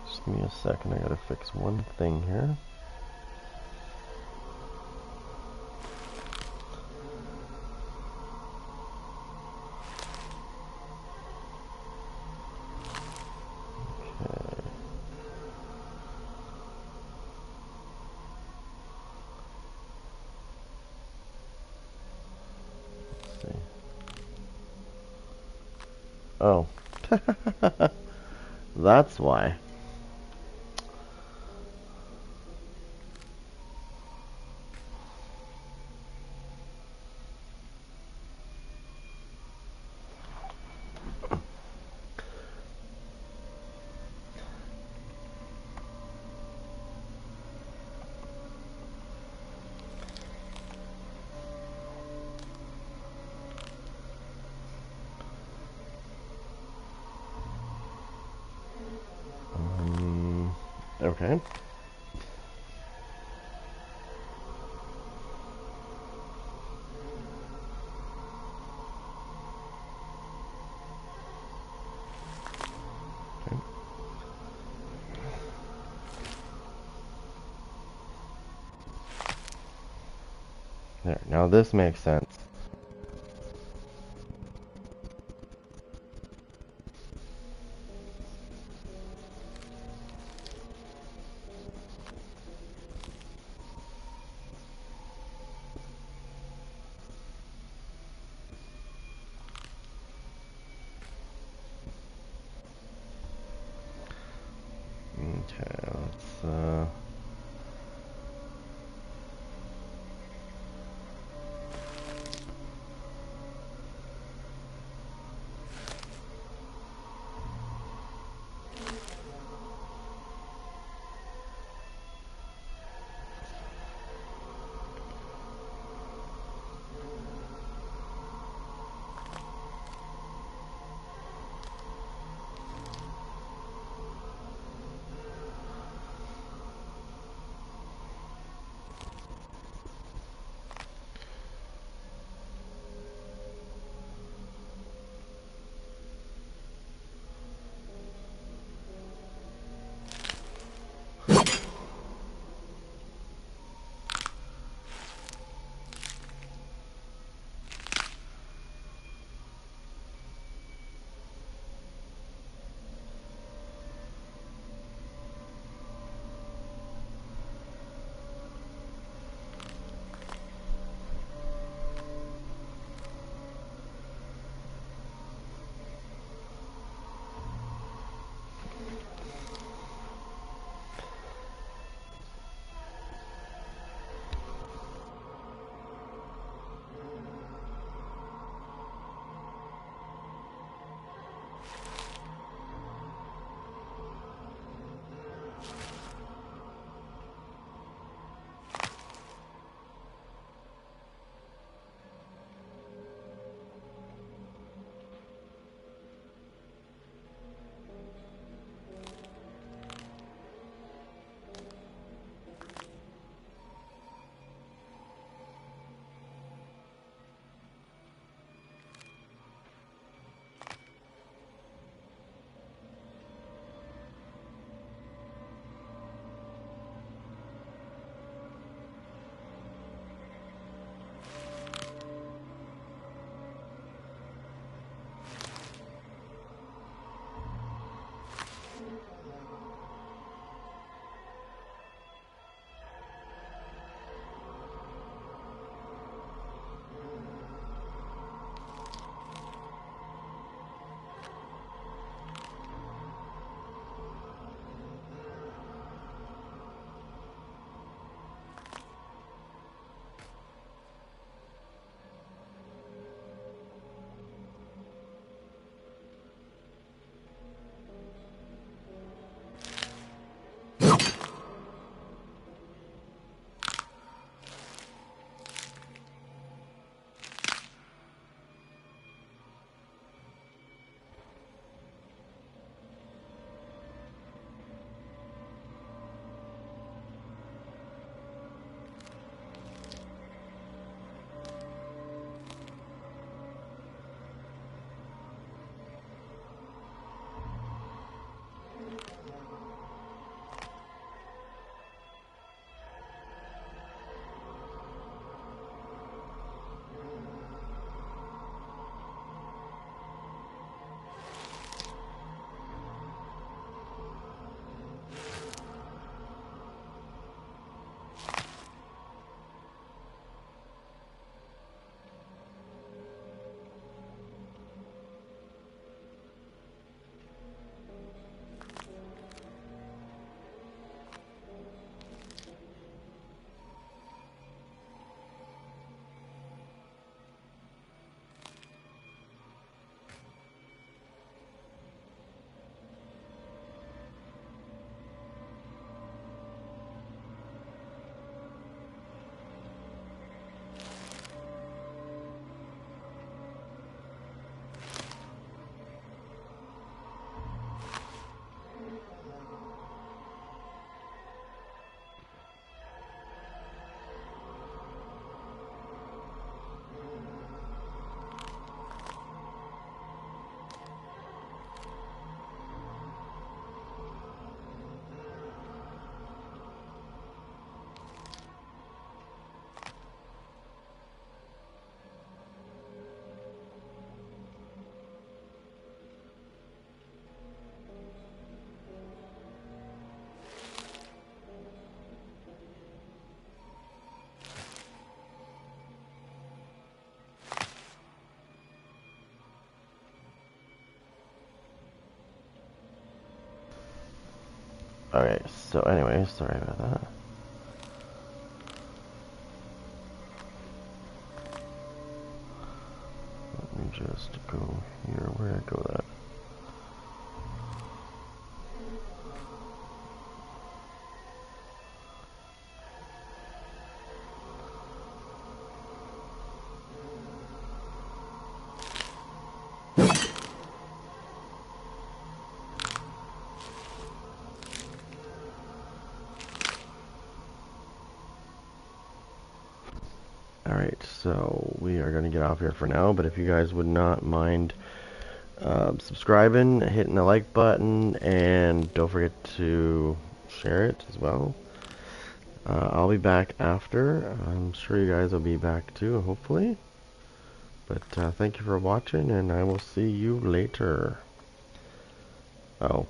Just give me a second, I gotta fix one thing here. Okay. Let's see. Oh. That's why. Okay. There. Now this makes sense. Okay, let's Okay, so anyway, sorry about that. Let me just go here. Where did I go that? Alright, so we are going to get off here for now, but if you guys would not mind subscribing, hitting the like button, and don't forget to share it as well. I'll be back after. I'm sure you guys will be back too, hopefully. But thank you for watching, and I will see you later. Oh.